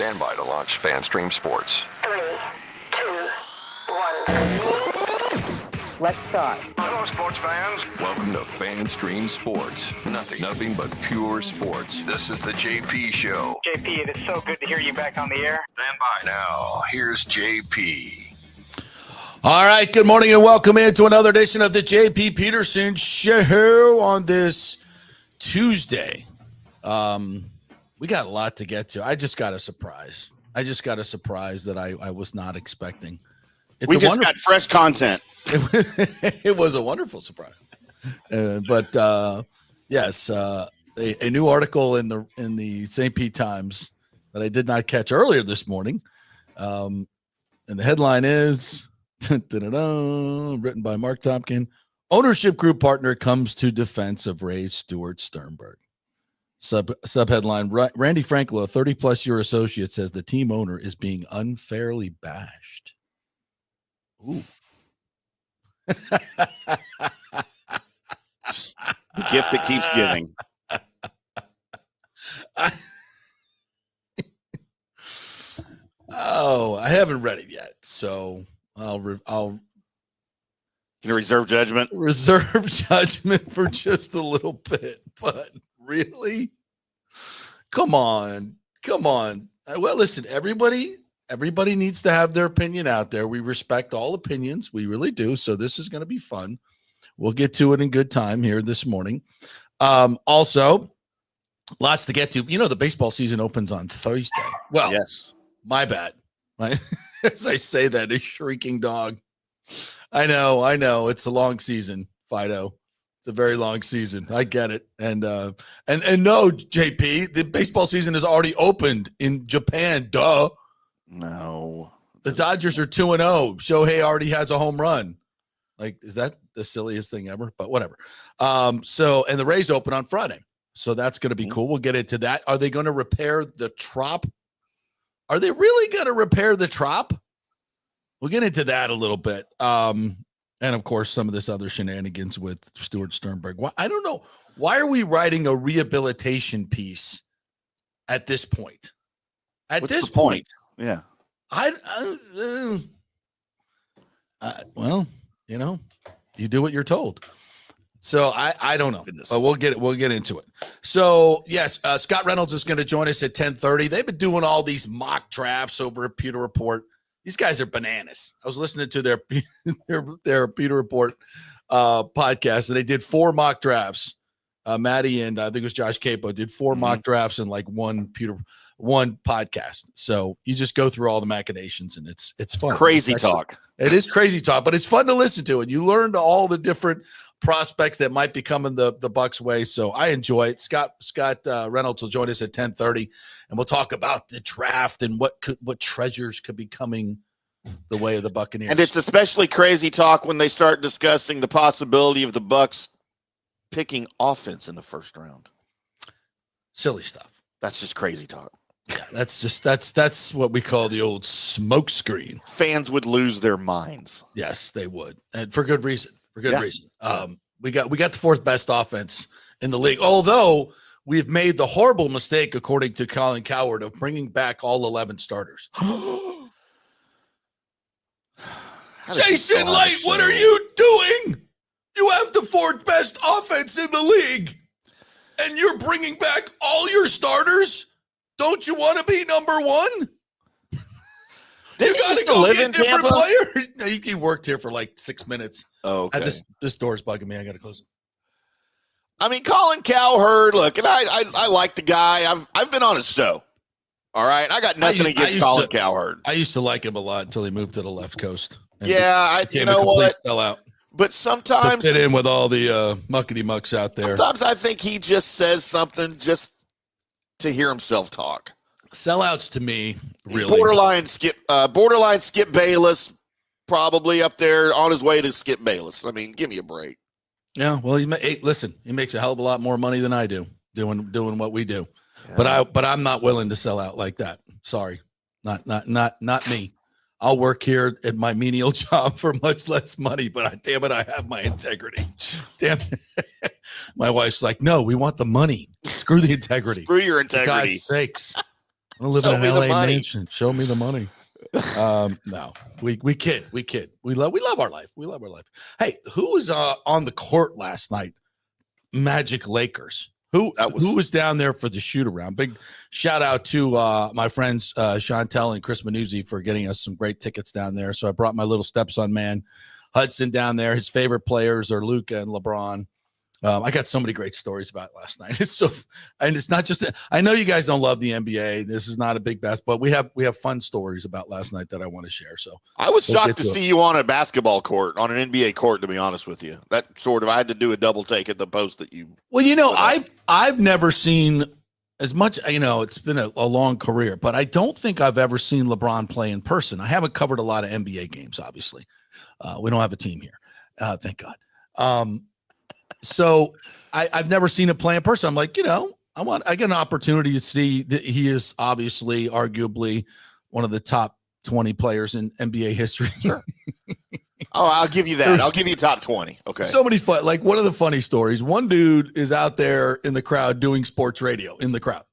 Stand by to launch FanStream Sports. 3, 2, 1. Let's start. Hello, sports fans. Welcome to FanStream Sports. Nothing but pure sports. This is the JP Show. JP, it is so good to hear you back on the air. Stand by. Now, here's JP. All right, good morning and welcome into another edition of the JP Peterson Show on this Tuesday. We got a lot to get to. I just got a surprise. That I was not expecting. We just got fresh content. It was a wonderful surprise. Yes, a new article in the St. Pete Times that I did not catch earlier this morning. And the headline is written by Mark Tompkin. Ownership group partner comes to defense of Rays Stuart Sternberg. Subheadline: Randy Frankel, a 30-plus year associate, says the team owner is being unfairly bashed. Ooh. The gift that keeps giving. I haven't read it yet, so I'll reserve judgment. Reserve judgment for just a little bit, but really, come on. Well, listen, everybody needs to have their opinion out there. We respect all opinions. We really do. So this is going to be fun. We'll get to it in good time here this morning. Also, lots to get to. You know, the baseball season opens on Thursday. Well, yes, my bad. As I say that, a shrieking dog. I know. It's a long season, Fido. It's a very long season. I get it. And no, JP, the baseball season has already opened in Japan. Duh. No. The Dodgers are 2-0. Shohei already has a home run. Like, is that the silliest thing ever? But whatever. And the Rays open on Friday. So that's going to be cool. We'll get into that. Are they going to repair the Trop? Are they really going to repair the Trop? We'll get into that a little bit. And, of course, some of this other shenanigans with Stuart Sternberg. I don't know. Why are we writing a rehabilitation piece at this point? What's this point? Yeah. Well, you know, you do what you're told. So I don't know, but we'll get into it. So yes, Scott Reynolds is going to join us at 10:30. They've been doing all these mock drafts over at Pewter Report. These guys are bananas. I was listening to their Pewter Report podcast, and they did 4 mock drafts. Maddie and I think it was Josh Capo did 4 mock drafts and like one podcast. So you just go through all the machinations, and it's fun. Crazy talk. It is crazy talk, but it's fun to listen to, and you learn all the different prospects that might be coming the Bucs way. So I enjoy it. Scott Reynolds will join us at 10:30, and we'll talk about the draft and what treasures could be coming the way of the Buccaneers. And it's especially crazy talk when they start discussing the possibility of the Bucs picking offense in the first round. Silly stuff. That's just crazy talk. Yeah, that's what we call the old smoke screen. Fans would lose their minds. Yes, they would, and for good reason. We got the 4th best offense in the league. Although we've made the horrible mistake, according to Colin Cowherd, of bringing back all 11 starters. Jason Light, what are you doing? You have the 4th best offense in the league, and you're bringing back all your starters? Don't you want to be number 1? Did you got to go live in Tampa? Player? No, he worked here for like 6 minutes. Oh, okay. This door's bugging me. I got to close it. I mean, Colin Cowherd, look, and I like the guy. I've been on his show. All right, I got nothing against Colin Cowherd. I used to like him a lot until he moved to the left coast. Yeah, you know what? Sellout. But sometimes to fit in with all the muckety mucks out there. Sometimes I think he just says something just to hear himself talk. Sellouts to me, really. He's borderline Skip Bayless, probably up there on his way to Skip Bayless. I mean, give me a break. Yeah, well, he makes a hell of a lot more money than I do doing what we do. Yeah. But I'm not willing to sell out like that. Sorry, not me. I'll work here at my menial job for much less money, but damn it, I have my integrity. Damn it. My wife's like, no, we want the money. Screw the integrity. Screw your integrity. For God's sakes. I live in an LA mansion. Show me the money. No, we kid. We love our life. We love our life. Hey, who was on the court last night? Magic Lakers. Who was down there for the shoot around? Big shout out to my friends Chantel and Chris Manuzzi for getting us some great tickets down there. So I brought my little stepson man Hudson down there. His favorite players are Luka and LeBron. I got so many great stories about it last night. It's not just. I know you guys don't love the NBA. This is not a big but we have fun stories about last night that I want to share. So I was shocked to see you on a basketball court, on an NBA court. To be honest with you, I had to do a double take at the post that you. Well, I've never seen as much. It's been a long career, but I don't think I've ever seen LeBron play in person. I haven't covered a lot of NBA games. Obviously, we don't have a team here. Thank God. So I've never seen him play in person. I'm like, I get an opportunity to see that he is obviously, arguably, one of the top 20 players in NBA history. Sure. I'll give you that. I'll give you top 20. Okay. So many fun. Like one of the funny stories. One dude is out there in the crowd doing sports radio in the crowd.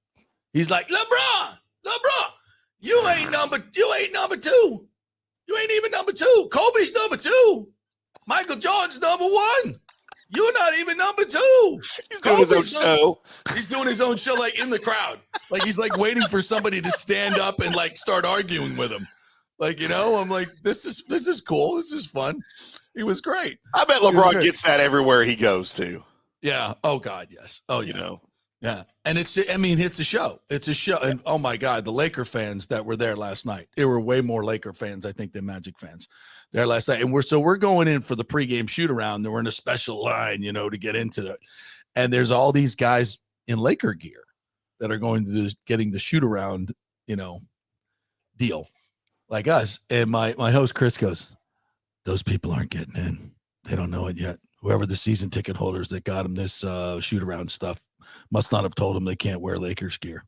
He's like, LeBron, you ain't number 2. You ain't even number 2. Kobe's number 2. Michael Jordan's number 1. You're not even number 2. He's doing his own show. He's doing his own show, like in the crowd. Like he's like waiting for somebody to stand up and like start arguing with him. Like, I'm like, this is cool. This is fun. He was great. I bet LeBron gets that everywhere he goes to. Yeah. Oh God. Yes. Oh, yeah. Yeah. And it's a show. It's a show. And oh my God, the Laker fans that were there last night, there were way more Laker fans, I think, than Magic fans there last night. And we're going in for the pregame shoot around. We're in a special line, to get into it. And there's all these guys in Laker gear that are going to getting the shoot around, deal like us. And my host, Chris, goes, those people aren't getting in. They don't know it yet. Whoever the season ticket holders that got them this shoot around stuff must not have told them they can't wear Lakers gear.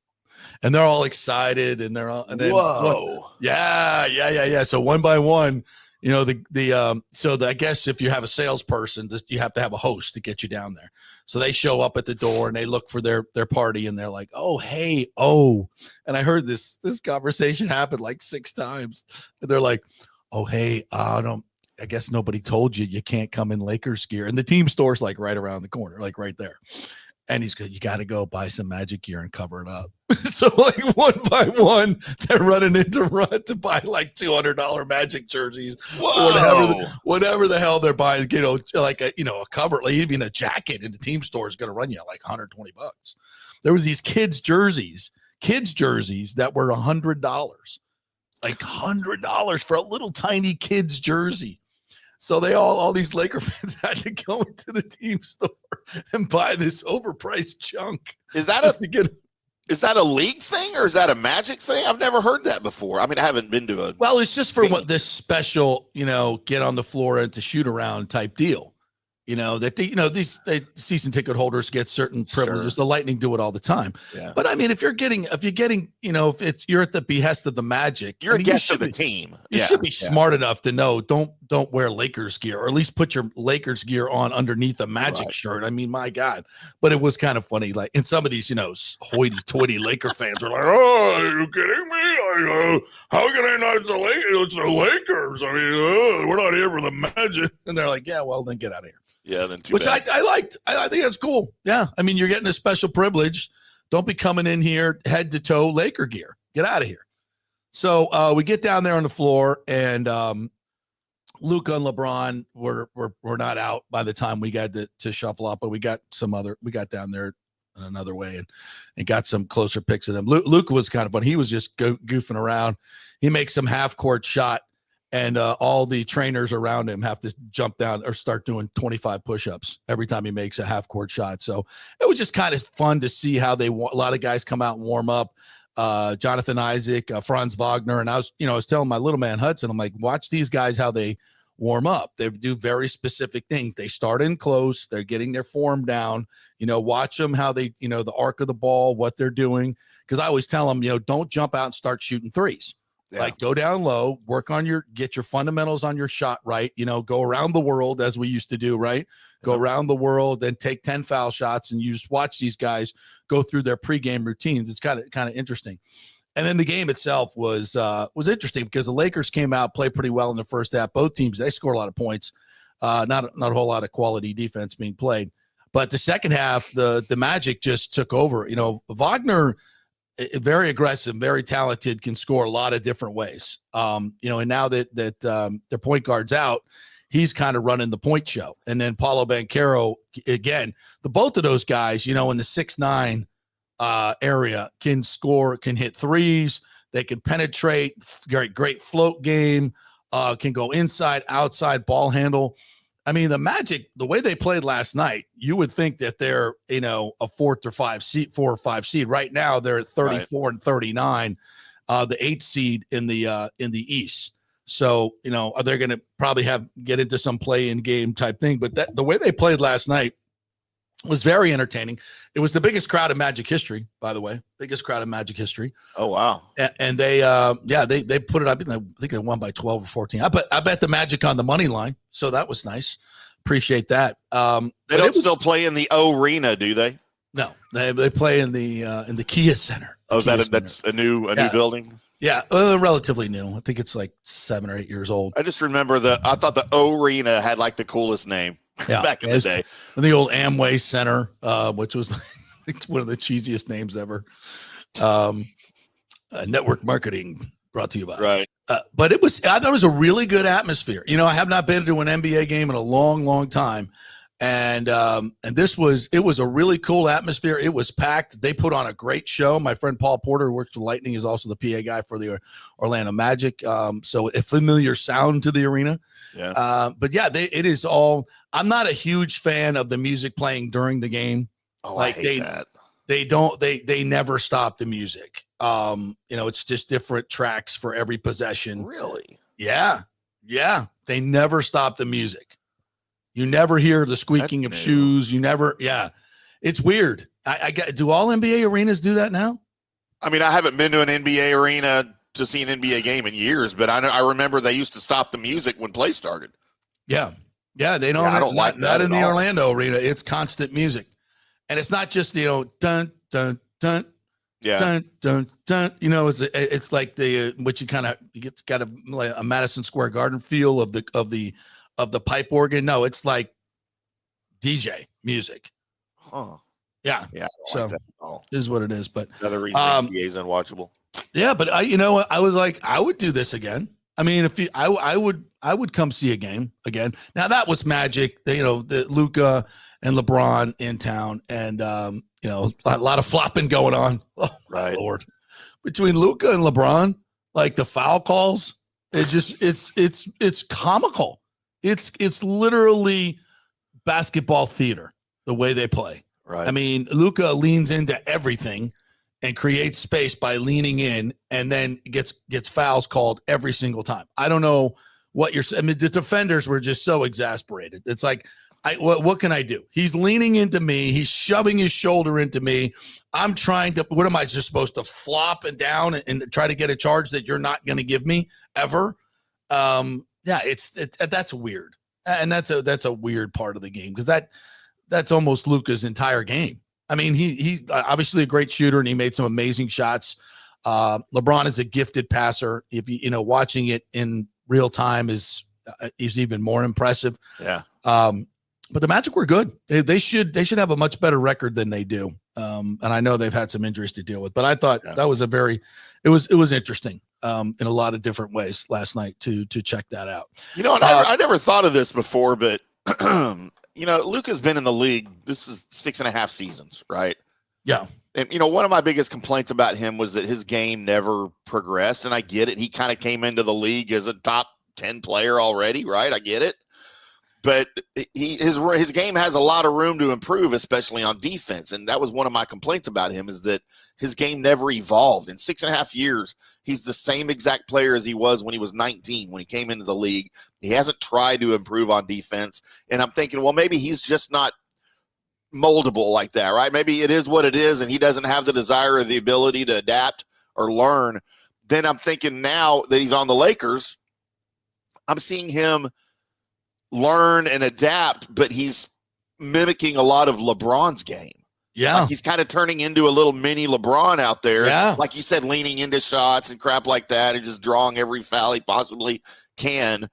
And they're all excited and they're all, and then, whoa. Yeah. So one by one, I guess if you have a salesperson, you have to have a host to get you down there. So they show up at the door and they look for their party and they're like, oh, hey, oh. And I heard this conversation happen like 6 times. And they're like, oh, hey, I guess nobody told you can't come in Lakers gear. And the team store's like right around the corner, like right there. And he's good. You got to go buy some Magic gear and cover it up. So like one by one, they're running into to buy like $200 Magic jerseys, whatever the hell they're buying. Like a cover, like even a jacket in the team store is going to run you like $120. There was these kids jerseys that were $100, like $100 for a little tiny kid's jersey. So all these Laker fans had to go into the team store and buy this overpriced junk. Is that a league thing or is that a Magic thing? I've never heard that before. I mean, I haven't been to a. Well, it's just for what this special, get on the floor and to shoot around type deal. That these season ticket holders get certain privileges. Sure. The Lightning do it all the time. Yeah. But I mean, if you're getting, if you're at the behest of the Magic, you're a guest of the team. You should be smart enough to know don't wear Lakers gear, or at least put your Lakers gear on underneath a Magic shirt. I mean, my God. But it was kind of funny. Like, and some of these, hoity-toity Laker fans are like, "Oh, are you kidding me? How can I not? It's the Lakers. I mean, we're not here for the Magic." And they're like, "Yeah, well, then get out of here." Yeah, then which I liked. I think that's cool. Yeah, I mean, you're getting a special privilege. Don't be coming in here head to toe Laker gear. Get out of here. So we get down there on the floor, and Luka and LeBron were not out by the time we got to shuffle up, but we got down there another way and got some closer pics of them. Luka was kind of fun. He was just goofing around. He makes some half court shot. And all the trainers around him have to jump down or start doing 25 push-ups every time he makes a half-court shot. So it was just kind of fun to see how a lot of guys come out and warm up. Jonathan Isaac, Franz Wagner, and I was telling my little man Hudson, I'm like, watch these guys how they warm up. They do very specific things. They start in close. They're getting their form down. Watch them how they, the arc of the ball, what they're doing. Because I always tell them, don't jump out and start shooting threes. Yeah. Like go down low, work on get your fundamentals on your shot right. Go around the world as we used to do, right? Go around the world, then take 10 foul shots, and you just watch these guys go through their pregame routines. It's kind of interesting. And then the game itself was interesting because the Lakers came out, played pretty well in the first half. Both teams, they scored a lot of points. Not a whole lot of quality defense being played. But the second half, the Magic just took over. Wagner, very aggressive, very talented, can score a lot of different ways. And now that their point guard's out, he's kind of running the point show. And then Paolo Banchero, again, both of those guys, in the 6'9" area can score, can hit threes. They can penetrate, great float game, can go inside, outside, ball handle. I mean, the Magic, the way they played last night, you would think that they're, a 4 or 5 seed. Right now, they're at 34 and 39, the 8th seed in the East. So, they're going to probably get into some play-in game type thing. But the way they played last night was very entertaining. It was the biggest crowd in Magic history, by the way. Biggest crowd in Magic history. Oh, wow. And they put it up. I think they won by 12 or 14. I bet the Magic on the money line. So that was nice. Appreciate that. They don't still play in the arena, do they? No, they play in the Kia Center. Oh, that's a new building? Yeah, relatively new. I think it's like 7 or 8 years old. I just remember I thought the arena had like the coolest name. Yeah, back in the day. The old Amway Center, which was one of the cheesiest names ever. Network marketing brought to you by. Right. But I thought it was a really good atmosphere. I have not been to an NBA game in a long, long time. And it was a really cool atmosphere. It was packed. They put on a great show. My friend Paul Porter, who works for Lightning, is also the PA guy for the Orlando Magic. So a familiar sound to the arena. Yeah. But yeah, it is all. I'm not a huge fan of the music playing during the game. Oh, I hate that. They never stop the music. It's just different tracks for every possession. Really? Yeah. Yeah. They never stop the music. You never hear the squeaking of shoes. You never. Yeah. It's weird. Do all NBA arenas do that now? I mean, I haven't been to an NBA arena to see an NBA game in years, but I remember they used to stop the music when play started. Yeah. Yeah. They don't. I don't like that in the all. Orlando arena. It's constant music. And it's not just, dun, dun, dun. Yeah. Dun, dun, dun. It's like what you kind of get got a Madison Square Garden feel of the pipe organ. No, it's like DJ music. Huh. Yeah. Yeah. So this is what it is. But another reason NBA is unwatchable. Yeah, but I was like, I would do this again. I mean, I would come see a game again. Now that was Magic, the Luka and LeBron in town, and a lot of flopping going on. Oh, right, Lord, between Luka and LeBron, like the foul calls, it's comical. It's literally basketball theater the way they play. Right. I mean, Luka leans into everything and creates space by leaning in, and then gets fouls called every single time. I don't know what the defenders were just so exasperated. It's like, what can I do? He's leaning into me. He's shoving his shoulder into me. I'm trying to, what am I just supposed to flop and down and try to get a charge that you're not going to give me ever? Yeah, that's weird. And that's a weird part of the game, because that's almost Luka's entire game. I mean, he's obviously a great shooter, and he made some amazing shots. LeBron is a gifted passer. If watching it in real time is even more impressive. Yeah. But the Magic were good. They should have a much better record than they do. And I know they've had some injuries to deal with, but I thought that was it was interesting in a lot of different ways last night to check that out. I never thought of this before, but Luka's been in the league. This is 6.5 seasons, right? Yeah. And, one of my biggest complaints about him was that his game never progressed. And I get it. He kind of came into the league as a top 10 player already, right? I get it. But his game has a lot of room to improve, especially on defense. And that was one of my complaints about him, is that his game never evolved. In 6.5 years, he's the same exact player as he was when he was 19, when he came into the league. He hasn't tried to improve on defense. And I'm thinking, well, maybe he's just not moldable like that, right? Maybe it is what it is, and he doesn't have the desire or the ability to adapt or learn. Then I'm thinking, now that he's on the Lakers, I'm seeing him learn and adapt, but he's mimicking a lot of LeBron's game. Yeah. Like he's kind of turning into a little mini LeBron out there. Yeah. Like you said, leaning into shots and crap like that and just drawing every foul he possibly can.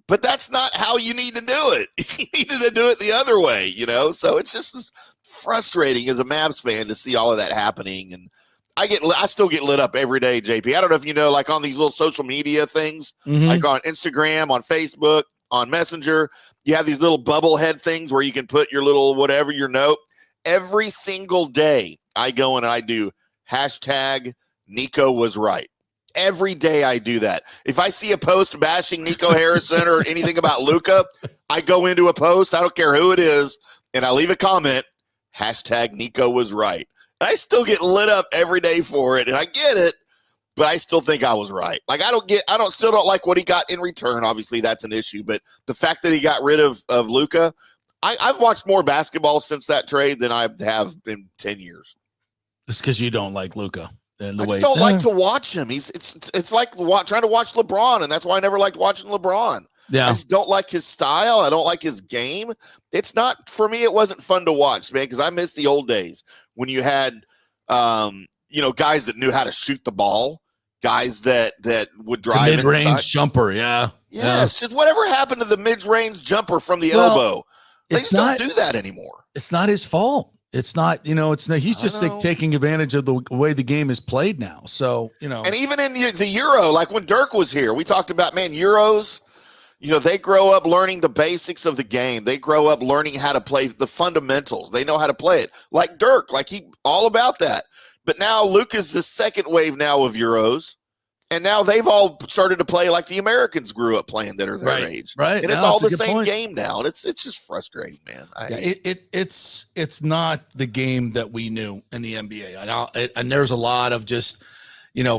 But that's not how you need to do it. You needed to do it the other way, you know? So it's just frustrating as a Mavs fan to see all of that happening. And I still get lit up every day, JP. I don't know if you know, like on these little social media things, like on Instagram, on Facebook, on Messenger, you have these little bubble head things where you can put your little whatever, your note. Every single day I go and I do hashtag Nico was right. Every day I do that. If I see a post bashing Nico Harrison or anything about Luka, I go into a post, I don't care who it is, and I leave a comment, hashtag Nico was right. And I still get lit up every day for it, and I get it, but I still think I was right. Like still don't like what he got in return. Obviously, that's an issue, but the fact that he got rid of Luka, I've watched more basketball since that trade than I have in 10 years. It's because you don't like Luka. I just don't like to watch him. It's like trying to watch LeBron, and that's why I never liked watching LeBron. Yeah. I just don't like his style. I don't like his game. It's not, for me, it wasn't fun to watch, man, because I miss the old days when you had, guys that knew how to shoot the ball, guys that would drive the mid-range jumper, yeah. Yes, just whatever happened to the mid-range jumper from the elbow. They just don't do that anymore. It's not his fault. It's not, he's just like taking advantage of the way the game is played now. So, And even in the Euro, like when Dirk was here, we talked about, man, Euros, they grow up learning the basics of the game. They grow up learning how to play the fundamentals. They know how to play it. Like Dirk, like he all about that. But now Luke is the second wave now of Euros. And now they've all started to play like the Americans grew up playing that are their age. Right. And it's all the same game now. And it's just frustrating, man. It's not the game that we knew in the NBA. And there's a lot of just,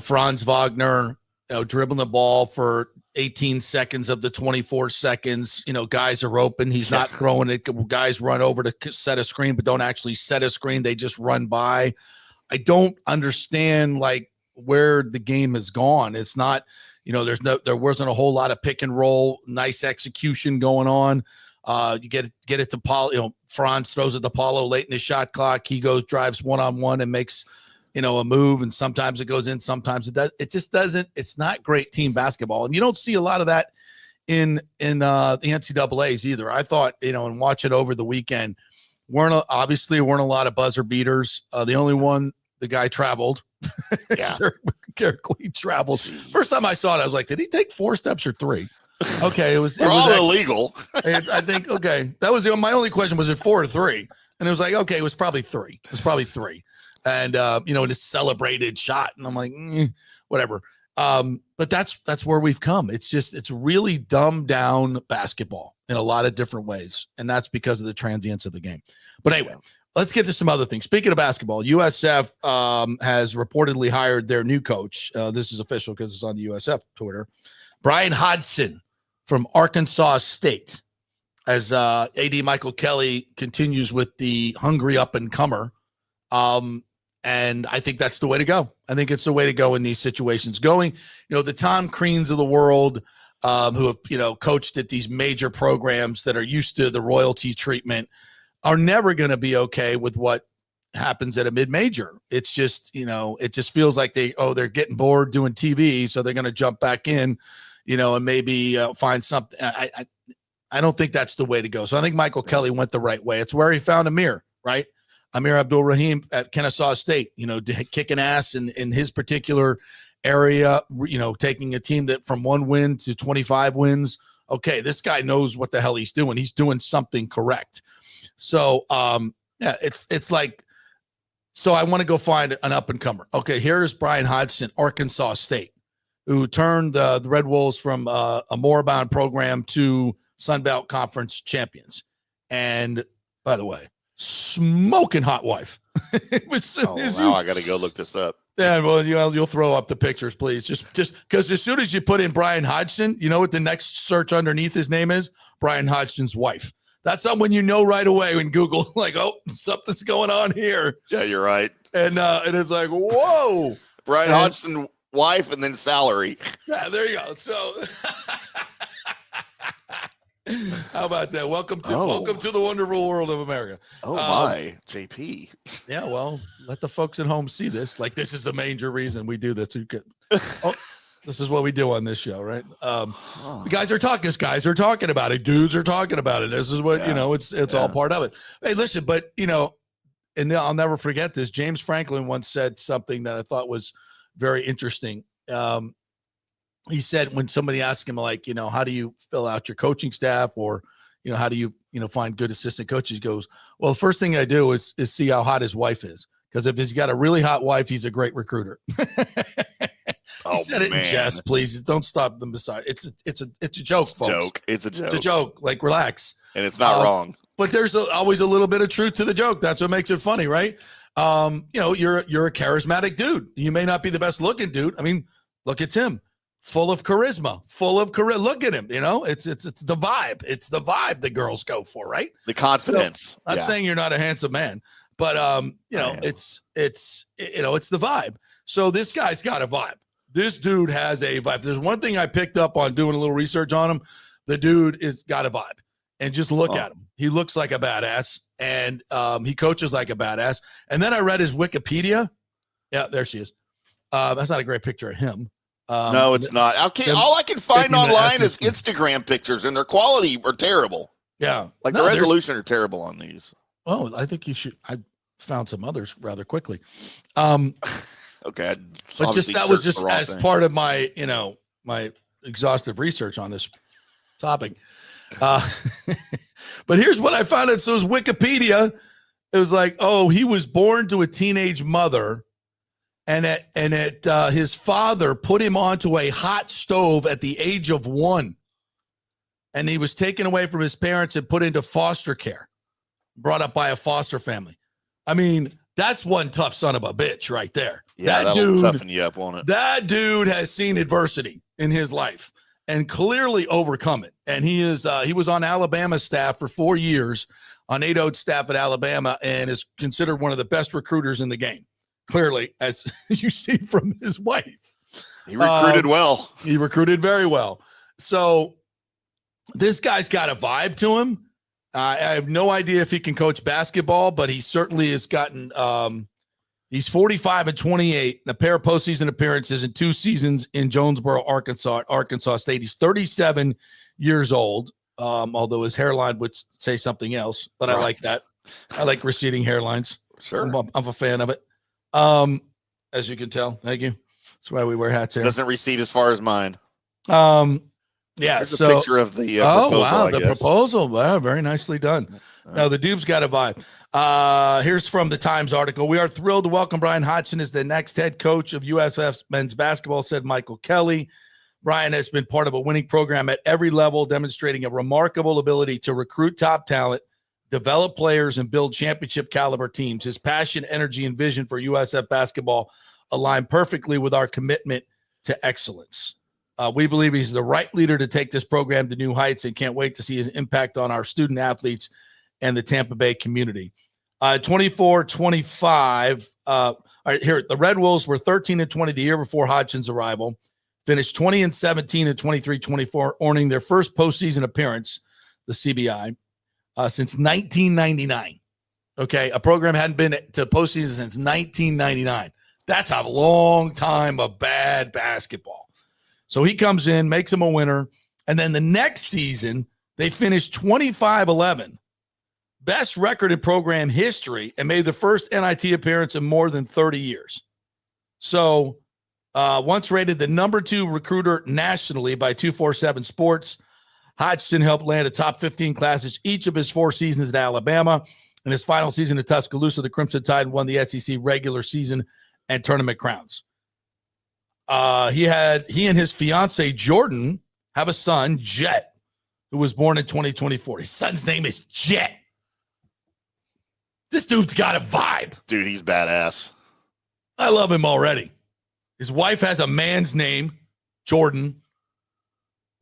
Franz Wagner, dribbling the ball for 18 seconds of the 24 seconds. Guys are open. He's not throwing it. Guys run over to set a screen, but don't actually set a screen. They just run by. I don't understand, where the game has gone. It's not, there wasn't a whole lot of pick and roll, nice execution going on. You get it to Paulo, Franz throws it to Paulo late in the shot clock. He drives one-on-one and makes, a move. And sometimes it goes in, sometimes it does. It just doesn't, it's not great team basketball. And you don't see a lot of that in the NCAAs either. I thought, and watching over the weekend, weren't a lot of buzzer beaters. The only one, the guy traveled. Yeah. He travels. First time I saw it, I was like, did he take 4 steps or 3? Okay. It was all illegal. I think, okay. That was my only question. Was it 4 or 3? And it was like, okay, it was probably 3. And, just celebrated shot. And I'm like, whatever. But that's where we've come. It's really dumbed down basketball in a lot of different ways. And that's because of the transience of the game. But anyway, let's get to some other things. Speaking of basketball, USF has reportedly hired their new coach. This is official because it's on the USF Twitter. Brian Hodgson from Arkansas State, as AD Michael Kelly continues with the hungry up-and-comer. And I think that's the way to go. I think it's the way to go in these situations. The Tom Creans of the world who have, coached at these major programs that are used to the royalty treatment are never going to be okay with what happens at a mid-major. It's just, it just feels like they're getting bored doing TV, so they're going to jump back in, and maybe find something. I don't think that's the way to go. So I think Michael Kelly went the right way. It's where he found Amir, right? Amir Abdul-Rahim at Kennesaw State, kicking ass in his particular area, taking a team that from 1 win to 25 wins. Okay, this guy knows what the hell he's doing. He's doing something correct. So, it's like, so I want to go find an up-and-comer. Okay, here's Brian Hodgson, Arkansas State, who turned the Red Wolves from a moribund program to Sun Belt Conference champions. And, by the way, smoking hot wife. Now I got to go look this up. Yeah, well, you'll throw up the pictures, please. Just because as soon as you put in Brian Hodgson, you know what the next search underneath his name is? Brian Hodgson's wife. That's someone right away when Google, like, oh, something's going on here. Yeah, you're right. And it's like, whoa. Brian Hodgson, wife, and then salary. Yeah, there you go. So How about that? Welcome to the wonderful world of America. Oh my, JP. Yeah, well, let the folks at home see this. Like, this is the major reason we do this. This is what we do on this show, right? The guys are talking about it. Dudes are talking about it. This is what it's all part of it. Hey, listen, but and I'll never forget this. James Franklin once said something that I thought was very interesting. He said when somebody asked him, like, how do you fill out your coaching staff, or, how do you, find good assistant coaches? He goes, well, the first thing I do is see how hot his wife is. Because if he's got a really hot wife, he's a great recruiter. He said it in jest, please. Don't stop them beside. It's a joke, folks. It's a joke. It's a joke. Like, relax. And it's not wrong. But there's always a little bit of truth to the joke. That's what makes it funny, right? You're a charismatic dude. You may not be the best looking dude. I mean, look at Tim. Full of charisma, Look at him. It's the vibe. It's the vibe the girls go for, right? The confidence. So, not saying you're not a handsome man, but it's the vibe. So this guy's got a vibe. This dude has a vibe. There's one thing I picked up on doing a little research on him. The dude is got a vibe, and just look at him. He looks like a badass, and he coaches like a badass. And then I read his Wikipedia. Yeah, there she is. That's not a great picture of him. No, it's not. All I can find online is Instagram pictures, and their quality are terrible. Yeah. Like the resolution are terrible on these. Oh, I think you should. I found some others rather quickly. Okay. But that was just as part of my, my exhaustive research on this topic. But here's what I found out. So his Wikipedia, it was like, he was born to a teenage mother. And his father put him onto a hot stove at the age of 1. And he was taken away from his parents and put into foster care, brought up by a foster family. I mean, that's one tough son of a bitch right there. Yeah, that'll toughen you up, won't it? That dude has seen adversity in his life and clearly overcome it. And he was on Alabama's staff for 4 years, on ADO's staff at Alabama, and is considered one of the best recruiters in the game. Clearly, as you see from his wife. He recruited well. He recruited very well. So this guy's got a vibe to him. I have no idea if he can coach basketball, but he certainly has gotten he's 45-28, a pair of postseason appearances in 2 seasons in Jonesboro, Arkansas State. He's 37 years old, although his hairline would say something else, but I like that. I like receding hairlines. Sure. I'm a fan of it. As you can tell, thank you. That's why we wear hats here. Doesn't recede as far as mine. Yeah. There's a picture of the proposal. Wow, the proposal. Wow, very nicely done. No, the dude's got a vibe. Here's from the Times article. We are thrilled to welcome Brian Hodgson as the next head coach of USF men's basketball, said Michael Kelly. Brian has been part of a winning program at every level, demonstrating a remarkable ability to recruit top talent, develop players, and build championship caliber teams. His passion, energy, and vision for USF basketball align perfectly with our commitment to excellence. We believe he's the right leader to take this program to new heights and can't wait to see his impact on our student athletes and the Tampa Bay community. 24-25. All right, here, the Red Wolves were 13-20 the year before Hodgson's arrival, finished 20-17 and 23-24, earning their first postseason appearance, the CBI, since 1999. Okay, a program hadn't been to postseason since 1999. That's a long time of bad basketball. So he comes in, makes them a winner, and then the next season, they finished 25-11. Best record in program history, and made the first NIT appearance in more than 30 years. So once rated the number 2 recruiter nationally by 247 Sports, Hodgson helped land a top 15 classes each of his 4 seasons at Alabama. In his final season at Tuscaloosa, the Crimson Tide won the SEC regular season and tournament crowns. He and his fiance Jordan have a son, Jet, who was born in 2024. His son's name is Jet. This dude's got a vibe. Dude, he's badass. I love him already. His wife has a man's name, Jordan.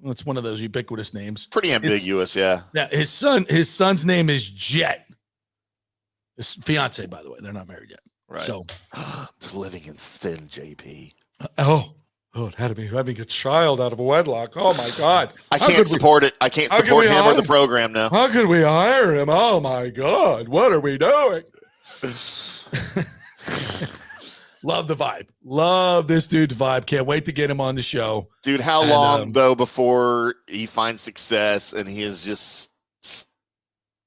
Well, it's one of those ubiquitous names. Pretty ambiguous, yeah. Yeah, his son's name is Jet. His fiance, by the way, they're not married yet. Right. So they're living in sin, JP. Oh, having a child out of wedlock. Oh my God. I can't support it. I can't support him or the program now. How could we hire him? Oh my God. What are we doing? Love the vibe. Love this dude's vibe. Can't wait to get him on the show. Dude, how long though before he finds success and he is just,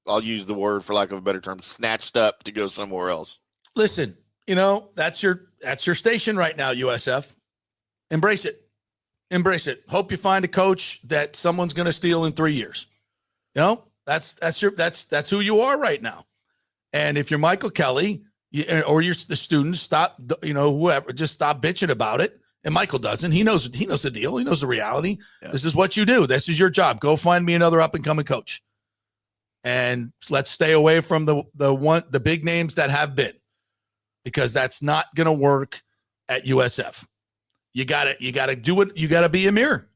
I'll use the word for lack of a better term, snatched up to go somewhere else? Listen, that's your station right now, USF. Embrace it. Embrace it. Hope you find a coach that someone's going to steal in 3 years. That's who you are right now. And if you're Michael Kelly, or you're the students, stop, whoever, just stop bitching about it. And Michael doesn't. He knows the deal. He knows the reality. Yeah. This is what you do. This is your job. Go find me another up and coming coach. And let's stay away from the big names that have been, because that's not going to work at USF. You gotta do it. You gotta be a mirror.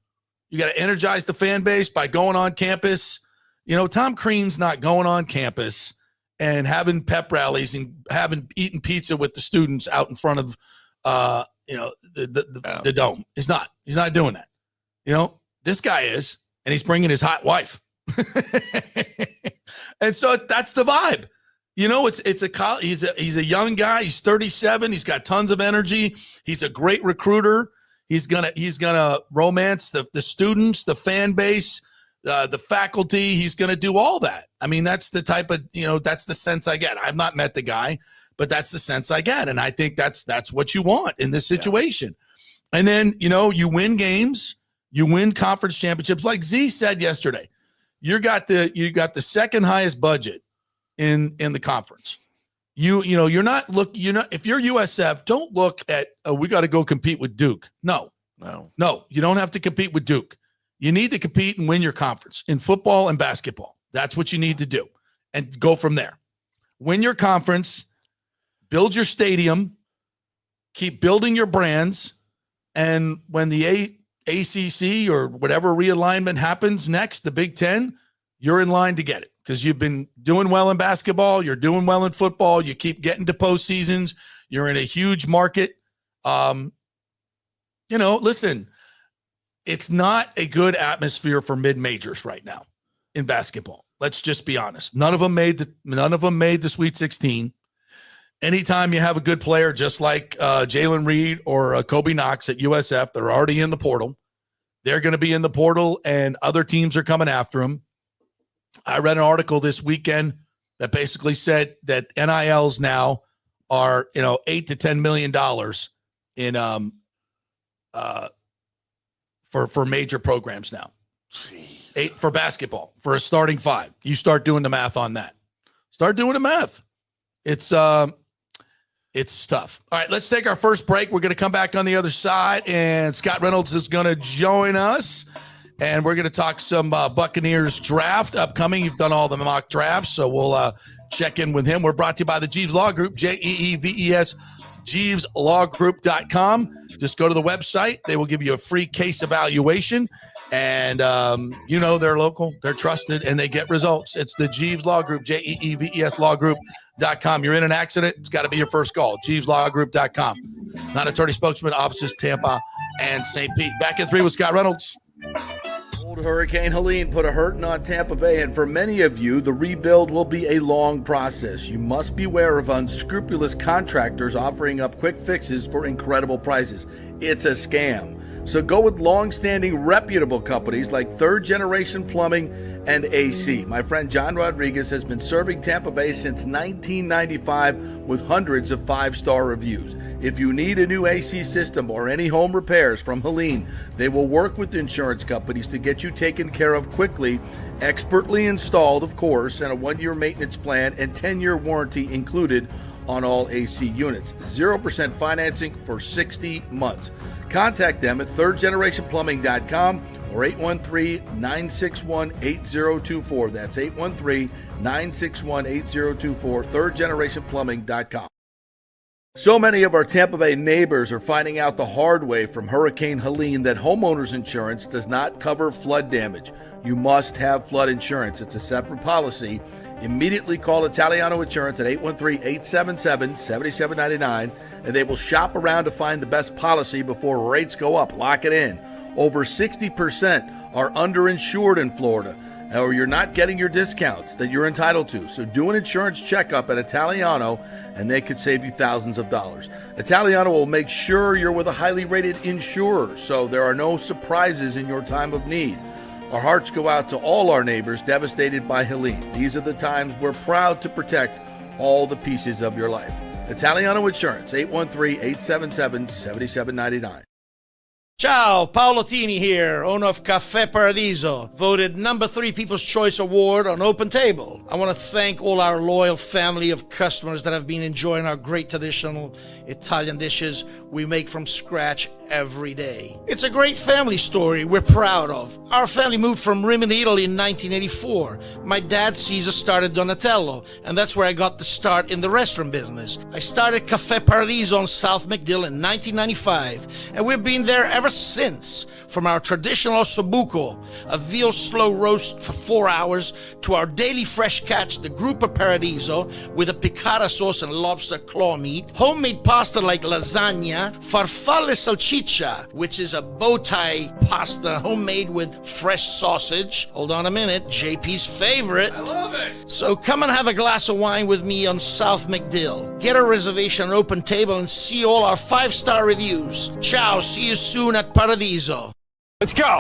You gotta energize the fan base by going on campus. Tom Crean's not going on campus and having pep rallies and eating pizza with the students out in front of the dome. He's not doing that. This guy is, and he's bringing his hot wife. And so that's the vibe. He's a young guy. He's 37. He's got tons of energy. He's a great recruiter. He's gonna romance the students, the fan base, the faculty. He's gonna do all that. I mean, that's the type of that's the sense I get. I've not met the guy, but that's the sense I get, and I think that's what you want in this situation. Yeah. And then you win games, you win conference championships. Like Z said yesterday, you got the second highest budget in the conference. If you're USF, don't look at we got to go compete with Duke. No, you don't have to compete with Duke. You need to compete and win your conference in football and basketball. That's what you need to do, and go from there. Win your conference, build your stadium, keep building your brands, and when the ACC or whatever realignment happens next, the Big Ten, you're in line to get it. Because you've been doing well in basketball, you're doing well in football, you keep getting to postseasons, you're in a huge market. Listen, it's not a good atmosphere for mid-majors right now in basketball. Let's just be honest. None of them made the Sweet 16. Anytime you have a good player, just like Jalen Reed or Kobe Knox at USF, they're already in the portal. They're going to be in the portal, and other teams are coming after them. I read an article this weekend that basically said that NILs now are, $8 to $10 million in for major programs now. Jeez. 8 for basketball for a starting 5. You start doing the math on that. Start doing the math. It's tough. All right, let's take our first break. We're going to come back on the other side, and Scott Reynolds is going to join us. And we're going to talk some Buccaneers draft upcoming. You've done all the mock drafts, so we'll check in with him. We're brought to you by the Jeeves Law Group, JEEVES, JeevesLawGroup.com. Just go to the website. They will give you a free case evaluation. And, they're local, they're trusted, and they get results. It's the Jeeves Law Group, JEEVES LawGroup.com. You're in an accident, it's got to be your first call, JeevesLawGroup.com. Not attorney spokesman, offices Tampa and St. Pete. Back at 3 with Scott Reynolds. Old Hurricane Helene put a hurting on Tampa Bay, and for many of you, the rebuild will be a long process. You must beware of unscrupulous contractors offering up quick fixes for incredible prices. It's a scam. So go with long-standing, reputable companies like Third Generation Plumbing and AC. My friend John Rodriguez has been serving Tampa Bay since 1995 with hundreds of 5-star reviews. If you need a new AC system or any home repairs from Helene, they will work with insurance companies to get you taken care of quickly, expertly installed, of course, and a 1-year maintenance plan and 10-year warranty included on all AC units. 0% financing for 60 months. Contact them at thirdgenerationplumbing.com or 813-961-8024. That's 813-961-8024, thirdgenerationplumbing.com. So many of our Tampa Bay neighbors are finding out the hard way from Hurricane Helene that homeowners insurance does not cover flood damage. You must have flood insurance. It's a separate policy, Immediately call Italiano Insurance at 813-877-7799, and they will shop around to find the best policy before rates go up. Lock it in. Over 60% are underinsured in Florida, or you're not getting your discounts that you're entitled to. So do an insurance checkup at Italiano, and they could save you thousands of dollars. Italiano will make sure you're with a highly rated insurer, so there are no surprises in your time of need. Our hearts go out to all our neighbors devastated by Helene. These are the times we're proud to protect all the pieces of your life. Italiano Insurance, 813-877-7799. Ciao, Paolo Tini here, owner of Caffè Paradiso, voted number 3 People's Choice Award on Open Table. I want to thank all our loyal family of customers that have been enjoying our great traditional Italian dishes we make from scratch every day. It's a great family story we're proud of. Our family moved from Rimini, Italy in 1984. My dad, Caesar, started Donatello, and that's where I got the start in the restaurant business. I started Caffè Paradiso on South McDill in 1995, and we've been there ever since. From our traditional ossobuco, a veal slow roast for 4 hours, to our daily fresh catch, the Gruppo Paradiso, with a piccata sauce and lobster claw meat, homemade pasta like lasagna, farfalle salchicha, which is a bow tie pasta homemade with fresh sausage. Hold on a minute, JP's favorite. I love it. So come and have a glass of wine with me on South McDill. Get a reservation on Open Table and see all our 5-star reviews. Ciao, see you soon at Paradiso. Let's go.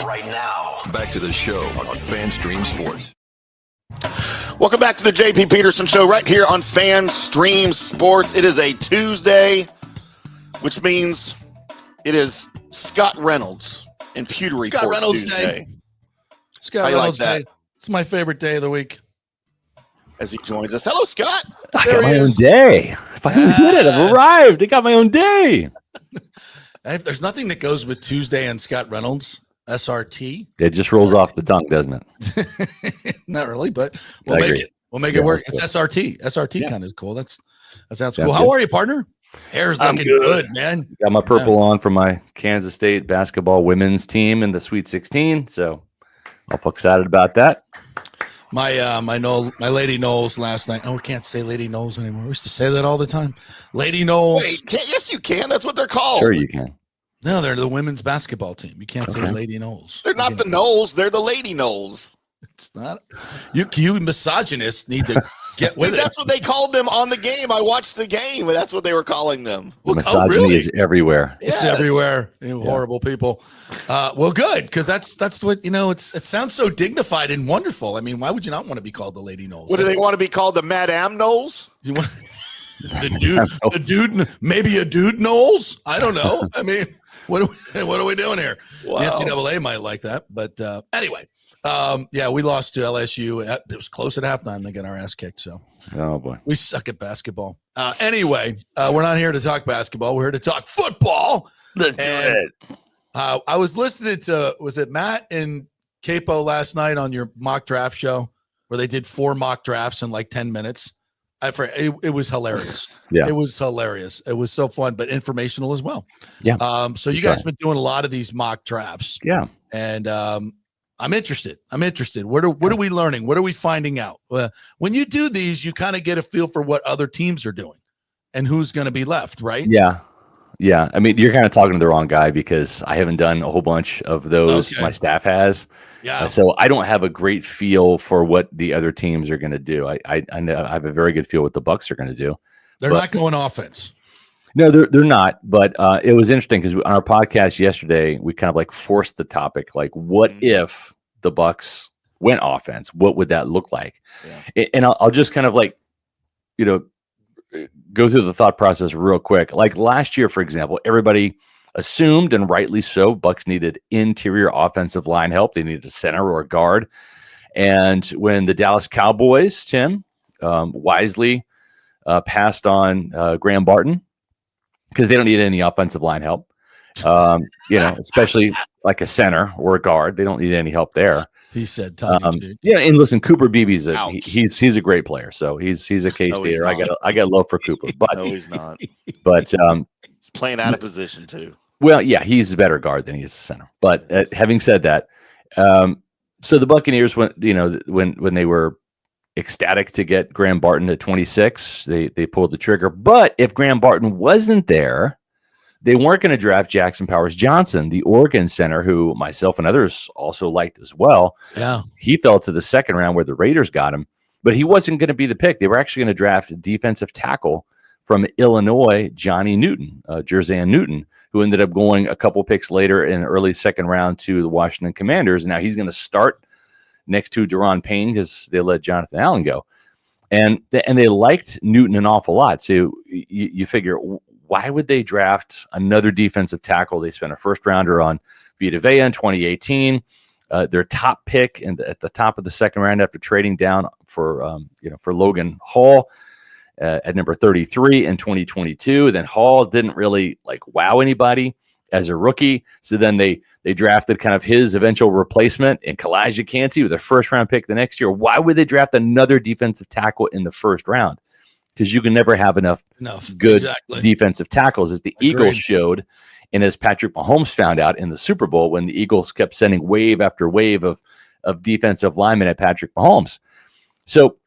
Right now, back to the show on FanStream Sports. Welcome back to the JP Peterson Show right here on FanStream Sports. It is a Tuesday, which means it is Scott Reynolds and Pewter Report Scott Reynolds Tuesday. Day. Scott How you Reynolds like that? Day. It's my favorite day of the week. As he joins us. Hello, Scott. I There got he my own is. day. I finally did it. I've arrived. I got my own day. There's nothing that goes with Tuesday and Scott Reynolds, SRT. It just rolls off the tongue, doesn't it? Not really, but we'll I make agree. it. We'll make Yeah, it work. that's It's SRT. SRT Yeah. kind of cool. That sounds Sounds cool. How good. are you, partner? Hair's I'm looking good, man. Got my purple on for my Kansas State basketball women's team in the Sweet 16. So I'll be excited about that. My Lady Knowles last night. Oh, we can't say Lady Knowles anymore. We used to say that all the time. Lady Knowles. Wait, yes, you can. That's what they're called. Sure, you can. No, they're the women's basketball team. You can't say Okay. Lady Knowles. They're not the Knowles. They're the Lady Knowles. It's not. You misogynists need to get with Dude, it. that's what they called them on the game. I watched the game, and that's what they were calling them. The Well, misogyny really? is everywhere. It's Yes. everywhere. You horrible people. Well, good, because that's what it sounds so dignified and wonderful. I mean, why would you not want to be called the Lady Knowles? What do they want to be called? The Madame Knowles? You want the dude, maybe a dude Knowles? I don't know. I mean, what are we doing here? Wow. The NCAA might like that, but anyway, we lost to LSU. It was close at halftime. They got our ass kicked. So Oh, boy. we suck at basketball. Anyway, we're not here to talk basketball. We're here to talk football. Let's do it. I was listening to, was it Matt and Capo last night on your mock draft show where they did 4 mock drafts in like 10 minutes? It was hilarious. Yeah. It was hilarious. It was so fun, but informational as well. Yeah. So you guys have been doing a lot of these mock drafts. Yeah. And I'm interested. What are we learning? What are we finding out? When you do these, you kind of get a feel for what other teams are doing and who's going to be left, right? Yeah. Yeah. I mean, you're kind of talking to the wrong guy because I haven't done a whole bunch of those. Okay. My staff has. Yeah. So I don't have a great feel for what the other teams are going to do. I know I have a very good feel what the Bucs are going to do. They're not going offense. No, they're not. But it was interesting because on our podcast yesterday, we kind of like forced the topic, like, what if the Bucs went offense? What would that look like? Yeah. And I'll just kind of like, go through the thought process real quick. Like last year, for example, everybody assumed, and rightly so, Bucs needed interior offensive line help. They needed a center or a guard. And when the Dallas Cowboys, Tim, wisely passed on Graham Barton, because they don't need any offensive line help, especially like a center or a guard. They don't need any help there. He said, yeah, and listen, Cooper Beebe's he's a great player, so he's a K-Stater. I got love for Cooper, but No, he's not. But He's playing out of position too. well, yeah, he's a better guard than he is a center. But having said that, so the Buccaneers, when they were ecstatic to get Graham Barton at 26. They pulled the trigger. But if Graham Barton wasn't there, they weren't going to draft Jackson Powers Johnson, the Oregon center, who myself and others also liked as well. Yeah. He fell to the second round where the Raiders got him, but he wasn't going to be the pick. They were actually going to draft a defensive tackle from Illinois, Johnny Newton, Jerzan Newton, who ended up going a couple picks later in the early second round to the Washington Commanders. Now he's going to start next to Daron Payne because they let Jonathan Allen go. And they liked Newton an awful lot. So you figure, why would they draft another defensive tackle? They spent a first rounder on Vita Vea in 2018. Their top pick at the top of the second round after trading down for Logan Hall at number 33 in 2022. Then Hall didn't really wow anybody as a rookie. So then they drafted kind of his eventual replacement in Kalijah Kancey with a first round pick the next year. Why would they draft another defensive tackle in the first round? Because you can never have enough good defensive tackles, as the Eagles showed, and as Patrick Mahomes found out in the Super Bowl when the Eagles kept sending wave after wave of defensive linemen at Patrick Mahomes. So,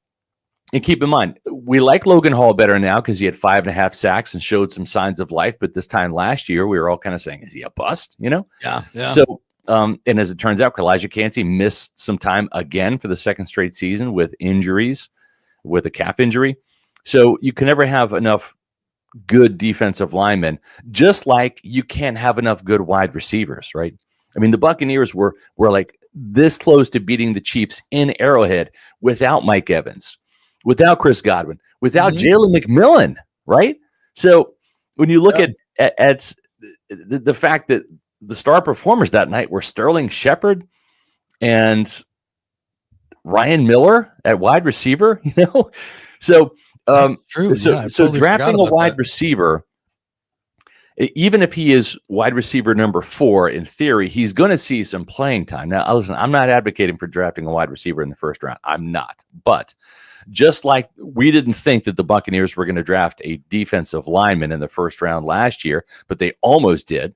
and keep in mind, we like Logan Hall better now because he had 5.5 sacks and showed some signs of life. But this time last year, we were all kind of saying, is he a bust? Yeah. So, and as it turns out, Kalijah Kancey missed some time again for the second straight season with injuries, with a calf injury. So you can never have enough good defensive linemen, just like you can't have enough good wide receivers, right? I mean, the Buccaneers were like this close to beating the Chiefs in Arrowhead without Mike Evans, without Chris Godwin, without Jalen McMillan, right? So when you look at the fact that the star performers that night were Sterling Shepard and Ryan Miller at wide receiver, so. True. So Totally drafting a wide receiver, even if he is wide receiver number 4, in theory, he's going to see some playing time. Now, listen, I'm not advocating for drafting a wide receiver in the first round. I'm not. But just like we didn't think that the Buccaneers were going to draft a defensive lineman in the first round last year, but they almost did.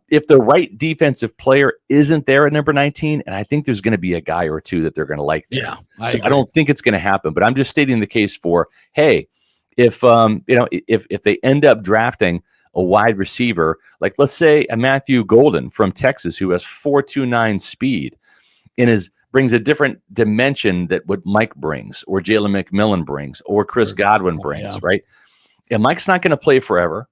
If the right defensive player isn't there at number 19, and I think there's going to be a guy or two that they're going to like there. Yeah, I don't think it's going to happen, but I'm just stating the case for, hey, if they end up drafting a wide receiver, like let's say a Matthew Golden from Texas who has 4.29 speed and brings a different dimension that what Mike brings or Jalen McMillan brings or Chris Godwin brings, right? And Mike's not going to play forever.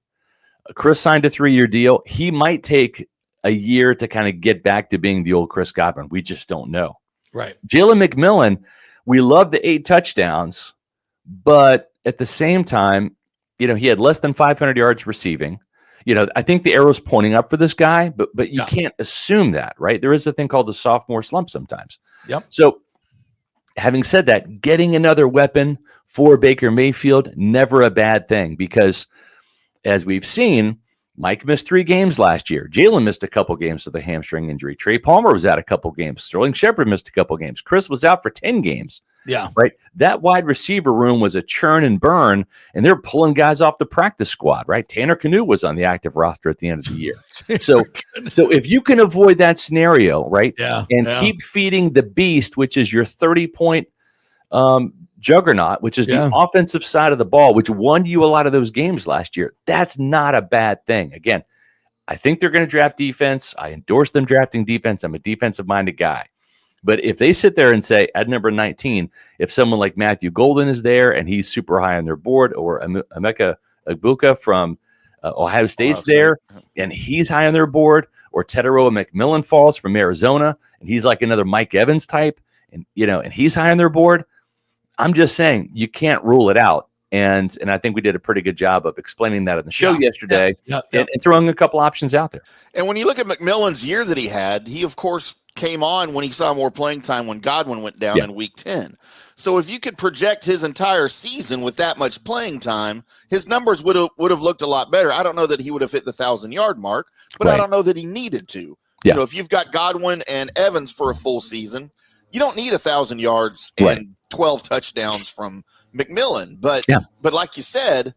Chris signed a 3-year deal. He might take a year to kind of get back to being the old Chris Godwin. We just don't know. Right. Jalen McMillan, we love the 8 touchdowns, but at the same time, he had less than 500 yards receiving. I think the arrow's pointing up for this guy, but you can't assume that, right? There is a thing called the sophomore slump sometimes. Yep. So having said that, getting another weapon for Baker Mayfield, never a bad thing because as we've seen, Mike missed 3 games last year. Jalen missed a couple games with a hamstring injury. Trey Palmer was out a couple games. Sterling Shepard missed a couple games. Chris was out for 10 games. Yeah. Right. That wide receiver room was a churn and burn, and they're pulling guys off the practice squad, right? Tanner Canoe was on the active roster at the end of the year. So if you can avoid that scenario, right? Yeah. And keep feeding the beast, which is your 30-point juggernaut, which is the offensive side of the ball, which won you a lot of those games last year. That's not a bad thing. Again, I think they're going to draft defense. I endorse them drafting defense. I'm a defensive-minded guy. But if they sit there and say at number 19, if someone like Matthew Golden is there and he's super high on their board, or Emeka Egbuka from Ohio State's there and he's high on their board, or Teteroa McMillan falls from Arizona and he's like another Mike Evans type, and he's high on their board, I'm just saying you can't rule it out. And I think we did a pretty good job of explaining that on the show yesterday and throwing a couple options out there. And when you look at McMillan's year that he had, he, of course, came on when he saw more playing time when Godwin went down in week 10. So if you could project his entire season with that much playing time, his numbers would have looked a lot better. I don't know that he would have hit the 1,000-yard mark, but I don't know that he needed to. Yeah. If you've got Godwin and Evans for a full season, you don't need 1,000 yards and 12 touchdowns from McMillan. But like you said,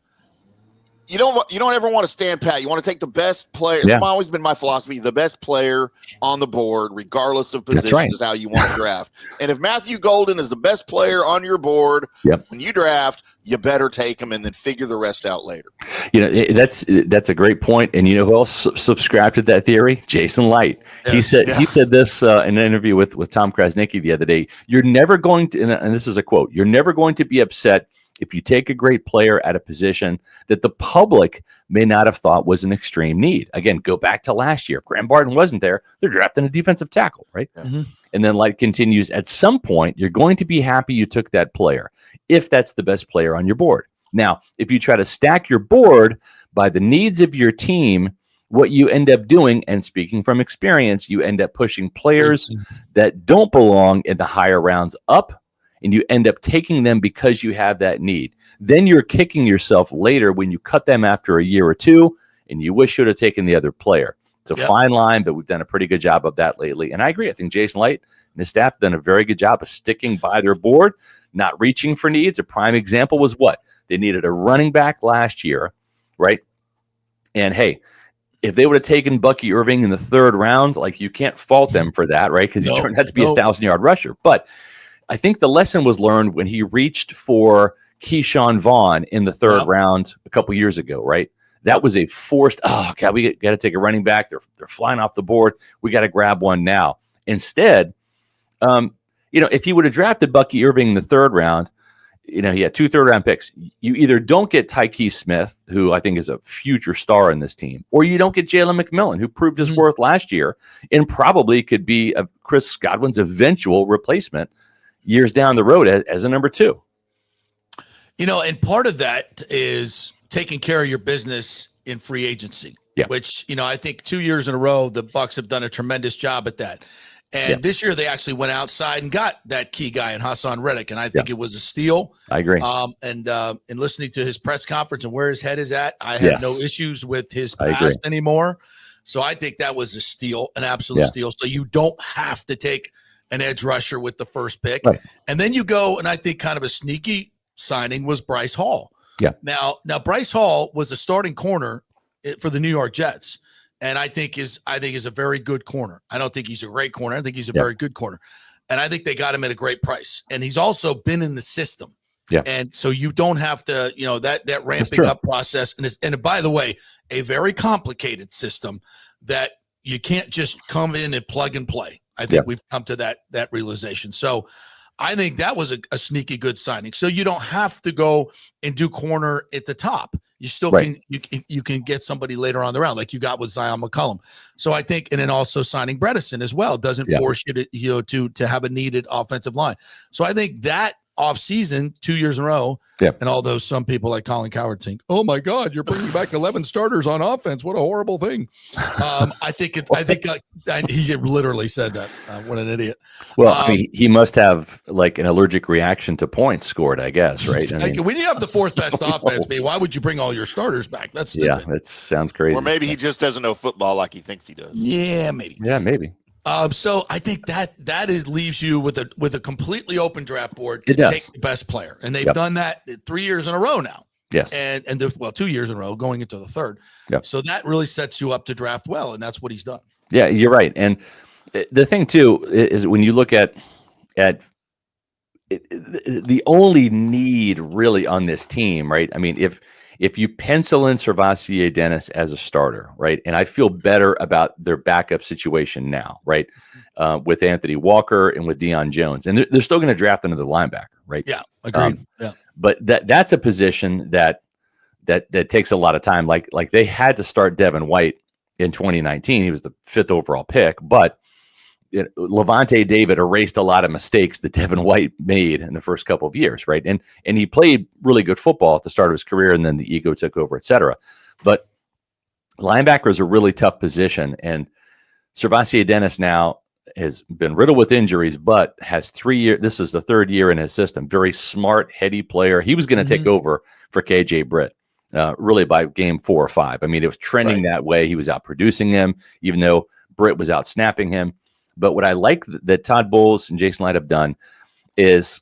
you don't ever want to stand pat. You want to take the best player. Yeah. It's always been my philosophy. The best player on the board, regardless of position, right. is how you want to draft. And if Matthew Golden is the best player on your board when you draft, you better take him and then figure the rest out later. That's a great point. And you know who else subscribed to that theory? Jason Light. Yes. He said this in an interview with Tom Krasnicki the other day. You're never going to, and this is a quote, you're never going to be upset if you take a great player at a position that the public may not have thought was an extreme need. Again, go back to last year. If Graham Barton wasn't there, they're drafting a defensive tackle, right? Mm-hmm. And then Light continues, at some point, you're going to be happy you took that player if that's the best player on your board. Now, if you try to stack your board by the needs of your team, what you end up doing, and speaking from experience, you end up pushing players that don't belong in the higher rounds up, and you end up taking them because you have that need. Then you're kicking yourself later when you cut them after a year or two, and you wish you would have taken the other player. It's a fine line, but we've done a pretty good job of that lately. And I agree. I think Jason Light and his staff have done a very good job of sticking by their board, not reaching for needs. A prime example was what? They needed a running back last year, right? And hey, if they would have taken Bucky Irving in the 3rd round, like, you can't fault them for that, right? Because he turned out to be a 1,000-yard rusher. But I think the lesson was learned when he reached for Keyshawn Vaughn in the 3rd round a couple years ago, right? That was a forced, oh, God, we got to take a running back. They're flying off the board. We got to grab one now. Instead, if he would have drafted Bucky Irving in the 3rd round, he had 2 third-round picks. You either don't get Tyke Smith, who I think is a future star in this team, or you don't get Jalen McMillan, who proved his worth last year and probably could be Chris Godwin's eventual replacement years down the road as a number 2. And part of that is taking care of your business in free agency, which, I think 2 years in a row, the Bucs have done a tremendous job at that. And this year they actually went outside and got that key guy in Hassan Reddick. And I think it was a steal. I agree. And listening to his press conference and where his head is at, I had no issues with his pass anymore. So I think that was a steal, an absolute steal. So you don't have to take an edge rusher with the first pick. Right. And then you go, and I think kind of a sneaky signing was Bryce Hall. Yeah. Now Bryce Hall was a starting corner for the New York Jets. And I think is a very good corner. I don't think he's a great corner. I think he's a very good corner. And I think they got him at a great price. And he's also been in the system. Yeah. And so you don't have to, that ramping up process. And by the way, a very complicated system that you can't just come in and plug and play. I think we've come to that realization. So I think that was a sneaky good signing. So you don't have to go and do corner at the top. You still you can get somebody later on the round, like you got with Zion McCollum. So I think, and then also signing Bredesen as well doesn't force you to have a needed offensive line. So I think that offseason, 2 years in a row, and although some people like Colin Cowherd think, oh my God, you're bringing back 11 starters on offense. What a horrible thing. I think he literally said that. What an idiot. Well, he must have like an allergic reaction to points scored, I guess, right? When you have the 4th best offense, why would you bring all your starters back? That's stupid. That sounds crazy. Or maybe he just doesn't know football like he thinks he does. Yeah, maybe. Yeah, maybe. So I think that leaves you with a completely open draft board to take the best player, and they've done that 3 years in a row now. Yes, and 2 years in a row, going into the 3rd. Yep. So that really sets you up to draft well, and that's what he's done. Yeah, you're right. And the thing too is when you look at the only need really on this team, right? I mean, if you pencil in Servassier Dennis as a starter, right, and I feel better about their backup situation now, right, with Anthony Walker and with Deion Jones, and they're still going to draft another linebacker, right? Yeah, agreed. But that's a position that takes a lot of time. Like they had to start Devin White in 2019. He was the 5th overall pick, but Levante David erased a lot of mistakes that Devin White made in the first couple of years, right? And he played really good football at the start of his career, and then the ego took over, et cetera. But linebacker is a really tough position, and Servassier Dennis now has been riddled with injuries, but has 3 years. This is the 3rd year in his system. Very smart, heady player. He was going to take over for KJ Britt, really by game 4 or 5. I mean, it was trending that way. He was out producing him, even though Britt was out snapping him. But what I like that Todd Bowles and Jason Light have done is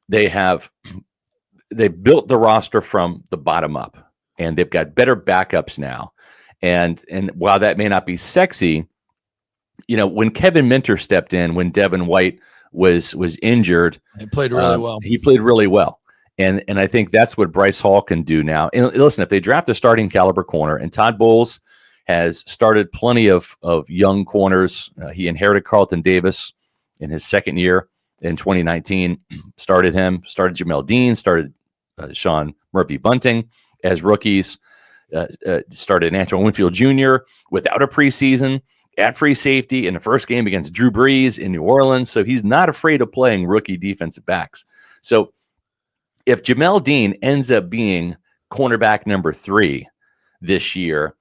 they built the roster from the bottom up. and they've got better backups now. And while that may not be sexy, when Kevin Minter stepped in, when Devin White was injured, he played really well. He played really well. And I think that's what Bryce Hall can do now. And listen, if they draft a starting caliber corner, and Todd Bowles has started plenty of young corners. He inherited Carlton Davis in his second year in 2019, started Jamel Dean, started Sean Murphy-Bunting as rookies, started Antoine Winfield Jr. without a preseason at free safety in the first game against Drew Brees in New Orleans. So he's not afraid of playing rookie defensive backs. So if Jamel Dean ends up being cornerback number 3 this year,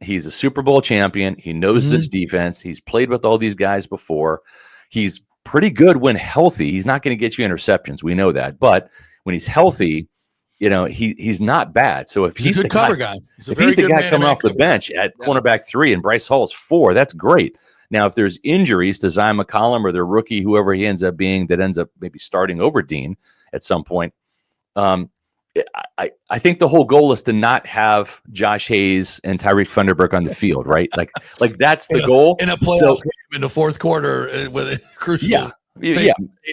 he's a Super Bowl champion. He knows this defense. He's played with all these guys before. He's pretty good when healthy. He's not going to get you interceptions. We know that. But when he's healthy, he's not bad. So if he's a good cover guy, if he's the guy coming off the bench at cornerback 3 and Bryce Hall's 4, that's great. Now, if there's injuries to Zion McCollum or their rookie, whoever he ends up being, that ends up maybe starting over Dean at some point, I think the whole goal is to not have Josh Hayes and Tyreek Thunderberg on the field, right? Like that's the goal in a playoff game in the fourth quarter with a crucial. Yeah.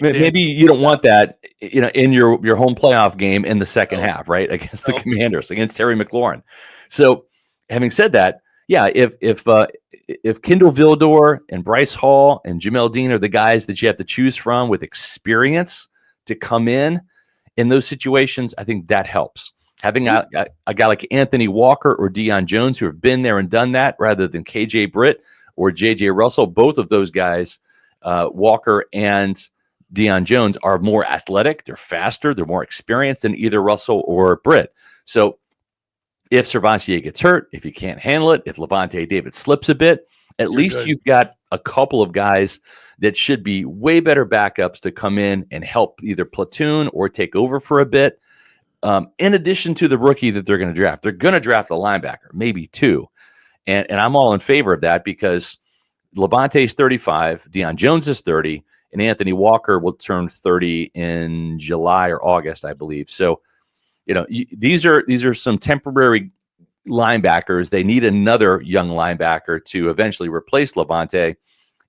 Maybe you don't want that, in your home playoff game in the second half, right? Against the Commanders, against Terry McLaurin. So, having said that, if Kendall Vildor and Bryce Hall and Jamel Dean are the guys that you have to choose from with experience to come in those situations, I think that helps. Having a guy like Anthony Walker or Deion Jones who have been there and done that, rather than KJ Britt or JJ Russell, both of those guys, Walker and Deion Jones, are more athletic. They're faster. They're more experienced than either Russell or Britt. So if Servassier gets hurt, if he can't handle it, if Levante David slips a bit, at least you've got a couple of guys that should be way better backups to come in and help either platoon or take over for a bit. In addition to the rookie that they're going to draft, they're going to draft a linebacker, maybe 2. And I'm all in favor of that because Levante's 35, Deion Jones is 30, and Anthony Walker will turn 30 in July or August, I believe. So, these are some temporary linebackers. They need another young linebacker to eventually replace Levante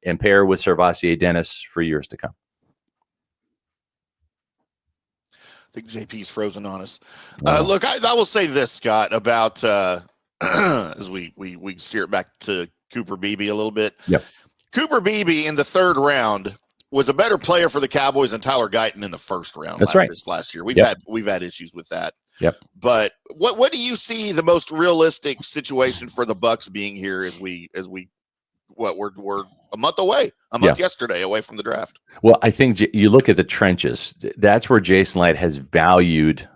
and pair with Servassier Dennis for years to come. I think JP's frozen on us. Look, I will say this, Scott, about as we steer it back to Cooper Beebe a little bit. Yep. Cooper Beebe in the 3rd round was a better player for the Cowboys than Tyler Guyton in the 1st round. That's right. This last year, we've had issues with that. Yep. But what do you see the most realistic situation for the Bucs being here as we're a month away, yesterday away from the draft? Well, I think you look at the trenches. That's where Jason Light has valued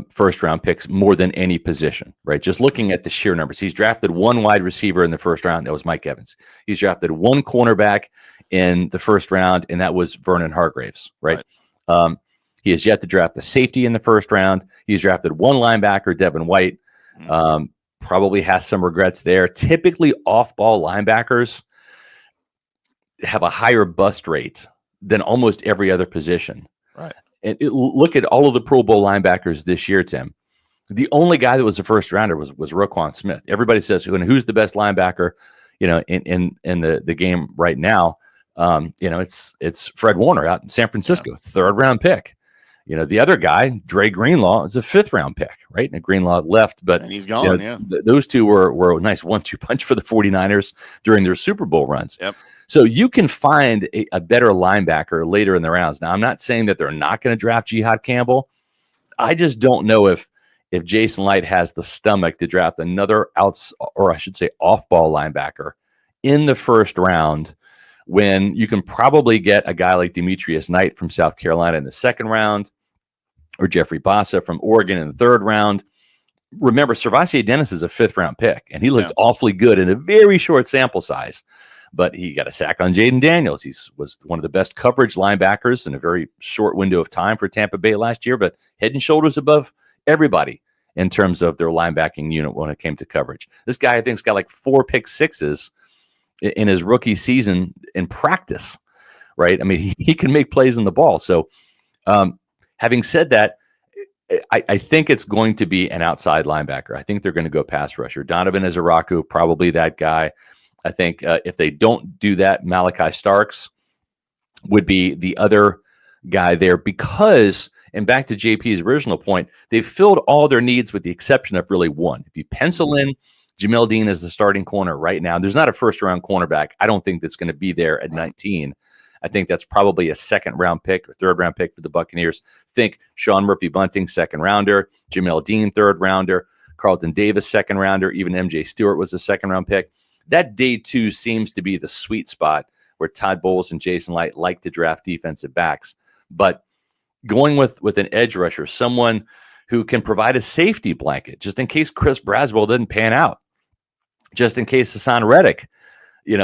first-round picks more than any position, right? Just looking at the sheer numbers. He's drafted 1 wide receiver in the 1st round. That was Mike Evans. He's drafted 1 cornerback in the 1st round, and that was Vernon Hargreaves, right? He has yet to draft a safety in the 1st round. He's drafted 1 linebacker, Devin White. Probably has some regrets there. Typically, off-ball linebackers have a higher bust rate than almost every other position. Right. And look at all of the Pro Bowl linebackers this year, Tim. The only guy that was a first rounder was Roquan Smith. Everybody says, who's the best linebacker, in the game right now? It's Fred Warner out in San Francisco, 3rd round pick. The other guy, Dre Greenlaw, is a 5th round pick, right? And Greenlaw left, but and he's gone. Those two were a nice 1-2 punch for the 49ers during their Super Bowl runs. Yep. So you can find a better linebacker later in the rounds. Now, I'm not saying that they're not going to draft Jihad Campbell. I just don't know if Jason Light has the stomach to draft another off-ball linebacker in the 1st round when you can probably get a guy like Demetrius Knight from South Carolina in the 2nd round or Jeffrey Bassa from Oregon in the 3rd round. Remember, Servassier Dennis is a 5th round pick, and he looked awfully good in a very short sample size. But he got a sack on Jaden Daniels. He was one of the best coverage linebackers in a very short window of time for Tampa Bay last year, but head and shoulders above everybody in terms of their linebacking unit when it came to coverage. This guy, I think, has got like 4 pick sixes in his rookie season in practice, right? I mean, he can make plays on the ball. So having said that, I think it's going to be an outside linebacker. I think they're going to go pass rusher. Donovan Izaraku, probably that guy. I think if they don't do that, Malachi Starks would be the other guy there because, and back to JP's original point, they've filled all their needs with the exception of really one. If you pencil in Jamel Dean as the starting corner right now, there's not a first-round cornerback. I don't think that's going to be there at 19. I think that's probably a second-round pick or third-round pick for the Buccaneers. Think Sean Murphy-Bunting, second-rounder, Jamel Dean, third-rounder, Carlton Davis, second-rounder, even MJ Stewart was a second-round pick. That day two seems to be the sweet spot where Todd Bowles and Jason Light like to draft defensive backs. But going with an edge rusher, someone who can provide a safety blanket just in case Chris Braswell doesn't pan out, just in case Hassan Reddick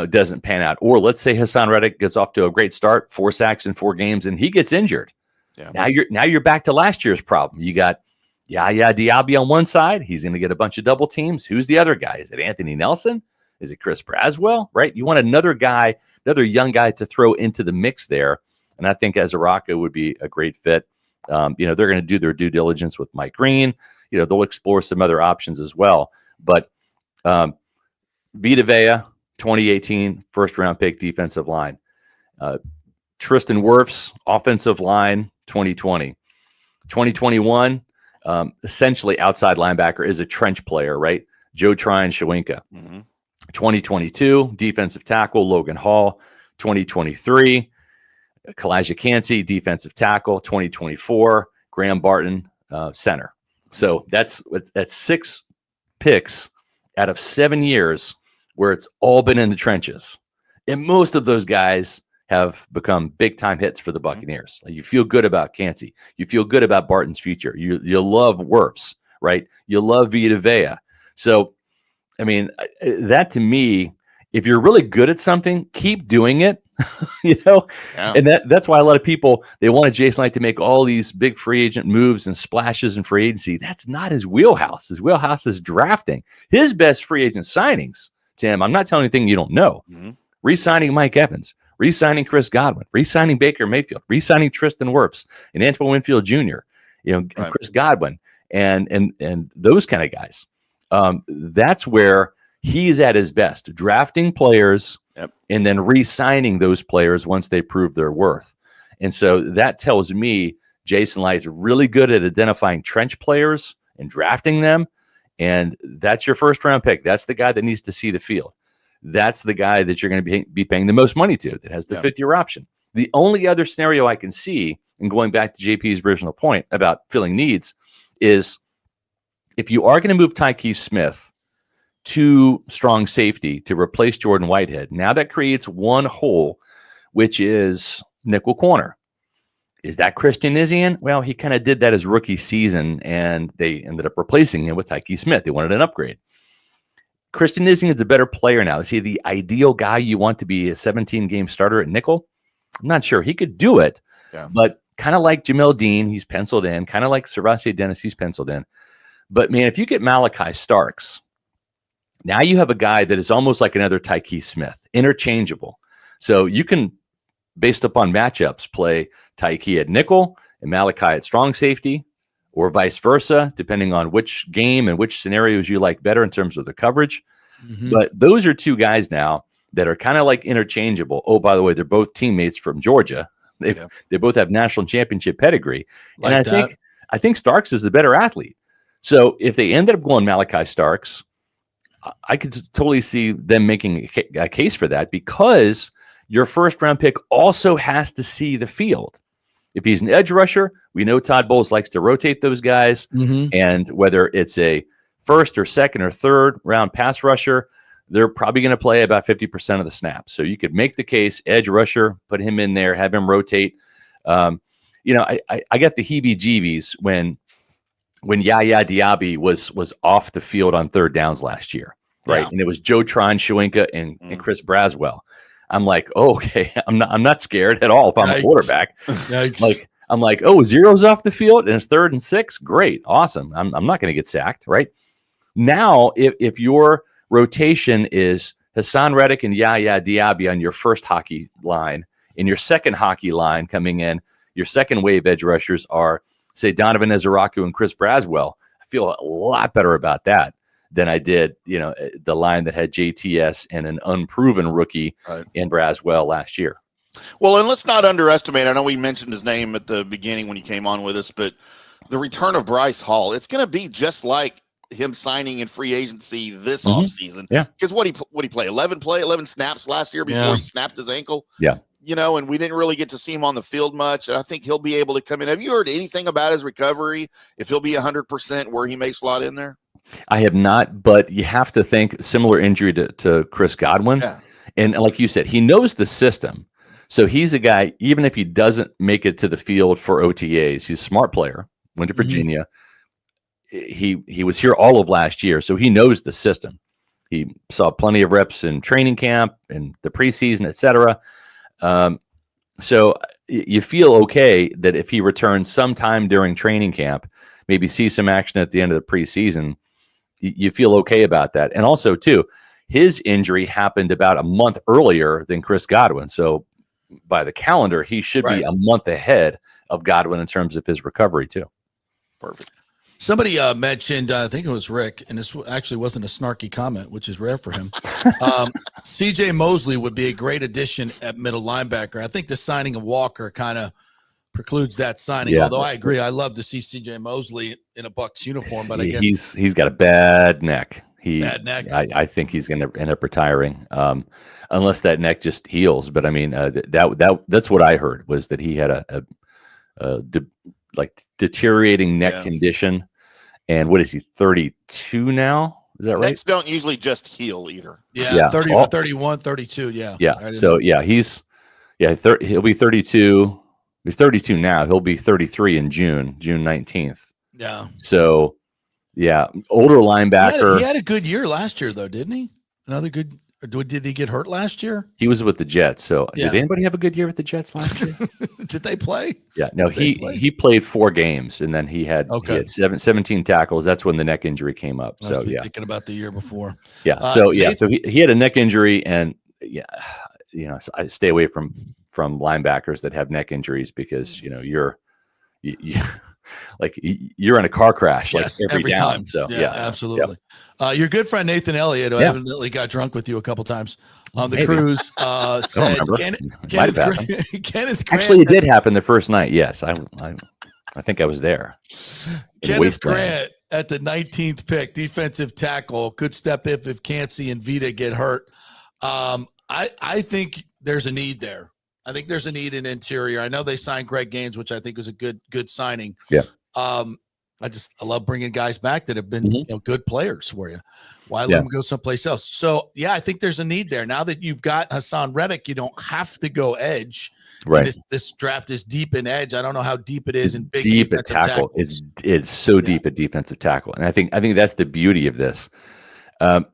doesn't pan out. Or let's say Hassan Reddick gets off to a great start, 4 sacks in 4 games, and he gets injured. Yeah. Now you're back to last year's problem. You got Yaya Diaby on one side. He's going to get a bunch of double teams. Who's the other guy? Is it Anthony Nelson? Is it Chris Braswell? Right? You want another guy, another young guy to throw into the mix there. And I think Izaraku would be a great fit. They're going to do their due diligence with Mike Green. They'll explore some other options as well. But Vita Vea, 2018 first-round pick, defensive line. Tristan Wirfs, offensive line, 2020. 2021, essentially outside linebacker, is a trench player, right? Joe Tryon Shawinka. 2022, defensive tackle, Logan Hall. 2023, Kalijah Cansey, defensive tackle. 2024, Graham Barton, center. So that's 6 picks out of 7 years where it's all been in the trenches. And most of those guys have become big-time hits for the Buccaneers. You feel good about Cansey. You feel good about Barton's future. You love Wirfs, right? You love Vita Vea. So, I mean, that to me, if you're really good at something, keep doing it. Yeah. And that's why a lot of people, they wanted Jason Light to make all these big free agent moves and splashes in free agency. That's not his wheelhouse. His wheelhouse is drafting. His best free agent signings, Tim, I'm not telling you anything you don't know. Re-signing Mike Evans, re-signing Chris Godwin, re-signing Baker Mayfield, re-signing Tristan Wirfs and Antoine Winfield Jr., and Chris Godwin and those kind of guys. That's where he's at his best, drafting players and then re-signing those players once they prove their worth. And so that tells me Jason Light's really good at identifying trench players and drafting them. And that's your first round pick. That's the guy that needs to see the field. That's the guy that you're going to be paying the most money to, that has the 5th-year option. The only other scenario I can see, and going back to JP's original point about filling needs, is if you are going to move Tyke Smith to strong safety to replace Jordan Whitehead, now that creates one hole, which is nickel corner. Is that Christian Izien? Well, he kind of did that his rookie season, and they ended up replacing him with Tyke Smith. They wanted an upgrade. Christian Izien is a better player now. Is he the ideal guy you want to be a 17-game starter at nickel? I'm not sure. He could do it, but kind of like Jamel Dean, he's penciled in. Kind of like Servassier Dennis, he's penciled in. But, man, if you get Malachi Starks, now you have a guy that is almost like another Tyke Smith, interchangeable. So you can, based upon matchups, play Tyke at nickel and Malachi at strong safety, or vice versa, depending on which game and which scenarios you like better in terms of the coverage. But those are 2 guys now that are kind of like interchangeable. Oh, by the way, they're both teammates from Georgia. They both have national championship pedigree. Like, and I think Starks is the better athlete. So if they ended up going Malachi Starks, I could totally see them making a case for that, because your first round pick also has to see the field. If he's an edge rusher, we know Todd Bowles likes to rotate those guys. And whether it's a first or second or third round pass rusher, they're probably going to play about 50% of the snaps. So you could make the case, edge rusher, put him in there, have him rotate. I got the heebie-jeebies when Yaya Diaby was off the field on 3rd downs last year, right? And it was Joe Tryon Shawinka and Chris Braswell. I'm like, okay, I'm not scared at all if I'm a quarterback. I'm like, oh, zero's off the field and it's 3rd and 6. Great. Awesome. I'm not going to get sacked, right? Now, if your rotation is Hassan Reddick and Yaya Diaby on your first hockey line, and your second hockey line coming in, your second wave edge rushers are say Donovan Ezeraku and Chris Braswell, I feel a lot better about that than I did, the line that had JTS and an unproven rookie in Braswell last year. Well, and let's not underestimate, I know we mentioned his name at the beginning when he came on with us, but the return of Bryce Hall, it's going to be just like him signing in free agency this offseason. Yeah. Because what he play? 11 snaps last year before he snapped his ankle. Yeah. And we didn't really get to see him on the field much. And I think he'll be able to come in. Have you heard anything about his recovery? If he'll be 100% where he may slot in there? I have not, but you have to think similar injury to Chris Godwin. Yeah. And like you said, he knows the system. So he's a guy, even if he doesn't make it to the field for OTAs, he's a smart player, went to Virginia. He was here all of last year, so he knows the system. He saw plenty of reps in training camp and the preseason, et cetera. So you feel okay that if he returns sometime during training camp, maybe see some action at the end of the preseason, you feel okay about that. And also, too, his injury happened about a month earlier than Chris Godwin. So by the calendar, he should be a month ahead of Godwin in terms of his recovery, too. Perfect. Somebody mentioned, I think it was Rick, and this actually wasn't a snarky comment, which is rare for him. C.J. Mosley would be a great addition at middle linebacker. I think the signing of Walker kind of precludes that signing. Yeah. Although I agree, I love to see C.J. Mosley in a Bucs uniform, but I guess he's got a bad neck. Bad neck. I think he's going to end up retiring, unless that neck just heals. But I mean, that's what I heard, was that he had a deteriorating neck condition. And what is he, 32 now? Is that right? Necks don't usually just heal either. Yeah. 30, 31, 32. Yeah. Yeah. So he'll be 32. He's 32 now. He'll be 33 in June 19th. Yeah. So older linebacker. He had a good year last year, though, didn't he? Another good. Or did he get hurt last year? He was with the Jets. So did anybody have a good year with the Jets last year? Did they play? Yeah. No, he played 4 games, and then he had 17 tackles. That's when the neck injury came up. I was thinking about the year before. Yeah. So he had a neck injury, and so I stay away from linebackers that have neck injuries, because you're in a car crash every down. time. So absolutely. Your good friend Nathan Elliott, who evidently got drunk with you a couple times on the cruise, said Kenneth Grant. Actually, it did happen the first night. Yes, I think I was there. Kenneth Grant at the 19th pick, defensive tackle, could step if Cansey and Vita get hurt. I think there's a need there. I think there's a need in interior. I know they signed Greg Gaines, which I think was a good signing. Yeah. I love bringing guys back that have been good players for you. Why let them go someplace else? So I think there's a need there. Now that you've got Hassan Reddick, you don't have to go edge. Right. This draft is deep in edge. I don't know how deep it is in big deep at tackle. It's so deep at defensive tackle, and I think that's the beauty of this.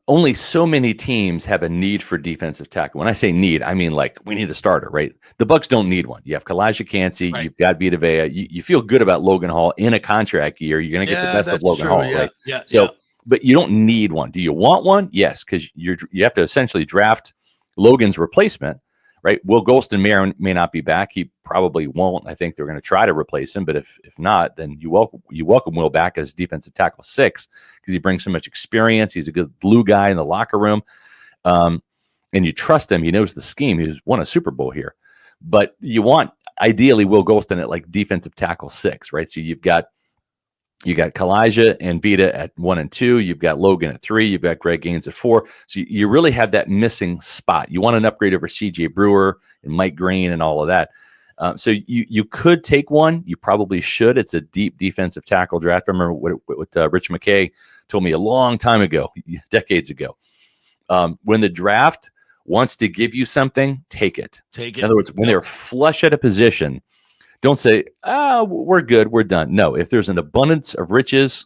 Only so many teams have a need for defensive tackle. When I say need, I mean we need a starter, right? The Bucs don't need one. You have Kalijah Cansey, you've got Vita Vea. You feel good about Logan Hall in a contract year. You're going to get the best of Logan Hall, right? Yeah. So, but you don't need one. Do you want one? Yes, because you have to essentially draft Logan's replacement, right? Will Golston may not be back. He probably won't. I think they're going to try to replace him, but if not, then you welcome Will back as defensive tackle 6, because he brings so much experience. He's a good glue guy in the locker room, and you trust him. He knows the scheme. He's won a Super Bowl here, but you want ideally Will Golston at defensive tackle 6, right? So you got Kalijah and Vita at 1 and 2. You've got Logan at 3. You've got Greg Gaines at 4. So you really have that missing spot. You want an upgrade over C.J. Brewer and Mike Green and all of that. So you could take one. You probably should. It's a deep defensive tackle draft. I remember what Rich McKay told me a long time ago, decades ago. When the draft wants to give you something, take it. Take it. In other words, when they're flush at a position, don't say, we're good, we're done. No, if there's an abundance of riches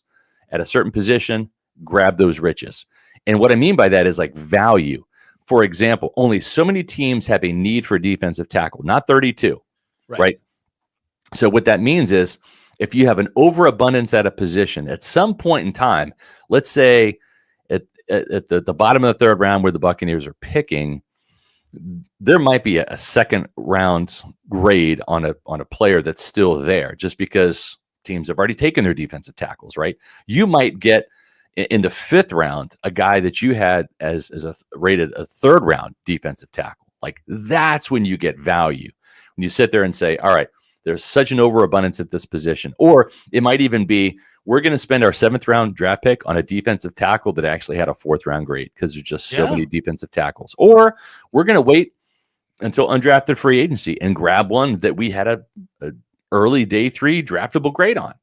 at a certain position, grab those riches. And what I mean by that is value. For example, only so many teams have a need for defensive tackle, not 32, right? So what that means is if you have an overabundance at a position, at some point in time, let's say at the bottom of the 3rd round where the Buccaneers are picking, there might be a second round grade on a player that's still there, just because teams have already taken their defensive tackles, right? You might get in the 5th round a guy that you had as rated a 3rd round defensive tackle. Like, that's when you get value. When you sit there and say, all right, there's such an overabundance at this position. Or it might even be, we're going to spend our 7th round draft pick on a defensive tackle that actually had a 4th round grade because there's just so many defensive tackles. Or we're going to wait until undrafted free agency and grab one that we had a early day 3 draftable grade on.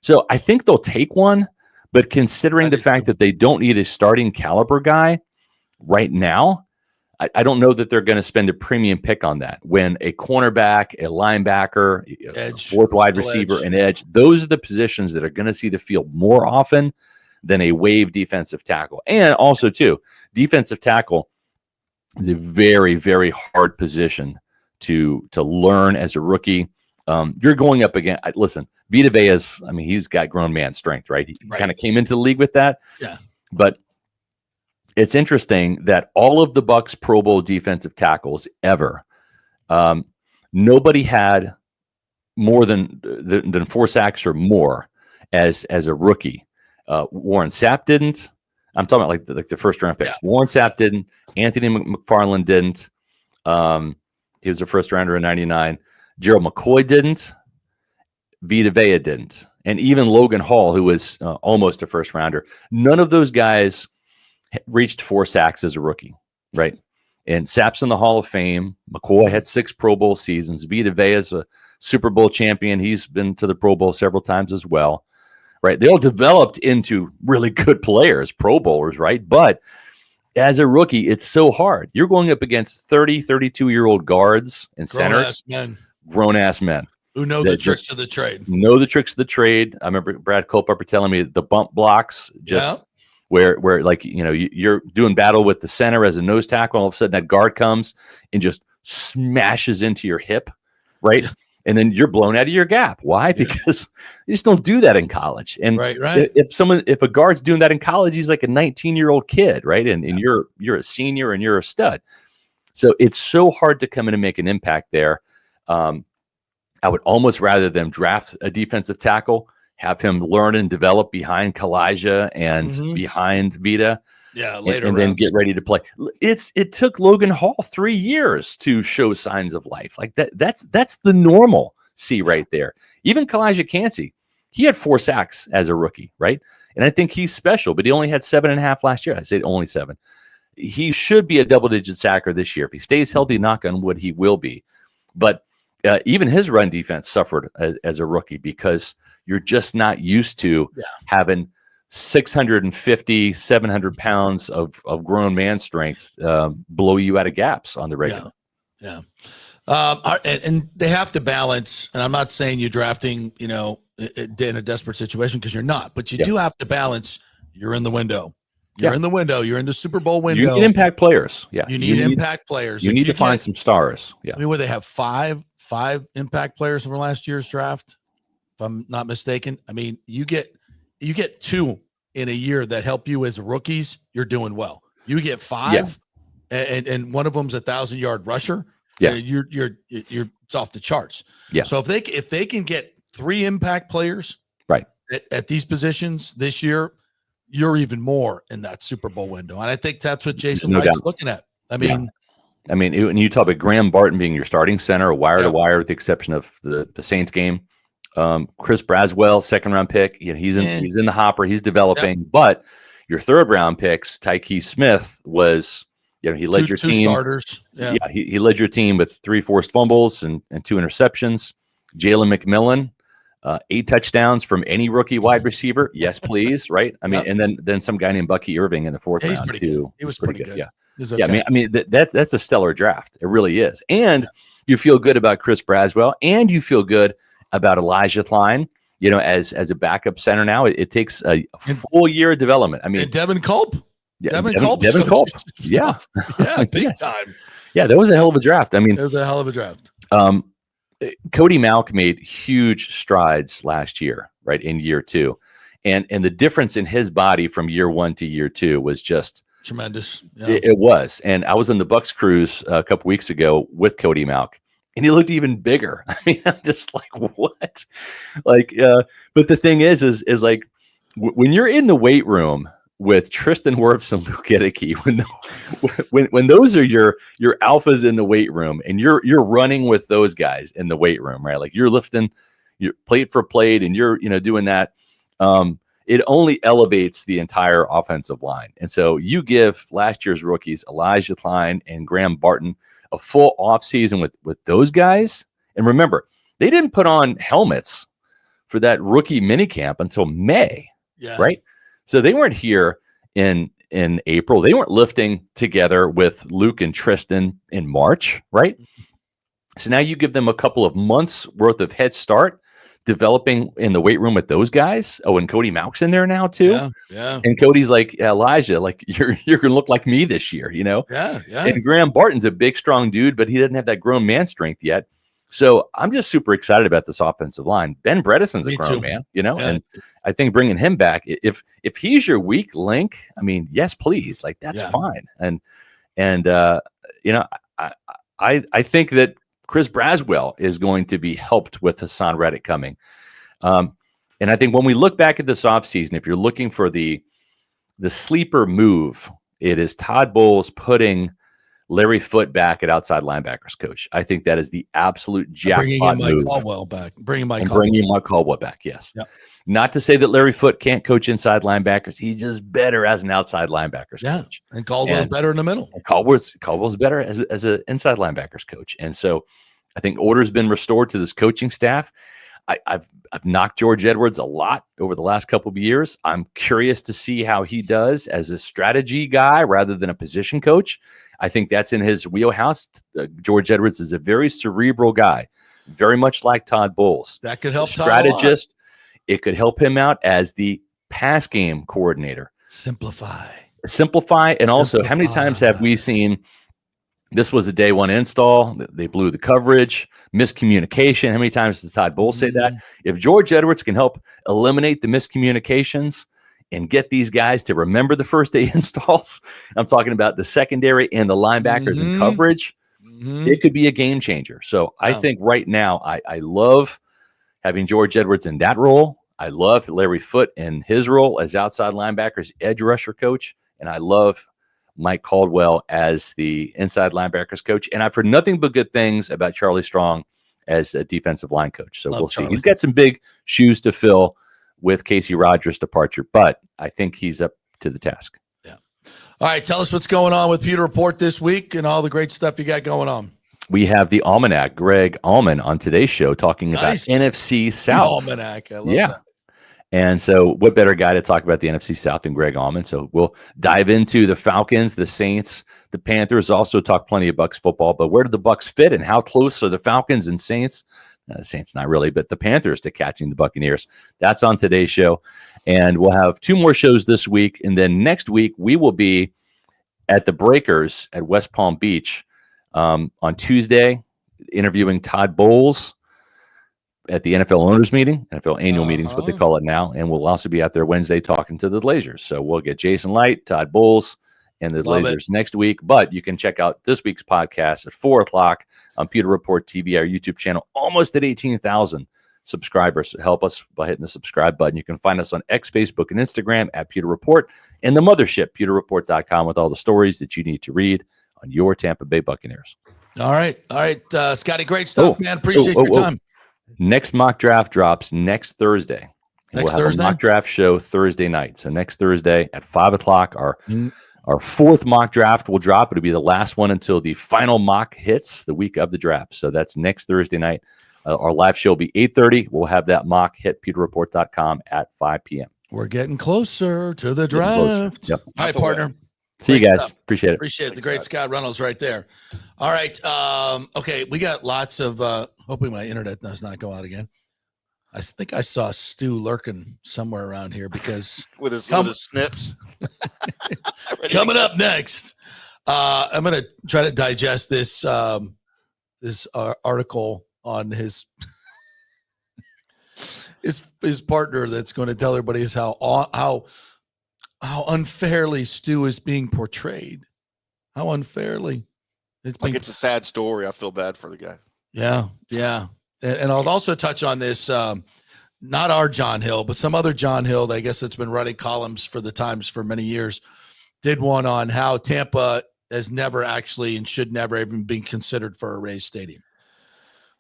So I think they'll take one, but considering the fact that they don't need a starting caliber guy right now, I don't know that they're going to spend a premium pick on that when a cornerback, a linebacker, edge, a 4th wide receiver, an edge, those are the positions that are going to see the field more often than a wave defensive tackle. And also, too, defensive tackle is a very, very hard position to learn as a rookie. You're going up again. Listen, Vita Vea's, I mean, he's got grown man strength, right? He kind of came into the league with that. Yeah. But it's interesting that all of the Bucs Pro Bowl defensive tackles ever, nobody had more than 4 sacks or more as a rookie. Warren Sapp didn't. I'm talking about like the first round picks. Yeah. Warren Sapp didn't. Anthony McFarland didn't. He was a first rounder in '99. Gerald McCoy didn't. Vita Vea didn't. And even Logan Hall, who was almost a first rounder. None of those guys reached 4 sacks as a rookie, right? And Sapp's in the Hall of Fame. McCoy had 6 Pro Bowl seasons. Vita Vea is a Super Bowl champion. He's been to the Pro Bowl several times as well, right? They all developed into really good players, Pro Bowlers, right? But as a rookie, it's so hard. You're going up against 30, 32-year-old guards and centers, grown-ass men. Who know the tricks of the trade. Know the tricks of the trade. I remember Brad Culpepper telling me the bump blocks where like, you know, you're doing battle with the center as a nose tackle. All of a sudden that guard comes and just smashes into your hip, right? And then you're blown out of your gap. Why? Because you just don't do that in college. And if a guard's doing that in college, he's like a 19-year-old kid, right? And you're a senior and you're a stud. So it's so hard to come in and make an impact there. I would almost rather them draft a defensive tackle, have him learn and develop behind Kalijah and behind Vita. Yeah, later and then get ready to play. It took Logan Hall 3 years to show signs of life. Like that's the normal right there. Even Kalijah Cansey, he had 4 sacks as a rookie, right? And I think he's special, but he only had 7.5 last year. I said only 7. He should be a double-digit sacker this year. If he stays healthy, knock on wood, he will be. But even his run defense suffered as a rookie because you're just not used to having 650, 700 pounds of grown man strength blow you out of gaps on the regular. Yeah. And they have to balance, and I'm not saying you're drafting, you know, in a desperate situation because you're not, but you do have to balance. You're in the window. You're in the window. You're in the Super Bowl window. You need impact players. Yeah. You need impact players. You need to find some stars. Yeah. I mean, would they have five impact players from last year's draft, if I'm not mistaken? I mean, you get 2 in a year that help you as rookies, you're doing well. You get 5, and one of them's 1,000-yard rusher. Yeah, you're it's off the charts. Yeah. So if they can get 3 impact players right at these positions this year, you're even more in that Super Bowl window. And I think that's what Jason Wright's looking at. I mean, when you talk about Graham Barton being your starting center, wire to wire, with the exception of the Saints game. Chris Braswell, 2nd-round pick. You know, he's in the hopper. He's developing. But your 3rd-round picks, Tyke Smith was, you know, he led your team. 2 starters. Yeah, he led your team with 3 forced fumbles and 2 interceptions. Jalen McMillan, 8 touchdowns from any rookie wide receiver. Yes, please. Right. I mean, and then some guy named Bucky Irving in the 4th round too. He was pretty good. Yeah. Okay. Yeah. I mean, that's a stellar draft. It really is. And you feel good about Chris Braswell, and you feel good about Elijah Klein, you know, as a backup center now. It takes a full year of development. I mean, and Devin Culp. Yeah, Devin Culp. Yeah. Big time. Yeah, that was a hell of a draft. I mean, it was a hell of a draft. Cody Mauch made huge strides last year, right, in year 2. And the difference in his body from year 1 to year 2 was just tremendous. Yeah. It was. And I was on the Bucs cruise a couple weeks ago with Cody Mauch, and he looked even bigger. I mean, I'm just like, what? Like, but the thing is like when you're in the weight room with Tristan Wirfs and Luke Edeke, when those are your alphas in the weight room, and you're running with those guys in the weight room, right? Like you're lifting your plate for plate, and you're doing that. It only elevates the entire offensive line. And so you give last year's rookies Elijah Klein and Graham Barton a full offseason with those guys. And remember, they didn't put on helmets for that rookie minicamp until May, right? So they weren't here in April. They weren't lifting together with Luke and Tristan in March, right? So now you give them a couple of months worth of head start developing in the weight room with those guys. Oh, and Cody Mauch's in there now too. Yeah. And Cody's like, Elijah, like you're gonna look like me this year, Yeah. And Graham Barton's a big, strong dude, but he doesn't have that grown man strength yet. So I'm just super excited about this offensive line. Ben Bredesen's a grown man, and I think bringing him back, if he's your weak link, I mean, yes, please, like that's fine. And I think that Chris Braswell is going to be helped with Hassan Reddick coming. And I think when we look back at this offseason, if you're looking for the sleeper move, it is Todd Bowles putting Larry Foote back at outside linebackers coach. I think that is the absolute jackpot move. Bringing Mike Caldwell back, yes. Yep. Not to say that Larry Foote can't coach inside linebackers. He's just better as an outside linebackers coach. And Caldwell's better in the middle. Caldwell's better as an inside linebackers coach. And so I think order's been restored to this coaching staff. I've knocked George Edwards a lot over the last couple of years. I'm curious to see how he does as a strategy guy rather than a position coach. I think that's in his wheelhouse. George Edwards is a very cerebral guy, very much like Todd Bowles. That could help strategist. It could help him out as the pass game coordinator. Simplify. And also, how many times have we seen this was a day one install? They blew the coverage, miscommunication. How many times does Todd Bowles say that? If George Edwards can help eliminate the miscommunications and get these guys to remember the first day installs, I'm talking about the secondary and the linebackers and coverage, it could be a game changer. So I think right now I love having George Edwards in that role. I love Larry Foote in his role as outside linebackers, edge rusher coach. And I love Mike Caldwell as the inside linebackers coach. And I've heard nothing but good things about Charlie Strong as a defensive line coach. So we'll see. He's got some big shoes to fill with Casey Rogers' departure, but I think he's up to the task. Yeah. All right. Tell us what's going on with Pewter Report this week and all the great stuff you got going on. We have the Almanac, Greg Allman, on today's show talking about NFC South. The Almanac. I love that. And so what better guy to talk about the NFC South than Greg Allman? So we'll dive into the Falcons, the Saints, the Panthers, also talk plenty of Bucs football, but where do the Bucs fit and how close are the Falcons and Saints? Saints not really, but the Panthers to catching the Buccaneers. That's on today's show. And we'll have 2 more shows this week. And then next week, we will be at the Breakers at West Palm Beach on Tuesday, interviewing Todd Bowles at the NFL owners meeting, NFL annual meetings, what they call it now. And we'll also be out there Wednesday talking to the Blazers. So we'll get Jason Light, Todd Bowles, and the Blazers next week. But you can check out this week's podcast at 4:00 on Pewter Report TV, our YouTube channel, almost at 18,000 subscribers. So help us by hitting the subscribe button. You can find us on X, Facebook, and Instagram at Pewter Report, and the mothership, pewterreport.com, with all the stories that you need to read on your Tampa Bay Buccaneers. All right. Scotty, great stuff, man. Appreciate your time. Next mock draft drops next Thursday. We'll have a mock draft show Thursday night. So next Thursday at 5:00, our 4th mock draft will drop. It'll be the last one until the final mock hits the week of the draft. So that's next Thursday night. Our live show will be 8:30. We'll have that mock hit pewterreport.com at 5 p.m. We're getting closer to the draft. Yep. All right, partner. See you guys. Appreciate it. Appreciate it. The great Scott Reynolds right there. All right. Okay. We got lots of, hoping my internet does not go out again. I think I saw Stu lurking somewhere around here because with his snips. Coming up next, I'm going to try to digest this, this article on his partner that's going to tell everybody is how unfairly Stu is being portrayed. How unfairly. It's a sad story. I feel bad for the guy. Yeah. And I'll also touch on this, not our John Hill, but some other John Hill, I guess, that's been writing columns for the Times for many years, did one on how Tampa has never actually and should never even be considered for a Rays stadium.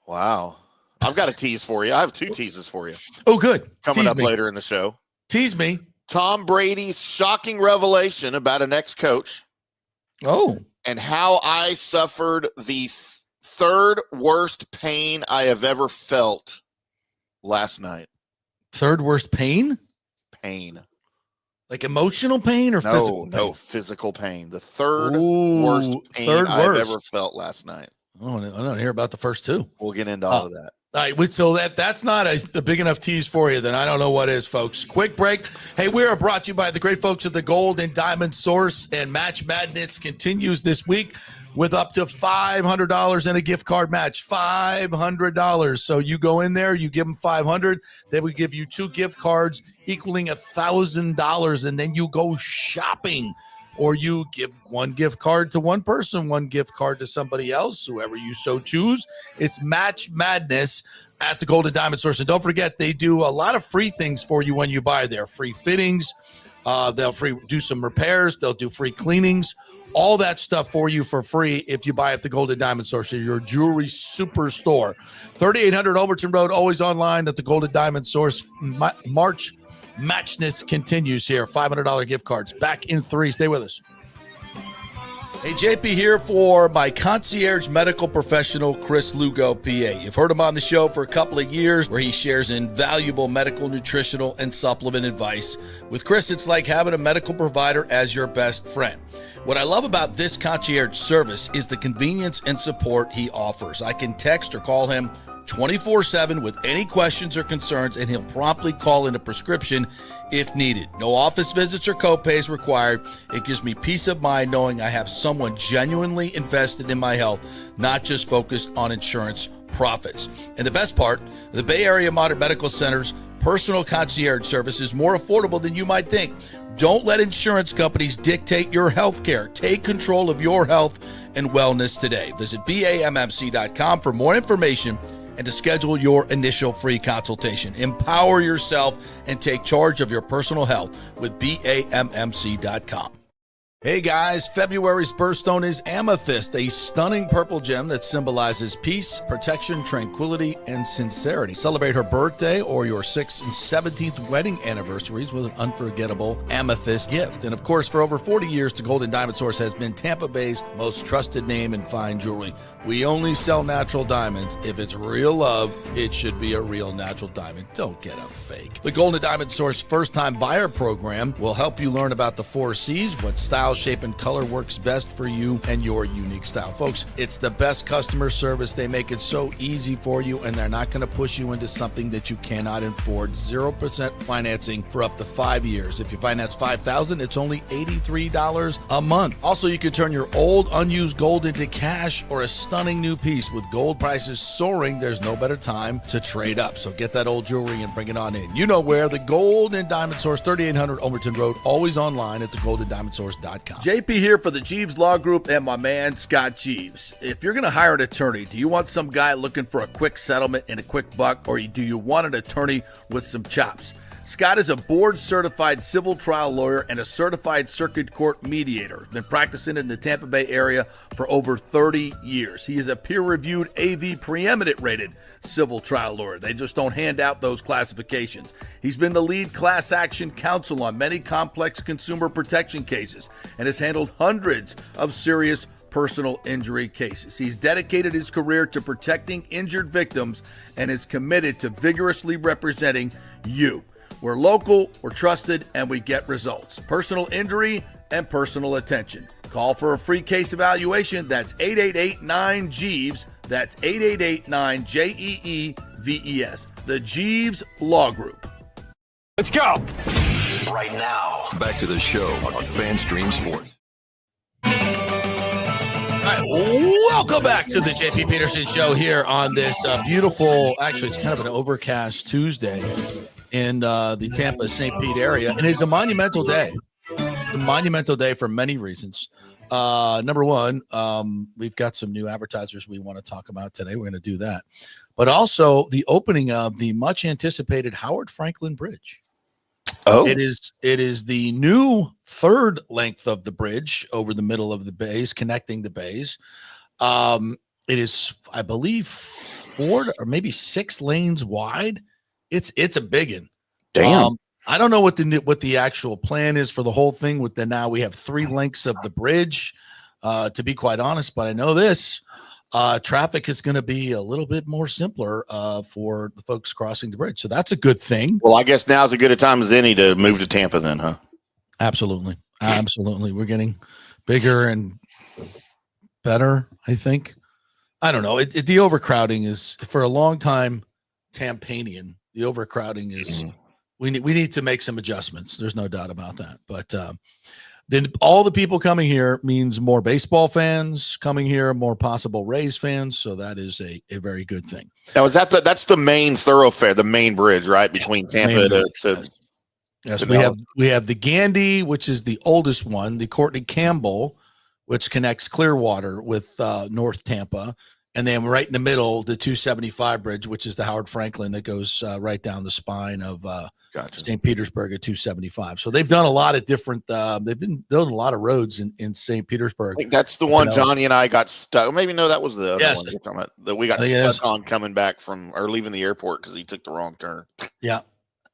Wow. I've got a tease for you. I have 2 teases for you. Oh, good. Coming Tease up me. later in the show. Tease me. Tom Brady's shocking revelation about an ex-coach. Oh. And how I suffered the third worst pain I have ever felt last night. Third worst pain? Pain. Like emotional pain or physical pain? No, physical pain. The third worst pain I've ever felt last night. I don't hear about the first 2. We'll get into all of that. All right, so that's not a big enough tease for you, then I don't know what is, folks. Quick break. Hey, we are brought to you by the great folks at the Gold and Diamond Source, and Match Madness continues this week with up to $500 in a gift card match. $500. So you go in there, you give them $500, they will give you 2 gift cards equaling $1,000, and then you go shopping. Or you give 1 gift card to one person, 1 gift card to somebody else, whoever you so choose. It's Match Madness at the Golden Diamond Source. And don't forget, they do a lot of free things for you when you buy there. Free fittings. They'll do some repairs. They'll do free cleanings. All that stuff for you for free if you buy at the Golden Diamond Source, your jewelry superstore. 3800 Overton Road, always online at the Golden Diamond Source. March Matchness continues here. $500 gift cards. Back in 3. Stay with us. Hey, JP here for my concierge medical professional, Chris Lugo, PA. You've heard him on the show for a couple of years where he shares invaluable medical, nutritional, and supplement advice. With Chris, it's like having a medical provider as your best friend. What I love about this concierge service is the convenience and support he offers. I can text or call him 24/7 with any questions or concerns, and he'll promptly call in a prescription if needed. No office visits or copays required. It gives me peace of mind knowing I have someone genuinely invested in my health, not just focused on insurance profits. And the best part, the Bay Area Modern Medical Center's personal concierge service is more affordable than you might think. Don't let insurance companies dictate your health care. Take control of your health and wellness today. Visit BAMMC.com for more information and to schedule your initial free consultation. Empower yourself and take charge of your personal health with BAMMC.com. Hey guys, February's birthstone is amethyst, a stunning purple gem that symbolizes peace, protection, tranquility, and sincerity. Celebrate her birthday or your 6th and 17th wedding anniversaries with an unforgettable amethyst gift. And of course, for over 40 years, the Golden Diamond Source has been Tampa Bay's most trusted name in fine jewelry. We only sell natural diamonds. If it's real love, it should be a real natural diamond. Don't get a fake. The Golden Diamond Source first-time buyer program will help you learn about the 4 C's, what style, shape, and color works best for you and your unique style. Folks, it's the best customer service. They make it so easy for you, and they're not going to push you into something that you cannot afford. 0% financing for up to 5 years. If you finance $5,000, it's only $83 a month. Also, you can turn your old unused gold into cash or a stunning new piece. With gold prices soaring, there's no better time to trade up. So get that old jewelry and bring it on in. You know where, the Gold and Diamond Source, 3800 Overton Road, always online at thegoldendiamondsource.com. JP here for the Jeeves Law Group and my man Scott Jeeves. If you're going to hire an attorney, do you want some guy looking for a quick settlement and a quick buck, or do you want an attorney with some chops? Scott is a board-certified civil trial lawyer and a certified circuit court mediator. Been practicing in the Tampa Bay area for over 30 years. He is a peer-reviewed AV preeminent-rated civil trial lawyer. They just don't hand out those classifications. He's been the lead class action counsel on many complex consumer protection cases and has handled hundreds of serious personal injury cases. He's dedicated his career to protecting injured victims and is committed to vigorously representing you. We're local, we're trusted, and we get results. Personal injury and personal attention. Call for a free case evaluation. That's 888-9-JEEVES. That's 888-9-JEEVES. The Jeeves Law Group. Let's go. Right now, back to the show on FanStream Sports. All right, welcome back to the JP Peterson Show here on this beautiful, actually it's kind of an overcast Tuesday in the Tampa, St. Pete area. And it's a monumental day. A monumental day for many reasons. Number one, we've got some new advertisers we want to talk about today. We're going to do that. But also the opening of the much anticipated Howard Franklin Bridge. Oh, It is the new third length of the bridge over the middle of the bays, connecting the bays. It is, I believe, 4 or maybe 6 lanes wide. It's a big one. damn. I don't know what the actual plan is for the whole thing. With now we have 3 lengths of the bridge. To be quite honest, but I know this. Traffic is going to be a little bit more simpler for the folks crossing the bridge. So that's a good thing. Well, I guess now's as good a time as any to move to Tampa then, huh? Absolutely. Absolutely. We're getting bigger and better, I think. I don't know. The overcrowding is, for a long time, Tampanian. The overcrowding is, we need to make some adjustments. There's no doubt about that. But then all the people coming here means more baseball fans coming here, more possible Rays fans. So that is a very good thing. Now, that's the main thoroughfare, the main bridge, right? Between Tampa to yes, to we have the Gandy, which is the oldest one, the Courtney Campbell, which connects Clearwater with North Tampa. And then right in the middle, the 275 bridge, which is the Howard Franklin that goes right down the spine of St. Petersburg at 275. So they've done a lot of different, they've been building a lot of roads in St. Petersburg. I think that's the one Johnny and I got stuck. Maybe no, that was the other Yes. one you're talking about, that we got stuck on coming back from or leaving the airport because he took the wrong turn. Yeah.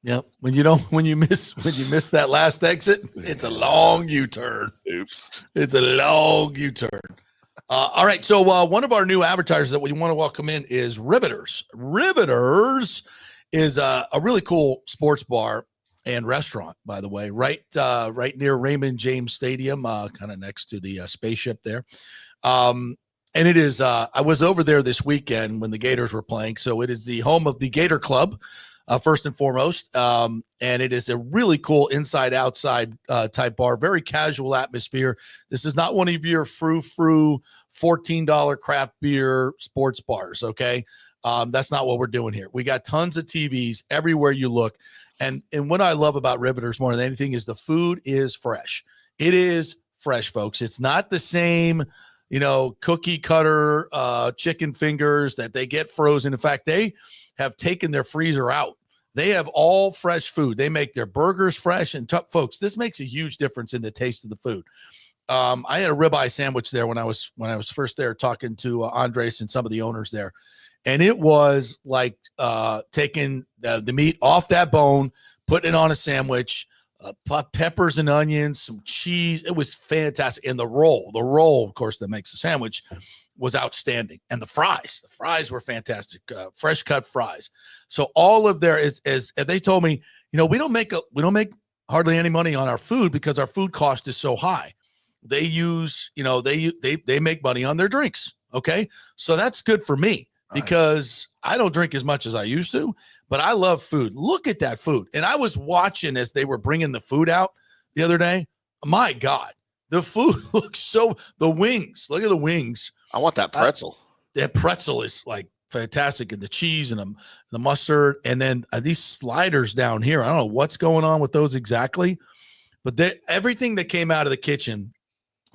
Yeah. When you miss that last exit, it's a long U-turn. Oops. It's a long U-turn. All right. So one of our new advertisers that we want to welcome in is Riveters. Riveters is a really cool sports bar and restaurant, by the way, right near Raymond James Stadium, kind of next to the spaceship there. And it is, I was over there this weekend when the Gators were playing. So it is the home of the Gator Club, first and foremost. And it is a really cool inside-outside type bar, very casual atmosphere. This is not one of your frou-frou $14 craft beer sports bars, okay? That's not what we're doing here. We got tons of TVs everywhere you look. And what I love about Riveters more than anything is the food is fresh. It is fresh, folks. It's not the same, cookie cutter chicken fingers that they get frozen. In fact, they have taken their freezer out. They have all fresh food. They make their burgers fresh and tough. Folks, this makes a huge difference in the taste of the food. I had a ribeye sandwich there when I was first there talking to Andres and some of the owners there. And it was like taking the meat off that bone, putting it on a sandwich, peppers and onions, some cheese. It was fantastic. And the roll, of course, that makes the sandwich was outstanding. And the fries were fantastic. Fresh cut fries. So all of there is they told me, we don't make hardly any money on our food because our food cost is so high. They use, they make money on their drinks. Okay. So that's good for me because I don't drink as much as I used to, but I love food. Look at that food. And I was watching as they were bringing the food out the other day. My God, the food looks the wings, look at the wings. I want that pretzel. That pretzel is like fantastic. And the cheese and the mustard. And then these sliders down here. I don't know what's going on with those exactly, but everything that came out of the kitchen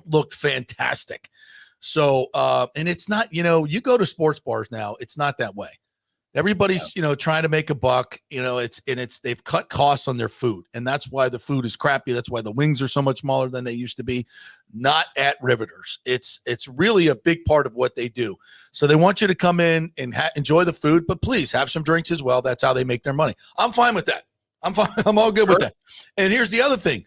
looked fantastic. So, and it's not, you go to sports bars now, it's not that way. Everybody's, trying to make a buck, they've cut costs on their food. And that's why the food is crappy. That's why the wings are so much smaller than they used to be. Not at Riveters. It's really a big part of what they do. So they want you to come in and enjoy the food, but please have some drinks as well. That's how they make their money. I'm fine with that. I'm fine. I'm all good with that. And here's the other thing.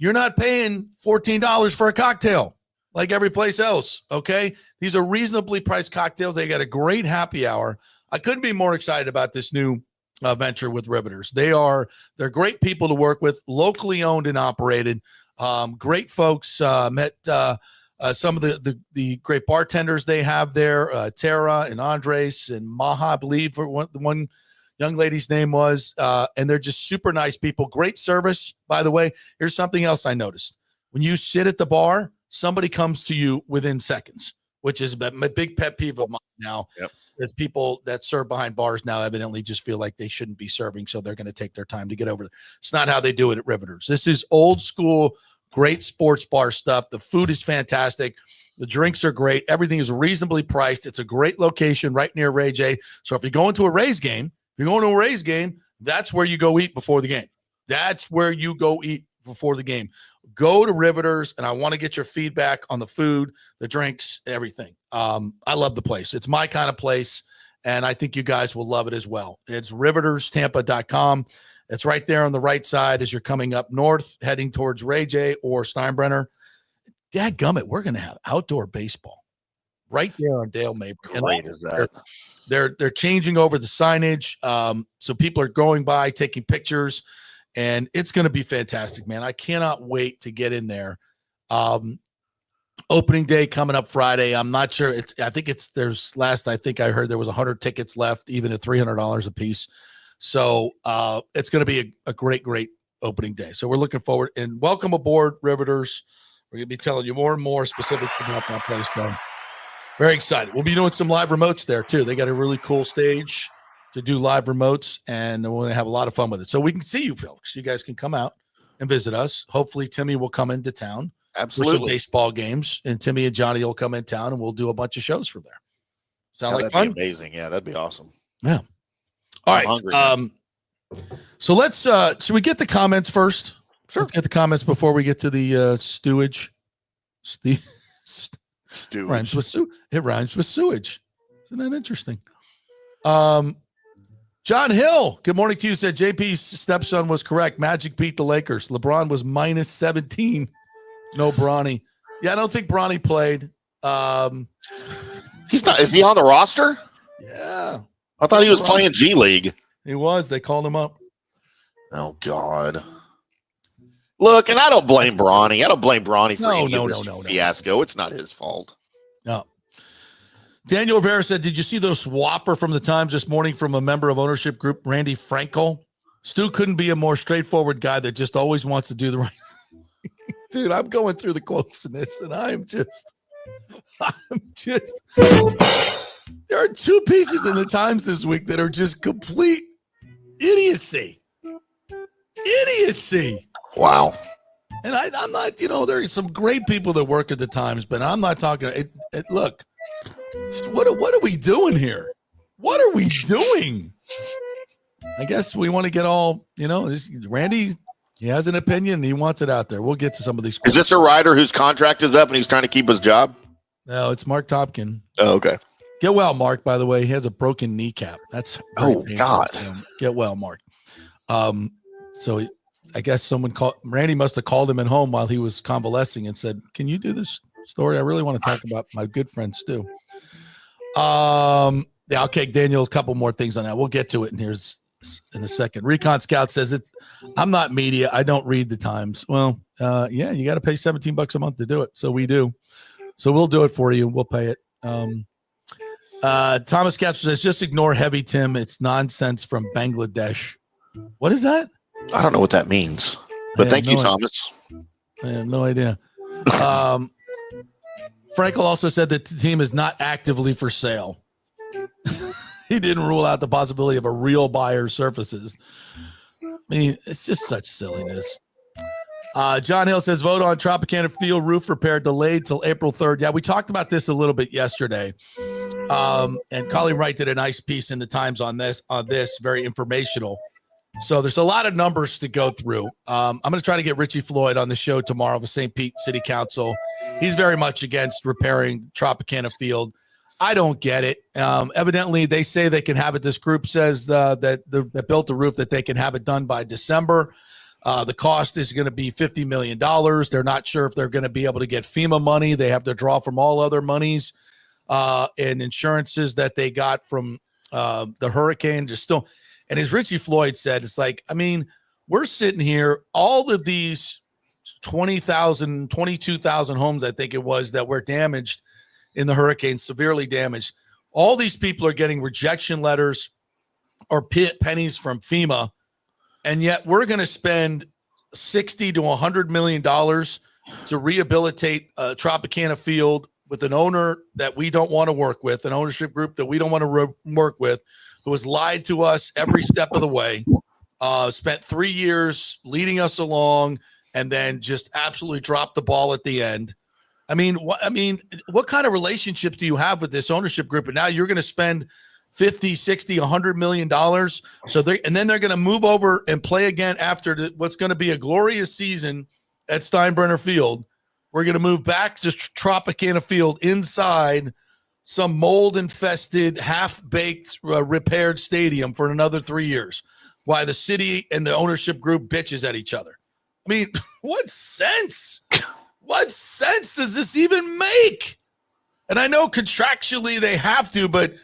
You're not paying $14 for a cocktail like every place else, okay? These are reasonably priced cocktails. They got a great happy hour. I couldn't be more excited about this new venture with Riveters. They're great people to work with, locally owned and operated. Great folks. Met some of the great bartenders they have there, Tara and Andres and Maha, I believe the one young lady's name was, and they're just super nice people. Great service, by the way. Here's something else I noticed. When you sit at the bar, somebody comes to you within seconds, which is my big pet peeve of mine now. Yep. There's people that serve behind bars now evidently just feel like they shouldn't be serving, so they're going to take their time to get over there. It's not how they do it at Riveters. This is old school, great sports bar stuff. The food is fantastic. The drinks are great. Everything is reasonably priced. It's a great location right near Ray J. So if you're going to a Rays game, that's where you go eat before the game. That's where you go eat before the game. Go to Riveters, and I want to get your feedback on the food, the drinks, everything. I love the place. It's my kind of place, and I think you guys will love it as well. It's riveterstampa.com. It's right there on the right side as you're coming up north, heading towards Ray J or Steinbrenner. Dadgummit, we're going to have outdoor baseball right there on Dale Mabry. Great is that? They're changing over the signage, so people are going by, taking pictures, and it's going to be fantastic, man. I cannot wait to get in there. Opening day coming up Friday. I'm not sure. I think I heard there was 100 tickets left, even at $300 a piece. So it's going to be a great, great opening day. So we're looking forward, and welcome aboard, Riveters. We're going to be telling you more and more specifics about that place. So very excited. We'll be doing some live remotes there too. They got a really cool stage to do live remotes, and we're going to have a lot of fun with it. So we can see you folks. You guys can come out and visit us. Hopefully Timmy will come into town. Absolutely. For some baseball games, and Timmy and Johnny will come in town, and we'll do a bunch of shows from there. Sound like fun? That'd be amazing. Yeah, that'd be awesome. Yeah. All right. Hungry, so let's should we get the comments first? Sure. Let's get the comments before we get to the stewage. Stewage. Rhymes with it rhymes with sewage. Isn't that interesting? John Hill, good morning to you. Said JP's stepson was correct. Magic beat the Lakers. LeBron was minus 17. No Bronny. Yeah, I don't think Bronny played. He's not. Is he on the roster? Yeah. I thought he was playing G League. He was. They called him up. Oh God. Look, and I don't blame Bronny. I don't blame Bronny for any of this fiasco. It's not his fault. No. Daniel Rivera said, did you see those whopper from the Times this morning from a member of ownership group, Randy Frankel? Stu couldn't be a more straightforward guy that just always wants to do the right thing. Dude, I'm going through the quotes in this, and I'm just there are two pieces in the Times this week that are just complete idiocy. Wow. And I'm not, there are some great people that work at the Times, but I'm not talking. Look, what are we doing here? What are we doing? I guess we want to get all, Randy, he has an opinion and he wants it out there. We'll get to some of these questions. Is this a writer whose contract is up and he's trying to keep his job? No, it's Mark Topkin. Oh, okay. Get well, Mark, by the way. He has a broken kneecap. That's God. Get well, Mark. So I guess Randy must have called him at home while he was convalescing and said, can you do this story? I really want to talk about my good friend Stu. Yeah, okay, Daniel, a couple more things on that. We'll get to it in a second. Recon Scout says I'm not media. I don't read the Times. Well, yeah, you got to pay $17 a month to do it. So we do. So we'll do it for you. We'll pay it. Thomas Katz says, just ignore Heavy Tim. It's nonsense from Bangladesh. What is that? I don't know what that means, but thank you, Thomas. I have no idea. Frankel also said that the team is not actively for sale. He didn't rule out the possibility of a real buyer surfaces. I mean, it's just such silliness. John Hill says, vote on Tropicana Field roof repair delayed till April 3rd. Yeah, we talked about this a little bit yesterday. And Colleen Wright did a nice piece in the Times on this, very informational. So there's a lot of numbers to go through. I'm going to try to get Richie Floyd on the show tomorrow with St. Pete City Council. He's very much against repairing Tropicana Field. I don't get it. Evidently, they say they can have it. This group says that built the roof that they can have it done by December. The cost is going to be $50 million. They're not sure if they're going to be able to get FEMA money. They have to draw from all other monies and insurances that they got from the hurricane. They're still, and as Richie Floyd said, it's like, I mean, we're sitting here, all of these 20,000, 22,000 homes, I think it was, that were damaged in the hurricane, severely damaged. All these people are getting rejection letters or pennies from FEMA, and yet we're going to spend $60 to $100 million to rehabilitate Tropicana Field with an owner that we don't want to work with, an ownership group that we don't want to work with, who has lied to us every step of the way, spent 3 years leading us along, and then just absolutely drop the ball at the end. I mean, what kind of relationship do you have with this ownership group? And now you're going to spend 50, 60, $100 million. And then they're going to move over and play again after what's going to be a glorious season at Steinbrenner Field. We're going to move back to Tropicana Field inside some mold-infested, half-baked, repaired stadium for another 3 years while the city and the ownership group bitches at each other. I mean, what sense? What sense does this even make? And I know contractually they have to, but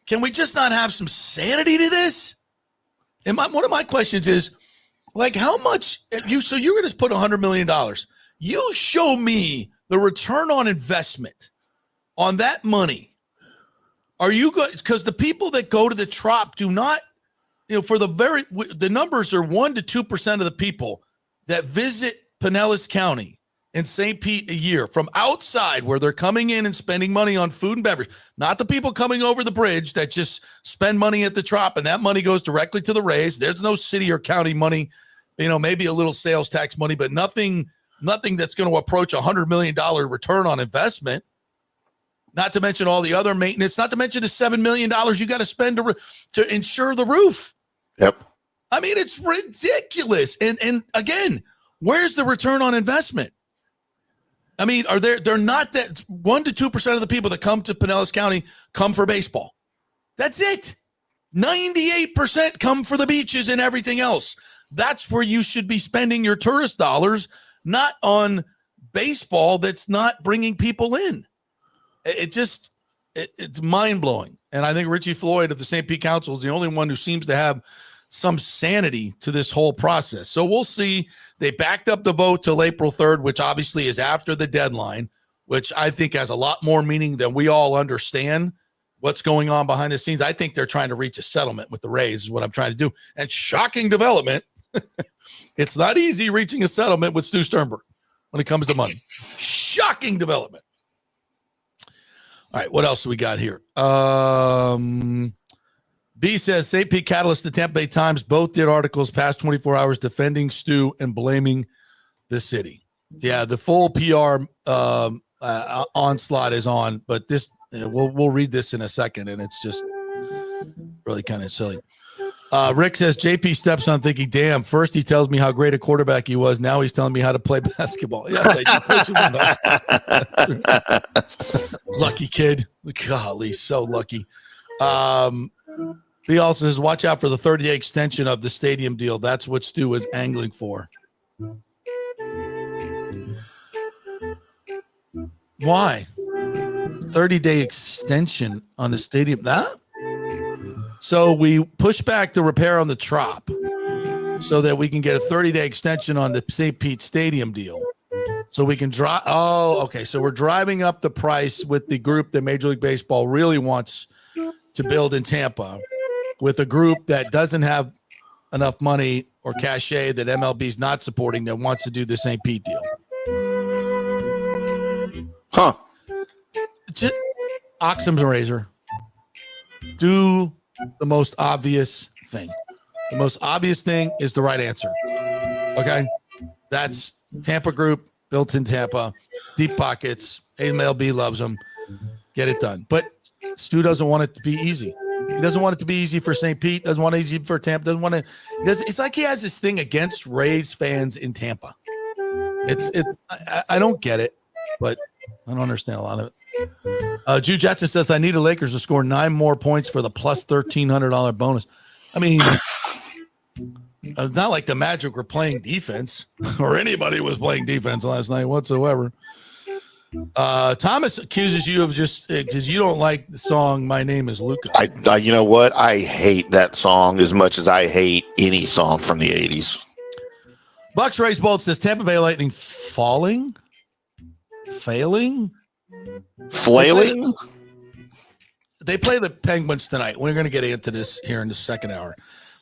can we just not have some sanity to this? And one of my questions is, like, how much so you're going to put $100 million. You show me the return on investment on that money. Are you going, because the people that go to the Trop do not, the numbers are 1% to 2% of the people that visit Pinellas County in St. Pete a year from outside, where they're coming in and spending money on food and beverage, not the people coming over the bridge that just spend money at the Trop, and that money goes directly to the Rays. There's no city or county money, maybe a little sales tax money, but nothing that's going to approach $100 million return on investment. Not to mention all the other maintenance, not to mention the $7 million you got to spend to insure the roof. Yep. I mean, it's ridiculous. And again, where's the return on investment? I mean, they're not that 1% to 2% of the people that come to Pinellas County come for baseball. That's it. 98% come for the beaches and everything else. That's where you should be spending your tourist dollars, not on baseball that's not bringing people in. It's mind-blowing. And I think Richie Floyd of the St. Pete Council is the only one who seems to have some sanity to this whole process. So we'll see. They backed up the vote till April 3rd, which obviously is after the deadline, which I think has a lot more meaning than we all understand what's going on behind the scenes. I think they're trying to reach a settlement with the Rays is what I'm trying to do. And shocking development, it's not easy reaching a settlement with Stu Sternberg when it comes to money. Shocking development. All right, what else do we got here? B says St. Pete Catalyst, the Tampa Bay Times both did articles past 24 hours defending Stu and blaming the city. Yeah, the full PR onslaught is on, but this we'll read this in a second, and it's just really kind of silly. Rick says JP steps on thinking, damn, first he tells me how great a quarterback he was. Now he's telling me how to play basketball. Yes, I do play basketball. Lucky kid. Golly, so lucky. He also says, watch out for the 30-day extension of the stadium deal. That's what Stu is angling for. Why? 30-day extension on the stadium. That? So we push back the repair on the Trop so that we can get a 30-day extension on the St. Pete Stadium deal. So we can drive. Oh, okay. So we're driving up the price with the group that Major League Baseball really wants to build in Tampa, with a group that doesn't have enough money or cachet that MLB is not supporting that wants to do the St. Pete deal. Huh. Just Occam's razor. Do the most obvious thing. The most obvious thing is the right answer. Okay? That's Tampa Group, built in Tampa, deep pockets. MLB loves them. Get it done. But Stu doesn't want it to be easy. He doesn't want it to be easy for St. Pete. Doesn't want it easy for Tampa. Doesn't want to. It's like he has this thing against Rays fans in Tampa. I don't get it, but I don't understand a lot of it. Drew Jetson says, I need the Lakers to score 9 more points for the plus $1,300 bonus. I mean, it's not like the Magic were playing defense or anybody was playing defense last night whatsoever. Thomas accuses you of just because you don't like the song My Name is Luca. I you know what? I hate that song as much as I hate any song from the 80s. Bucks Race Bolt says Tampa Bay Lightning failing. They play the Penguins tonight. We're going to get into this here in the second hour.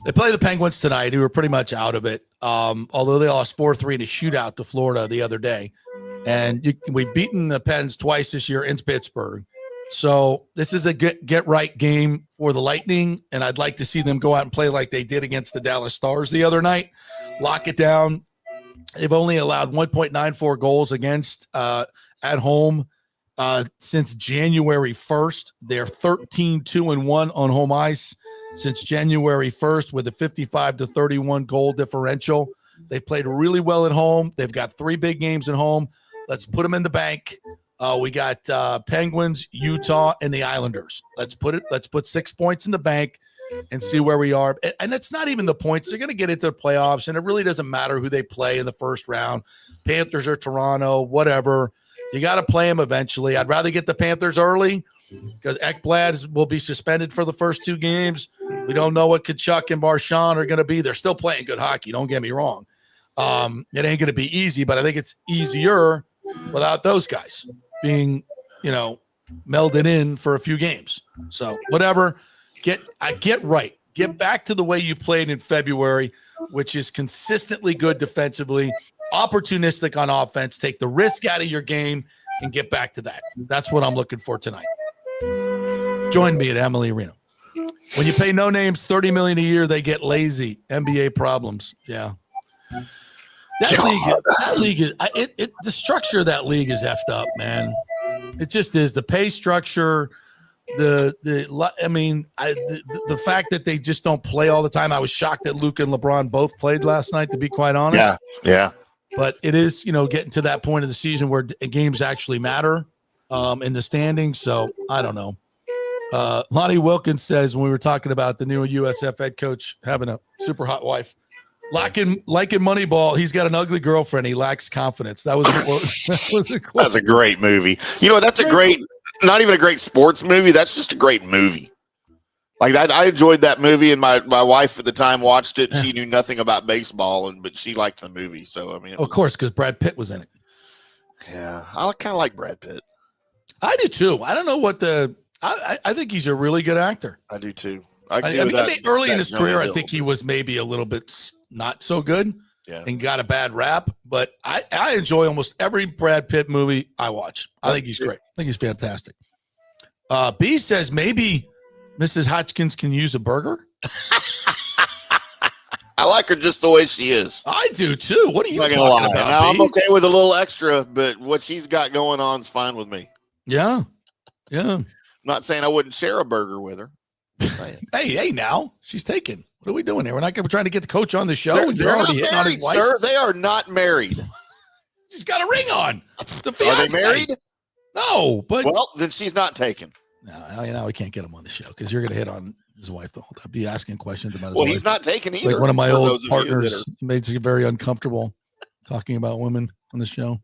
They play the Penguins tonight, who are pretty much out of it. Although they lost 4-3 in a shootout to Florida the other day. And we've beaten the Pens twice this year in Pittsburgh. So this is a get right game for the Lightning. And I'd like to see them go out and play like they did against the Dallas Stars the other night. Lock it down. They've only allowed 1.94 goals against at home since January 1st. They're 13-2-1 on home ice since January 1st with a 55-31 goal differential. They played really well at home. They've got 3 big games at home. Let's put them in the bank. We got Penguins, Utah, and the Islanders. Let's put 6 points in the bank and see where we are. And it's not even the points. They're going to get into the playoffs, and it really doesn't matter who they play in the first round. Panthers or Toronto, whatever. You got to play them eventually. I'd rather get the Panthers early because Ekblad will be suspended for the first 2 games. We don't know what Kachuk and Marchand are going to be. They're still playing good hockey. Don't get me wrong. It ain't going to be easy, but I think it's easier without those guys being, melded in for a few games. So whatever. Get right. Get back to the way you played in February, which is consistently good defensively, opportunistic on offense, take the risk out of your game, and get back to that. That's what I'm looking for tonight. Join me at Emily Arena. When you pay no names $30 million a year, they get lazy. NBA problems. Yeah. That league is the structure of that league is effed up, man. It just is. The pay structure, the fact that they just don't play all the time. I was shocked that Luka and LeBron both played last night, to be quite honest. Yeah. But it is, getting to that point of the season where games actually matter in the standings. So I don't know. Lonnie Wilkins says when we were talking about the new USF head coach having a super hot wife, like in Moneyball, he's got an ugly girlfriend. He lacks confidence. That was a quote. That's a great movie. That's not even a great sports movie. That's just a great movie. Like I enjoyed that movie, and my wife at the time watched it. She knew nothing about baseball, but she liked the movie. So of course, because Brad Pitt was in it. Yeah, I kind of like Brad Pitt. I do too. I don't know what I think he's a really good actor. I do too. Early in his career, I think he was maybe a little bit not so good and got a bad rap. But I enjoy almost every Brad Pitt movie I watch. I think he's great. I think he's fantastic. B says maybe Mrs. Hodgkins can use a burger. I like her just the way she is. I do too. What are you talking about? Now, I'm okay with a little extra, but what she's got going on is fine with me. Yeah. I'm not saying I wouldn't share a burger with her. Hey, now she's taken. What are we doing here? We're trying to get the coach on the show. They're already hitting on his wife. Sir, they are not married. She's got a ring on. Are they married? No, but then she's not taken. No, we can't get him on the show because you're going to hit on his wife the whole time. Be asking questions about his wife. Wife. He's not taken either. Like one of my old partners made it very uncomfortable talking about women on the show.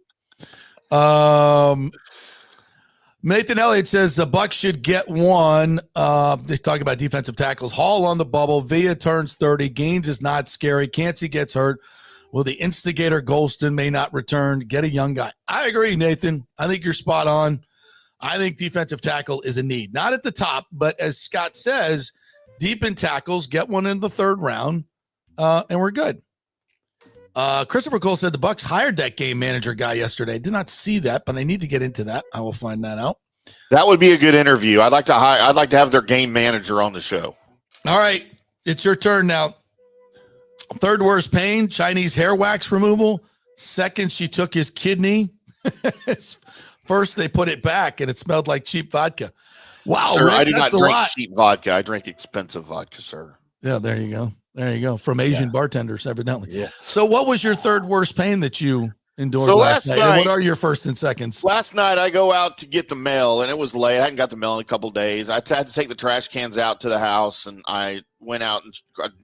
Nathan Elliott says the Bucs should get one. They talk about defensive tackles. Hall on the bubble. Villa turns 30. Gaines is not scary. Cansey gets hurt. Well, the instigator Golston may not return. Get a young guy. I agree, Nathan. I think you're spot on. I think defensive tackle is a need. Not at the top, but as Scott says, deep in tackles, get one in the 3rd round, and we're good. Christopher Cole said the Bucs hired that game manager guy yesterday. Did not see that, but I need to get into that. I will find that out. That would be a good interview. I'd like to have their game manager on the show. All right, it's your turn now. 3rd worst pain, Chinese hair wax removal. 2nd, she took his kidney. 1st, they put it back, and it smelled like cheap vodka. Wow, sir, Rick, I do not drink lot. cheap vodka. I drink expensive vodka, sir. Yeah, there you go. There you go. From Asian bartenders, evidently. Yeah. So what was your 3rd worst pain that you endured last night? And what are your 1st and 2nds? Last night, I go out to get the mail, and it was late. I hadn't got the mail in a couple of days. I had to take the trash cans out to the house, and I went out and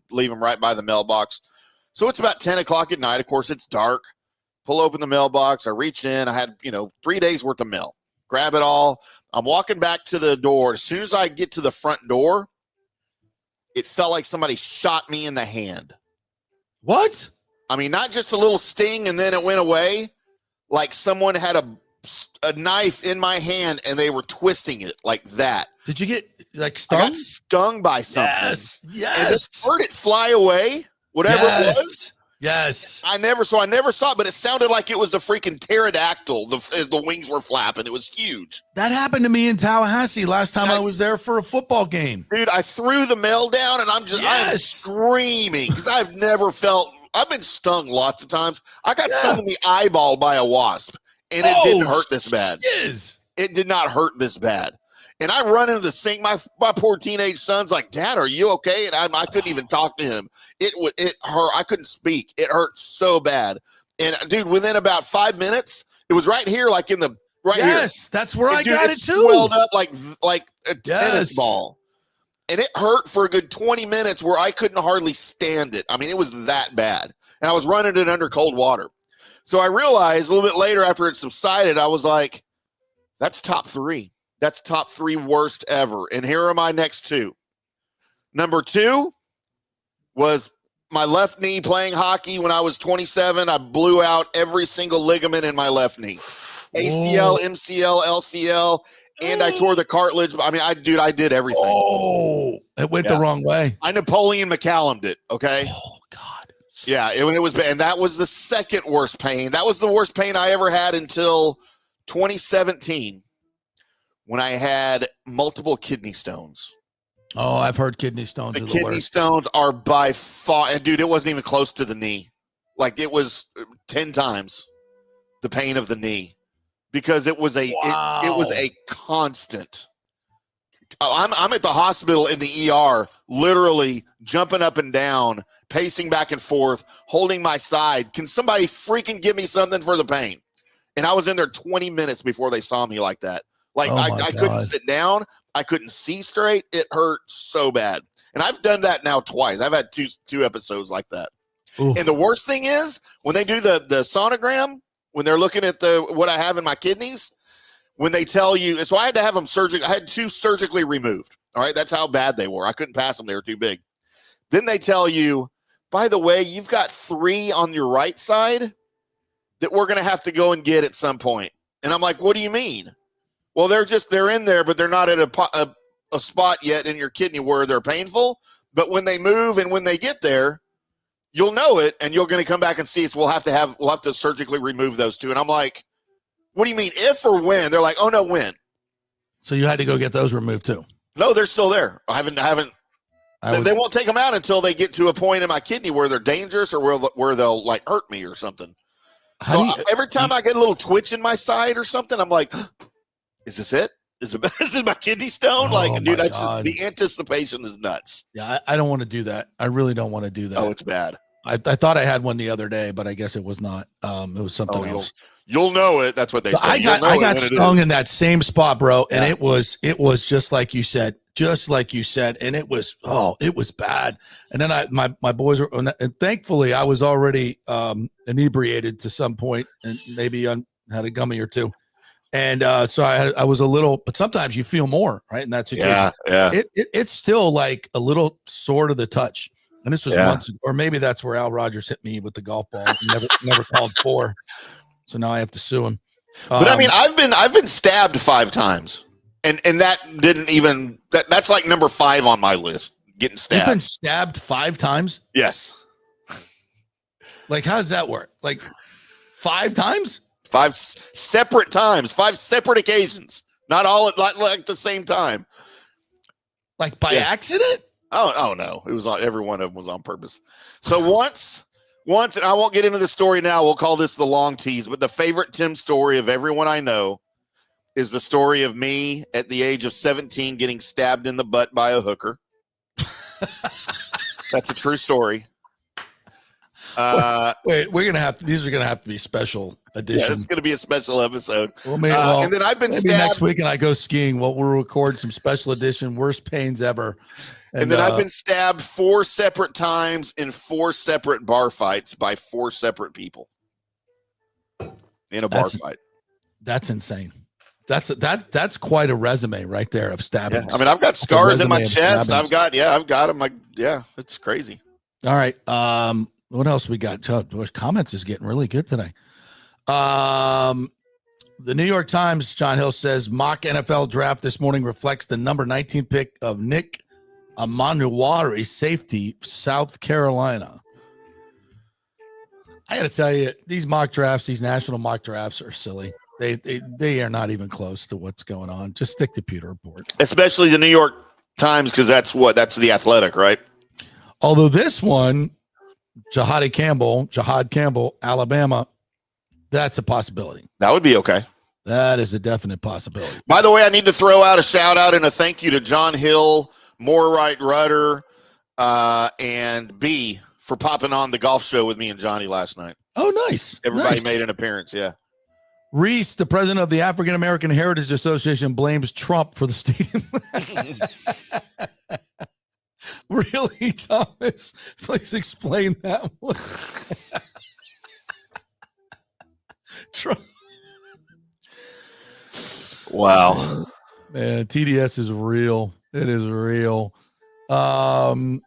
leave them right by the mailbox. So it's about 10 o'clock at night. Of course, it's dark. Pull open the mailbox. I reach in. I had, 3 days worth of mail. Grab it all. I'm walking back to the door. As soon as I get to the front door, it felt like somebody shot me in the hand. What? I mean, not just a little sting and then it went away. Like someone had a knife in my hand and they were twisting it like that. Did you get stung? I got stung by something. Yes. And just heard it fly away, whatever it was. Yes. I never saw it, but it sounded like it was a freaking pterodactyl. The wings were flapping. It was huge. That happened to me in Tallahassee last time I was there for a football game. Dude, I threw the mail down and I'm screaming because I've never felt I've been stung lots of times. I got stung in the eyeball by a wasp, and it didn't hurt this bad. It did not hurt this bad. And I run into the sink. My poor teenage son's like, Dad, are you okay? And I couldn't even talk to him. It hurt. I couldn't speak. It hurt so bad. And dude, within about 5 minutes, it was right here, like in the here. Yes, that's where I got it too. Swelled up like a tennis ball. And it hurt for a good 20 minutes where I couldn't hardly stand it. I mean, it was that bad. And I was running it under cold water. So I realized a little bit later after it subsided, I was like, that's top 3. That's top 3 worst ever. And here are my next 2. Number 2 was my left knee playing hockey when I was 27. I blew out every single ligament in my left knee. ACL, MCL, LCL, and I tore the cartilage. I mean, I did everything. Oh, it went the wrong way. I Napoleon McCallum'd it, okay? Oh, God. Yeah, it was bad. And that was the second worst pain. That was the worst pain I ever had until 2017 when I had multiple kidney stones. Oh, I've heard kidney stones. The kidney stones are by far, and dude, it wasn't even close to the knee. Like it was 10 times the pain of the knee because it was it was a constant. I'm at the hospital in the ER, literally jumping up and down, pacing back and forth, holding my side. Can somebody freaking give me something for the pain? And I was in there 20 minutes before they saw me like that. Like I couldn't sit down. I couldn't see straight. It hurt so bad. And I've done that now twice. I've had two episodes like that. Ooh. And the worst thing is when they do the sonogram, when they're looking at what I have in my kidneys, when they tell you, so I had to have them I had 2 surgically removed. All right. That's how bad they were. I couldn't pass them. They were too big. Then they tell you, by the way, you've got 3 on your right side that we're going to have to go and get at some point. And I'm like, what do you mean? Well, they're in there, but they're not at a spot yet in your kidney where they're painful. But when they move and when they get there, you'll know it, and you're going to come back and see us. We'll have to surgically remove those 2. And I'm like, what do you mean, if or when? They're like, oh no, when? So you had to go get those removed too? No, they're still there. They won't take them out until they get to a point in my kidney where they're dangerous or where they'll like hurt me or something. Every time I get a little twitch in my side or something, I'm like, is this it? Is it my kidney stone? Oh, dude, that's just, the anticipation is nuts. Yeah, I don't want to do that. I really don't want to do that. Oh, it's bad. I thought I had one the other day, but I guess it was not. It was something else. You'll know it. That's what they say. I got stung in that same spot, bro, and it was just like you said, and it was bad. And then my boys were, and thankfully I was already inebriated to some point, and maybe had a gummy or 2. And so I was a little, but sometimes you feel more, right? And that's yeah. It's still like a little sore to the touch. And this was months ago, or maybe that's where Al Rogers hit me with the golf ball. Never called 4. So now I have to sue him. But I mean, I've been stabbed 5 times, and that didn't even that's like number 5 on my list. Getting stabbed. You've been stabbed 5 times? Yes. Like, how does that work? Like 5 times? 5 separate times, 5 separate occasions, not all at like the same time. Like by accident? Oh no, it was every one of them was on purpose. So once, and I won't get into the story now. We'll call this the long tease. But the favorite Tim story of everyone I know is the story of me at the age of 17 getting stabbed in the butt by a hooker. That's a true story. Wait, these are gonna have to be special editions. Yeah, it's gonna be a special episode. And then I've been stabbed next week, and I go skiing. We'll record some special edition worst pains ever. And then I've been stabbed 4 separate times in 4 separate bar fights by 4 separate people in a bar fight. That's insane. That's quite a resume right there of stabbing. Yeah. I mean, I've got scars in my chest. I've got them. Like, it's crazy. All right. What else we got? Comments is getting really good today. The New York Times, John Hill says, mock NFL draft this morning reflects the number 19 pick of Nick Amanuwari, safety, South Carolina. I got to tell you, these mock drafts, these national mock drafts are silly. They are not even close to what's going on. Just stick to Pewter Report. Especially the New York Times, because that's the Athletic, right? Although this one, Jahad Campbell, Alabama, that's a possibility. That would be okay. That is a definite possibility. By the way, I need to throw out a shout out and a thank you to John Hill, Moorwright Rudder, and B for popping on the golf show with me and Johnny last night. Oh, nice. Everybody made an appearance, yeah. Reese, the president of the African American Heritage Association, blames Trump for the stadium. Really, Thomas? Please explain that one. Trump. Wow. Man, TDS is real. It is real. Daniel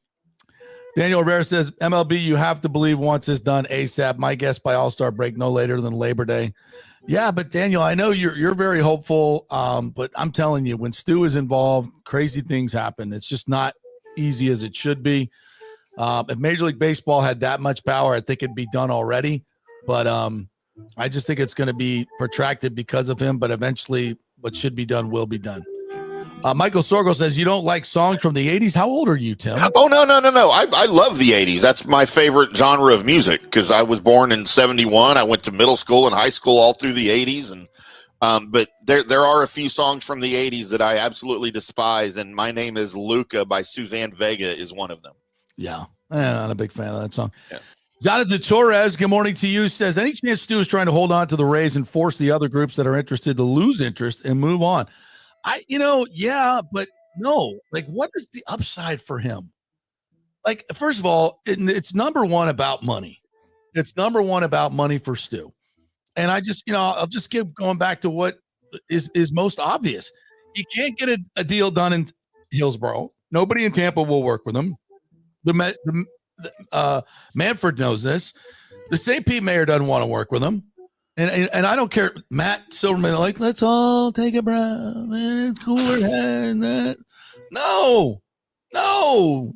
Rivera says, MLB, you have to believe wants this done ASAP. My guess by All-Star break, no later than Labor Day. Yeah, but Daniel, I know you're very hopeful, but I'm telling you, when Stu is involved, crazy things happen. It's just not easy as it should be. If Major League Baseball had that much power, I think it'd be done already. But I just think it's going to be protracted because of him. But eventually, what should be done will be done. Michael Sorgo says, you don't like songs from the 80s? How old are you, Tim? Oh, no. I love the 80s. That's my favorite genre of music because I was born in 71. I went to middle school and high school all through the 80s. And but there are a few songs from the 80s that I absolutely despise. And My Name is Luca by Suzanne Vega is one of them. Yeah, I'm not a big fan of that song. Yeah. Jonathan Torres, good morning to you, says, any chance Stu is trying to hold on to the Rays and force the other groups that are interested to lose interest and move on? Yeah, but no. Like, what is the upside for him? Like, first of all, it's number one about money. It's number one about money for Stu. And I'll just keep going back to what is most obvious. He can't get a deal done in Hillsborough. Nobody in Tampa will work with him. Manfred knows this. The St. Pete mayor doesn't want to work with him. And I don't care. Matt Silverman, like, let's all take a breath. It's cooler than that. No.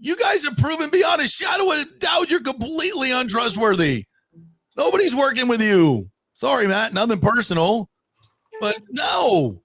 You guys have proven beyond a shadow of a doubt you're completely untrustworthy. Nobody's working with you. Sorry, Matt. Nothing personal. But no.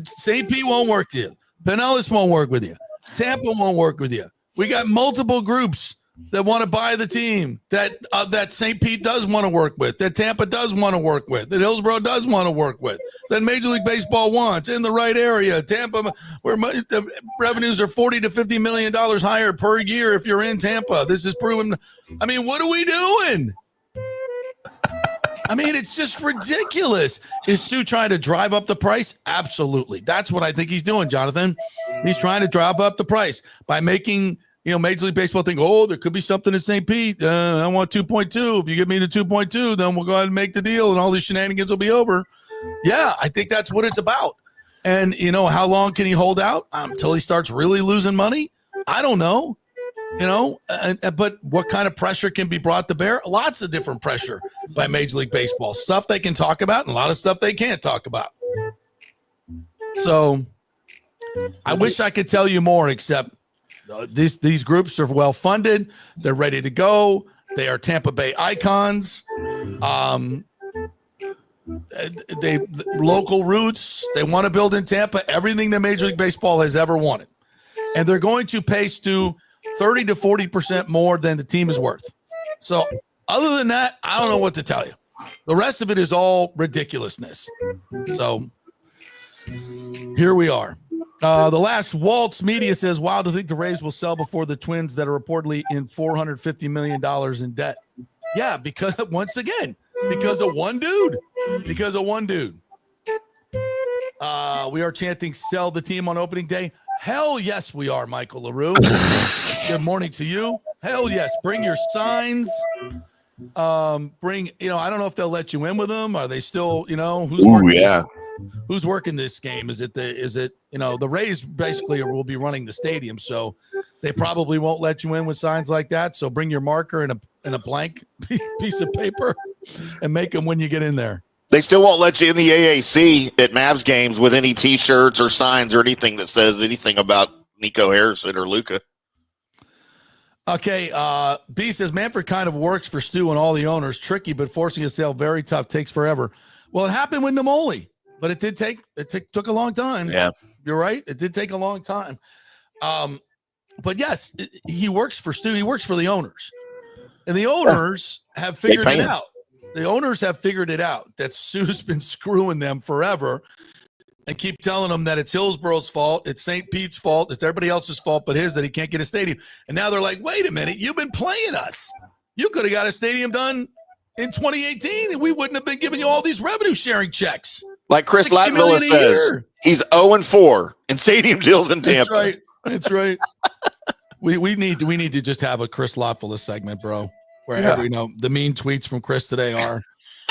St. Pete won't work with you. Pinellas won't work with you. Tampa won't work with you. We got multiple groups that want to buy the team, that St. Pete does want to work with, that Tampa does want to work with, that Hillsborough does want to work with, that Major League Baseball wants in the right area. Tampa, where the revenues are $40 to $50 million higher per year if you're in Tampa. This is proven. I mean, what are we doing? I mean, it's just ridiculous. Is Stu trying to drive up the price? Absolutely. That's what I think he's doing, Jonathan. He's trying to drive up the price by making Major League Baseball think, there could be something in St. Pete. I want 2.2. If you give me the 2.2, then we'll go ahead and make the deal and all these shenanigans will be over. Yeah, I think that's what it's about. And, how long can he hold out until he starts really losing money? I don't know. But what kind of pressure can be brought to bear? Lots of different pressure by Major League Baseball. Stuff they can talk about and a lot of stuff they can't talk about. So I wish I could tell you more, except these groups are well funded. They're ready to go. They are Tampa Bay icons. They local roots. They want to build in Tampa everything that Major League Baseball has ever wanted, and they're going to pay Stu 30 to 40% more than the team is worth. So other than that, I don't know what to tell you. The rest of it is all ridiculousness. So here we are. The last Waltz Media says, wow, to think the Rays will sell before the Twins that are reportedly in $450 million in debt. Yeah, because of one dude. We are chanting sell the team on opening day. Hell yes, we are, Michael LaRue. Good morning to you. Hell yes. Bring your signs. I don't know if they'll let you in with them. Are they still, who's working this game? Is it the Rays basically will be running the stadium, so they probably won't let you in with signs like that. So bring your marker and a blank piece of paper and make them when you get in there. They still won't let you in the AAC at Mavs games with any T-shirts or signs or anything that says anything about Nico Harrison or Luca. Okay, B says Manfred kind of works for Stu and all the owners. Tricky, but forcing a sale very tough. Takes forever. Well, it happened with Namoli, but it took a long time. Yeah, you're right. It did take a long time. But yes, he works for Stu. He works for the owners. And the owners have figured pay it us. out. The owners have figured it out that Sue's been screwing them forever and keep telling them that it's Hillsboro's fault, it's St. Pete's fault, it's everybody else's fault but his that he can't get a stadium. And now they're like, wait a minute, you've been playing us. You could have got a stadium done in 2018 and we wouldn't have been giving you all these revenue sharing checks. Like Chris $60 million Latvilla a says, year. he's 0-4 in stadium deals in Tampa. That's right. That's right. we need to just have a Chris Latvilla segment, bro. Where you know the mean tweets from Chris today are.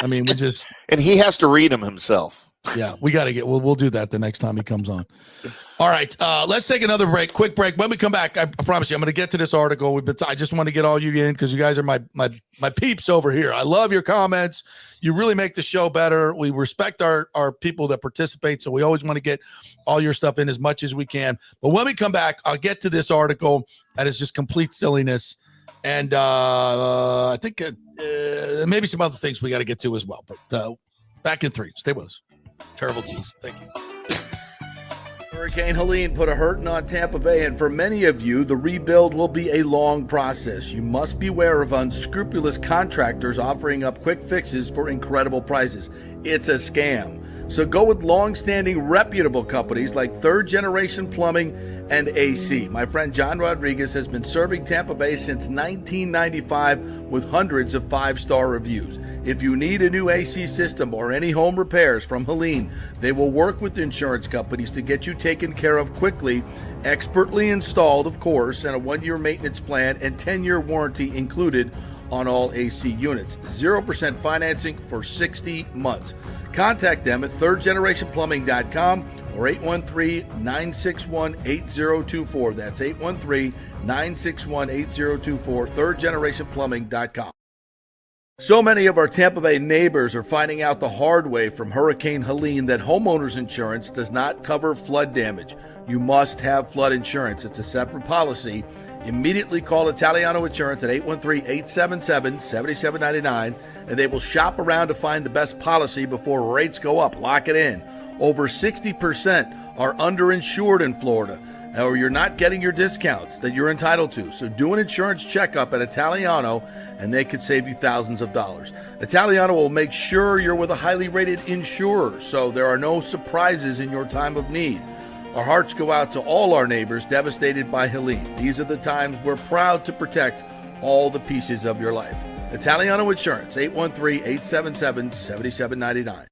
I mean, and he has to read them himself. Yeah, we got to get. We'll do that the next time he comes on. All right, let's take another break. Quick break. When we come back, I promise you, I'm going to get to this article. I just want to get all you in because you guys are my peeps over here. I love your comments. You really make the show better. We respect our people that participate, so we always want to get all your stuff in as much as we can. But when we come back, I'll get to this article that is just complete silliness, and I think maybe some other things we got to get to as well. But back in 3. Stay with us. Terrible tease. Thank you. Hurricane Helene put a hurting on Tampa Bay, and for many of you, the rebuild will be a long process. You must beware of unscrupulous contractors offering up quick fixes for incredible prices. It's a scam. So go with long-standing, reputable companies like Third Generation Plumbing and AC. My friend John Rodriguez has been serving Tampa Bay since 1995 with hundreds of 5-star reviews. If you need a new AC system or any home repairs from Helene, they will work with insurance companies to get you taken care of quickly, expertly installed, of course, and a 1-year maintenance plan and 10-year warranty included on all AC units. 0% financing for 60 months. Contact them at thirdgenerationplumbing.com or 813-961-8024. That's 813-961-8024, thirdgenerationplumbing.com. So many of our Tampa Bay neighbors are finding out the hard way from Hurricane Helene that homeowners insurance does not cover flood damage. You must have flood insurance. It's a separate policy. Immediately call Italiano Insurance at 813-877-7799, and they will shop around to find the best policy before rates go up. Lock it in. Over 60% are underinsured in Florida, or you're not getting your discounts that you're entitled to. So do an insurance checkup at Italiano, and they could save you thousands of dollars. Italiano will make sure you're with a highly rated insurer, so there are no surprises in your time of need. Our hearts go out to all our neighbors devastated by Helene. These are the times we're proud to protect all the pieces of your life. Italiano Insurance, 813-877-7799.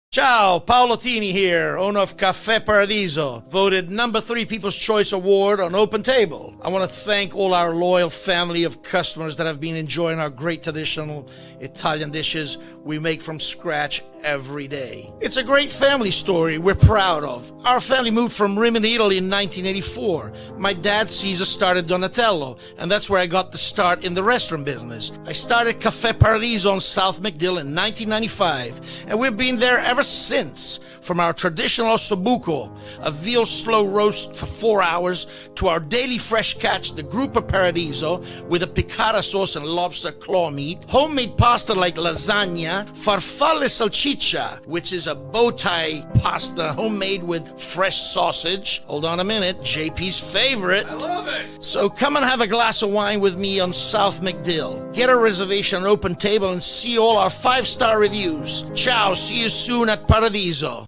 Ciao, Paolo Tini here, owner of Caffè Paradiso, voted number 3 People's Choice Award on Open Table. I want to thank all our loyal family of customers that have been enjoying our great traditional Italian dishes we make from scratch every day. It's a great family story we're proud of. Our family moved from Rimini, Italy in 1984. My dad, Caesar, started Donatello, and that's where I got the start in the restaurant business. I started Caffè Paradiso on South McDill in 1995, and we've been there ever since. From our traditional ossobuco, a veal slow roast for 4 hours, to our daily fresh catch, the Gruppo Paradiso, with a piccata sauce and lobster claw meat, homemade pasta like lasagna, farfalle salchicha, which is a bow tie pasta homemade with fresh sausage. Hold on a minute, JP's favorite. I love it. So come and have a glass of wine with me on South McDill. Get a reservation on Open Table and see all our 5-star reviews. Ciao, see you soon at Paradiso.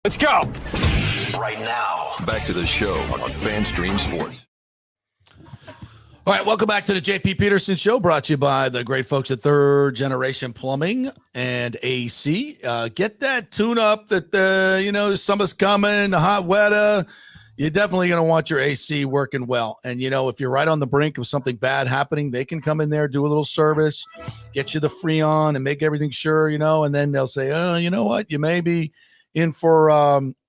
Let's go. Right now, back to the show on FanStream Sports. All right, welcome back to the JP Peterson Show, brought to you by the great folks at Third Generation Plumbing and AC. Get that tune-up that, summer's coming, the hot weather. You're definitely going to want your AC working well. And, if you're right on the brink of something bad happening, they can come in there, do a little service, get you the Freon and make everything sure, and then they'll say, oh, you know what, you may be in for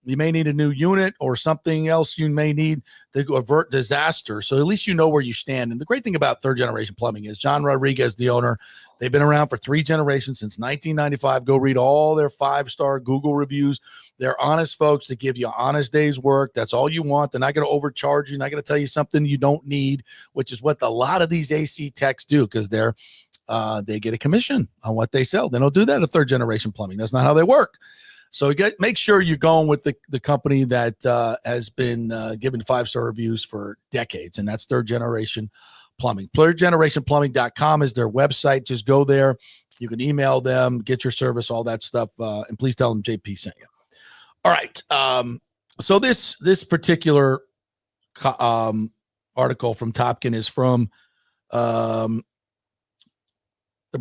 you may need a new unit or something else you may need to avert disaster. So at least you know where you stand. And the great thing about Third Generation Plumbing is John Rodriguez, the owner, they've been around for 3 generations since 1995. Go read all their 5-star Google reviews. They're honest folks that give you an honest day's work. That's all you want. They're not going to overcharge you, not going to tell you something you don't need, which is what a lot of these AC techs do, because they get a commission on what they sell. They don't do that at Third Generation Plumbing. That's not how they work. So make sure you're going with the company that has been given 5-star reviews for decades, and that's Third Generation Plumbing. ThirdGenerationPlumbing.com is their website. Just go there. You can email them, get your service, all that stuff, and please tell them JP sent you. All right. So this particular article from Topkin is from the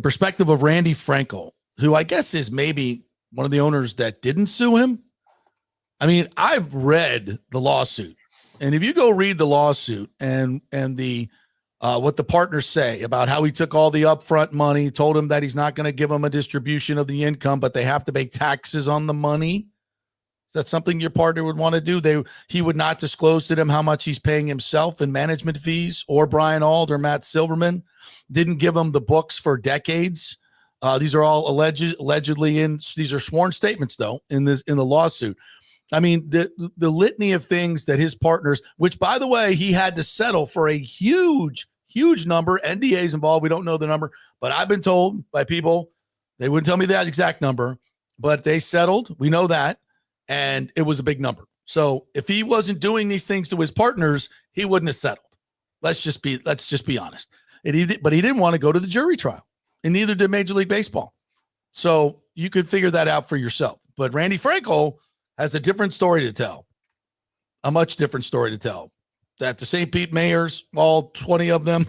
perspective of Randy Frankel, who I guess is maybe one of the owners that didn't sue him. I mean, I've read the lawsuit, and if you go read the lawsuit and the what the partners say about how he took all the upfront money, told him that he's not going to give them a distribution of the income, but they have to pay taxes on the money. Is that something your partner would want to do? He would not disclose to them how much he's paying himself in management fees, or Brian Auld or Matt Silverman. Didn't give them the books for decades. These are all allegedly these are sworn statements though in the lawsuit. I mean, the litany of things that his partners, which by the way, he had to settle for a huge number. NDA's involved. We don't know the number, but I've been told by people, they wouldn't tell me that exact number, but they settled. We know that. And it was a big number. So if he wasn't doing these things to his partners, he wouldn't have settled. Let's just be honest. But he didn't want to go to the jury trial, and neither did Major League Baseball. So you could figure that out for yourself. But Randy Frankel has a different story to tell, a much different story to tell. That the St. Pete mayors, all 20 of them,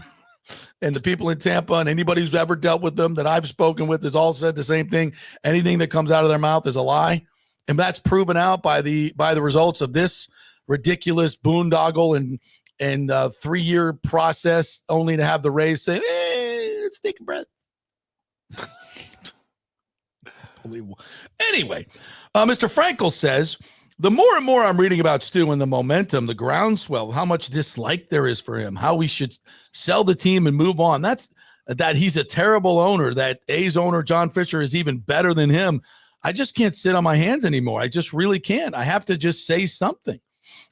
and the people in Tampa and anybody who's ever dealt with them that I've spoken with has all said the same thing. Anything that comes out of their mouth is a lie. And that's proven out by the results of this ridiculous boondoggle and 3-year process, only to have the Rays say, let's take a breath. Unbelievable. Anyway, Mr. Frankel says, the more and more I'm reading about Stu and the momentum, the groundswell, how much dislike there is for him, how we should sell the team and move on. That he's a terrible owner, that A's owner, John Fisher, is even better than him. I just can't sit on my hands anymore. I just really can't. I have to just say something.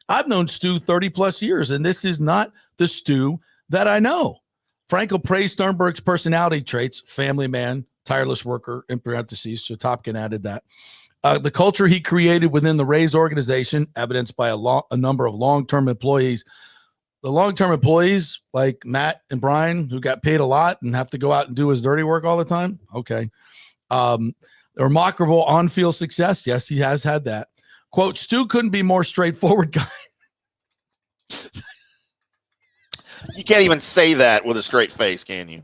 I've known Stu 30 plus years, and this is not the Stu that I know. Frankel praised Sternberg's personality traits, family man, tireless worker, in parentheses, so Topkin added that. The culture he created within the Rays organization, evidenced by a number of long-term employees. The long-term employees, like Matt and Brian, who got paid a lot and have to go out and do his dirty work all the time. Okay. Remarkable on-field success. Yes, he has had that. Quote, Stu couldn't be more straightforward guy. You can't even say that with a straight face, can you?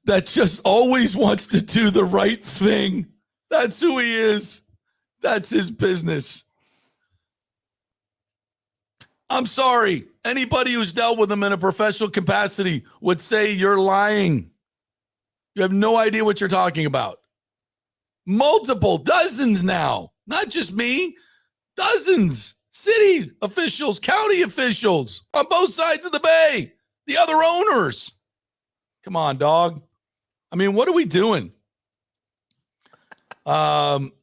That just always wants to do the right thing. That's who he is. That's his business. I'm sorry. Anybody who's dealt with him in a professional capacity would say you're lying. You have no idea what you're talking about. Multiple, dozens now. Not just me. Dozens. City officials, county officials on both sides of the bay. The other owners. Come on, dog. I mean, what are we doing?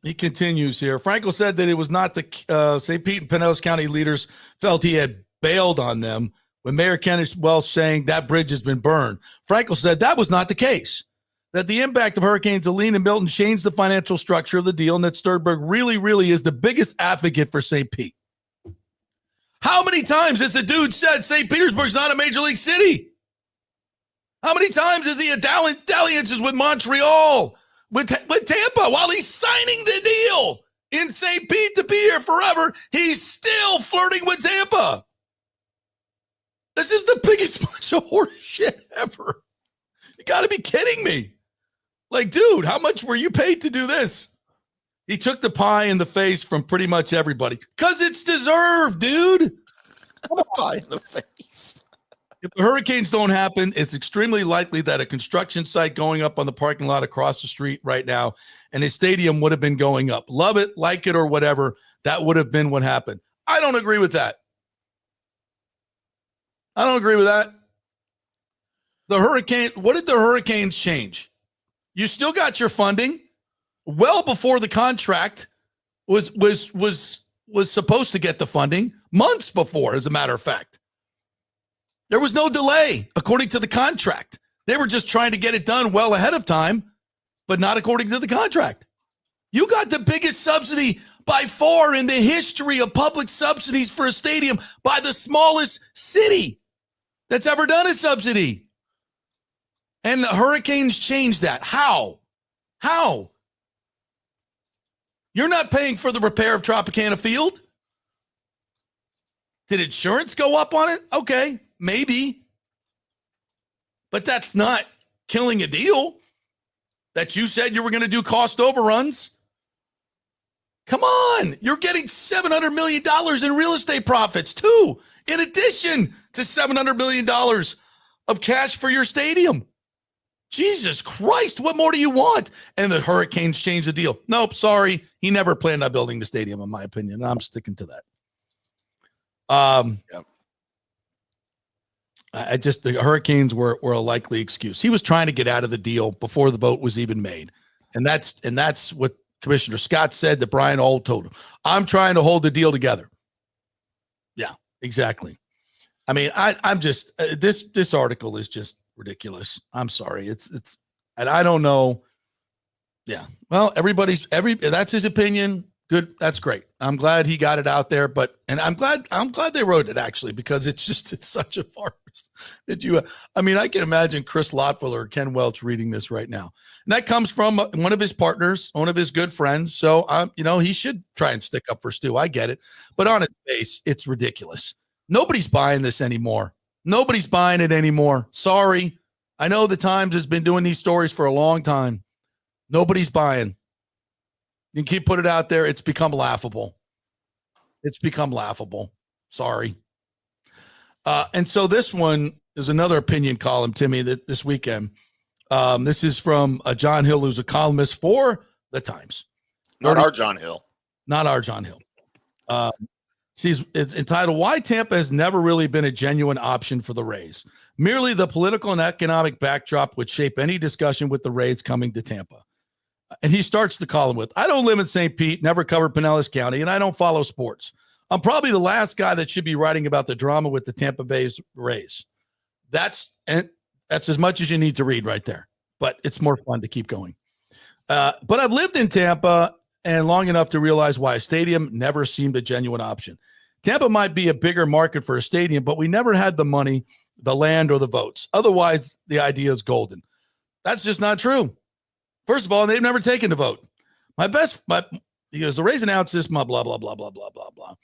He continues here. Frankel said that it was not the St. Pete and Pinellas County leaders felt he had bailed on them when Mayor Kenneth Welsh saying that bridge has been burned. Frankel said that was not the case, that the impact of Hurricanes Helene and Milton changed the financial structure of the deal, and that Sternberg really, really is the biggest advocate for St. Pete. How many times has the dude said St. Petersburg's not a major league city? How many times has he had dalliances with Montreal, with Tampa, while he's signing the deal in St. Pete to be here forever? He's still flirting with Tampa. This is the biggest bunch of horse shit ever. You got to be kidding me. Like, dude, how much were you paid to do this? He took the pie in the face from pretty much everybody because it's deserved, dude. Pie in the face. If the Hurricanes don't happen, it's extremely likely that a construction site going up on the parking lot across the street right now and a stadium would have been going up. Love it, like it, or whatever. That would have been what happened. I don't agree with that. I don't agree with that. What did the Hurricanes change? You still got your funding well before the contract was supposed to get the funding, months before, as a matter of fact. There was no delay according to the contract. They were just trying to get it done well ahead of time, but not according to the contract. You got the biggest subsidy by far in the history of public subsidies for a stadium by the smallest city. that's ever done a subsidy. And the Hurricanes changed that. How? You're not paying for the repair of Tropicana Field? Did insurance go up on it? Okay, maybe. But that's not killing a deal that you said you were going to do cost overruns. Come on. You're getting $700 million in real estate profits, too, in addition to $700 million of cash for your stadium. Jesus Christ, what more do you want? And the Hurricanes changed the deal. Nope, sorry. He never planned on building the stadium, in my opinion. I'm sticking to that. The Hurricanes were a likely excuse. He was trying to get out of the deal before the vote was even made. And that's what Commissioner Scott said that Brian Auld told him. I'm trying to hold the deal together. Yeah, exactly. I mean, I'm just this article is just ridiculous. I'm sorry. It's and I don't know. Yeah. Well, that's his opinion. Good. That's great. I'm glad he got it out there, and I'm glad they wrote it actually, because it's such a farce that I can imagine Chris Lotwell or Ken Welch reading this right now. And that comes from one of his partners, one of his good friends. So, he should try and stick up for Stu. I get it. But on its face, it's ridiculous. Nobody's buying this anymore. Nobody's buying it anymore. Sorry. I know the Times has been doing these stories for a long time. Nobody's buying. You can keep putting it out there. It's become laughable. Sorry. And so this one is another opinion column, Timmy, that this weekend. This is from John Hill, who's a columnist for the Times. Not our John Hill. It's entitled, Why Tampa Has Never Really Been a Genuine Option for the Rays. Merely the political and economic backdrop would shape any discussion with the Rays coming to Tampa. And he starts the column with, I don't live in St. Pete, never covered Pinellas County, and I don't follow sports. I'm probably the last guy that should be writing about the drama with the Tampa Bay Rays. That's as much as you need to read right there. But it's more fun to keep going. But I've lived in Tampa and long enough to realize why a stadium never seemed a genuine option. Tampa might be a bigger market for a stadium, but we never had the money, the land, or the votes. Otherwise, the idea is golden. That's just not true. First of all, they've never taken the vote. Because the Rays announced this, blah, blah, blah, blah, blah, blah, blah, blah.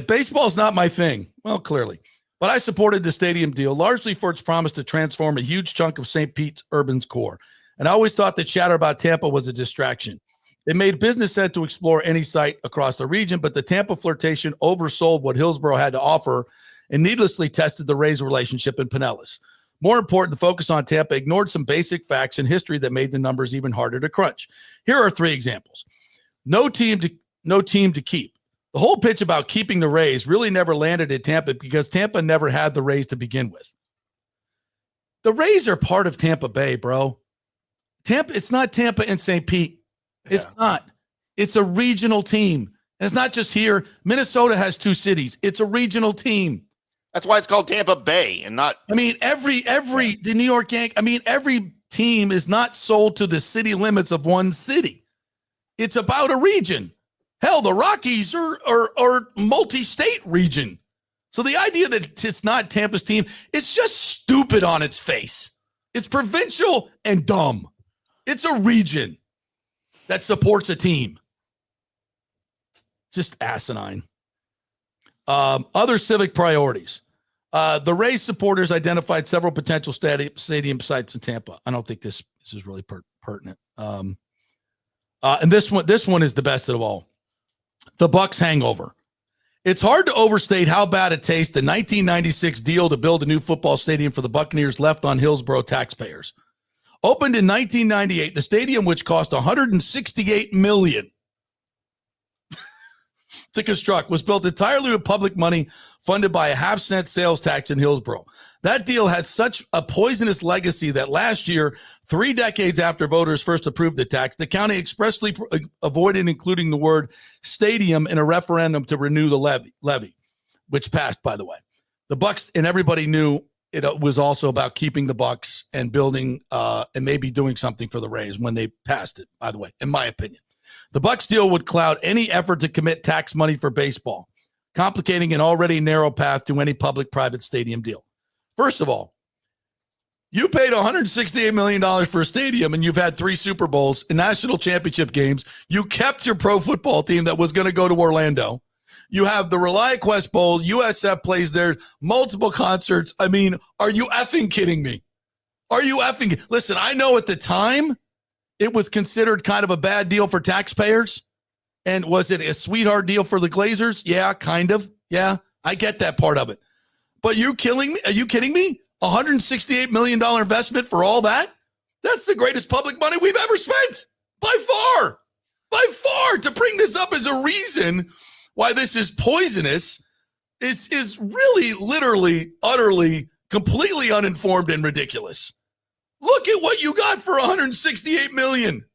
Baseball's not my thing. Well, clearly. But I supported the stadium deal largely for its promise to transform a huge chunk of St. Pete's urban's core. And I always thought the chatter about Tampa was a distraction. It made business sense to explore any site across the region, but the Tampa flirtation oversold what Hillsborough had to offer and needlessly tested the Rays' relationship in Pinellas. More important, the focus on Tampa ignored some basic facts and history that made the numbers even harder to crunch. Here are 3 examples. No team to keep. The whole pitch about keeping the Rays really never landed at Tampa because Tampa never had the Rays to begin with. The Rays are part of Tampa Bay, bro. It's not Tampa and St. Pete. It's not. It's a regional team. And it's not just here. Minnesota has 2 cities. It's a regional team. That's why it's called Tampa Bay and not. The New York Yankees. Every team is not sold to the city limits of one city. It's about a region. Hell, the Rockies are multi-state region. So the idea that it's not Tampa's team, it's just stupid on its face. It's provincial and dumb. It's a region that supports a team. Just asinine. Other civic priorities. The Rays supporters identified several potential stadium sites in Tampa. I don't think this is really pertinent. And this one is the best of all. The Bucs hangover. It's hard to overstate how bad a taste the 1996 deal to build a new football stadium for the Buccaneers left on Hillsborough taxpayers. Opened in 1998, the stadium, which cost $168 million to construct, was built entirely with public money funded by a half-cent sales tax in Hillsborough. That deal had such a poisonous legacy that last year, 3 decades after voters first approved the tax, the county expressly avoided including the word stadium in a referendum to renew the levy, which passed, by the way. The Bucs, and everybody knew it was also about keeping the Bucs and building and maybe doing something for the Rays when they passed it, by the way, in my opinion. The Bucs deal would cloud any effort to commit tax money for baseball, complicating an already narrow path to any public-private stadium deal. First of all, you paid $168 million for a stadium, and you've had 3 Super Bowls and national championship games. You kept your pro football team that was going to go to Orlando. You have the ReliaQuest Bowl. USF plays there, multiple concerts. I mean, are you effing kidding me? Are you effing? Listen, I know at the time it was considered kind of a bad deal for taxpayers. And was it a sweetheart deal for the Glazers? Yeah, kind of. Yeah, I get that part of it. But you killing me? Are you kidding me? $168 million investment for all that? That's the greatest public money we've ever spent. By far. By far. To bring this up as a reason why this is poisonous is really, literally, utterly, completely uninformed and ridiculous. Look at what you got for $168 million.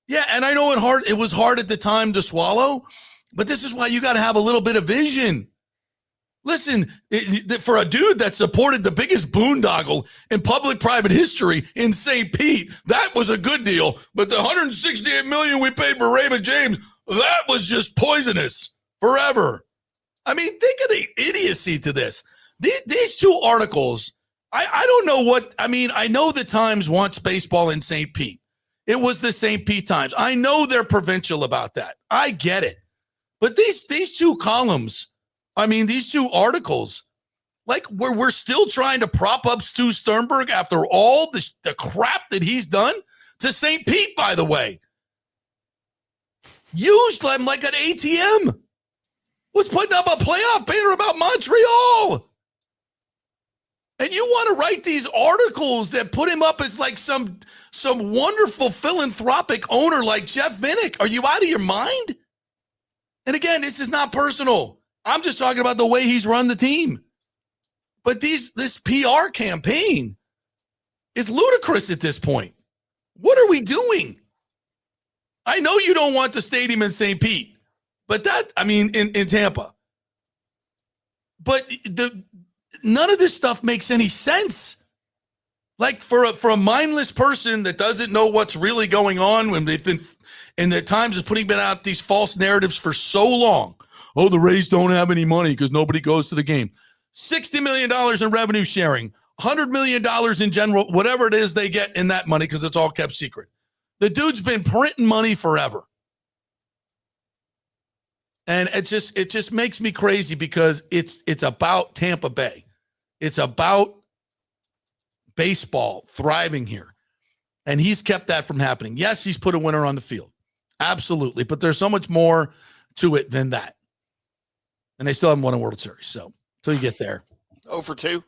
Yeah, and I know it was hard at the time to swallow, but this is why you got to have a little bit of vision. Listen, for a dude that supported the biggest boondoggle in public-private history in St. Pete, that was a good deal. But the $168 million we paid for Raymond James, that was just poisonous forever. I mean, think of the idiocy to this. These 2 articles, I don't know what, I mean, I know the Times wants baseball in St. Pete. It was the St. Pete Times. I know they're provincial about that. I get it. But these 2 columns, I mean, these 2 articles, like we're still trying to prop up Stu Sternberg after all the crap that he's done to St. Pete, by the way. Used him like an ATM. Was putting up a playoff banner about Montreal. And you want to write these articles that put him up as like some wonderful philanthropic owner like Jeff Vinnick. Are you out of your mind? And again, this is not personal. I'm just talking about the way he's run the team. But this PR campaign is ludicrous at this point. What are we doing? I know you don't want the stadium in St. Pete, but that, I mean, in Tampa. But none of this stuff makes any sense. Like for a mindless person that doesn't know what's really going on when they've been, and the Times is putting out these false narratives for so long. Oh, the Rays don't have any money because nobody goes to the game. $60 million in revenue sharing, $100 million in general, whatever it is they get in that money because it's all kept secret. The dude's been printing money forever. And it just makes me crazy because it's about Tampa Bay. It's about baseball thriving here. And he's kept that from happening. Yes, he's put a winner on the field. Absolutely. But there's so much more to it than that. And they still haven't won a World Series. So until you get there. 0 for 2.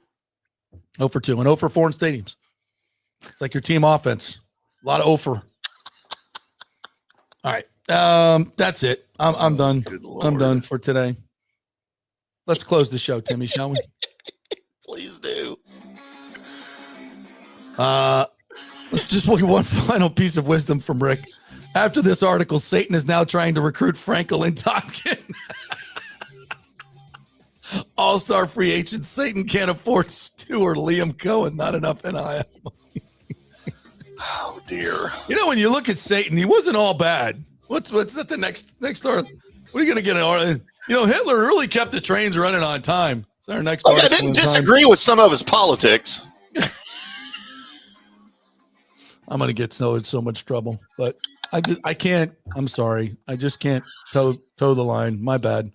0 for 2 and 0 for 4 in stadiums. It's like your team offense. A lot of 0 for. All right. That's it. I'm done. I'm done for today. Let's close the show, Timmy, shall we? Please do. Let's just look at one final piece of wisdom from Rick. After this article, Satan is now trying to recruit Franklin Topkin. All-star free agent. Satan can't afford Stu or Liam Cohen. Not enough NIL. Oh, dear. You know, when you look at Satan, he wasn't all bad. What's that the next article? What are you going to get? You know, Hitler really kept the trains running on time. It's our next article. I didn't disagree with some of his politics. I'm going to get in so much trouble, but I can't. I'm sorry. I just can't toe the line. My bad.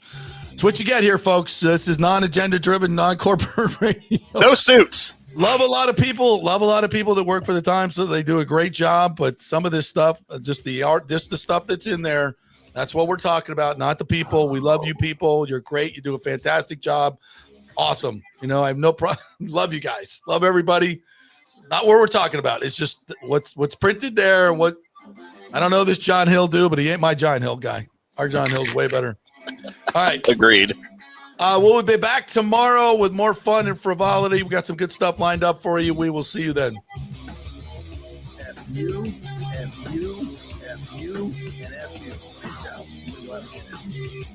It's what you get here, folks. This is non-agenda driven, non-corporate radio. No suits. Love a lot of people that work for the Times, so they do a great job. But some of this stuff, just the art, just the stuff that's in there, that's what we're talking about, not the people. We love you people. You're great. You do a fantastic job. Awesome. You know, I have no problem. Love you guys. Love everybody. Not what we're talking about. It's just what's printed there. What I don't know this John Hill dude, but he ain't my John Hill guy. Our John Hill's way better. All right. Agreed. We'll be back tomorrow with more fun and frivolity. We got some good stuff lined up for you. We will see you then. F-U, F-U, F-U, and F-U. Peace out. We love you.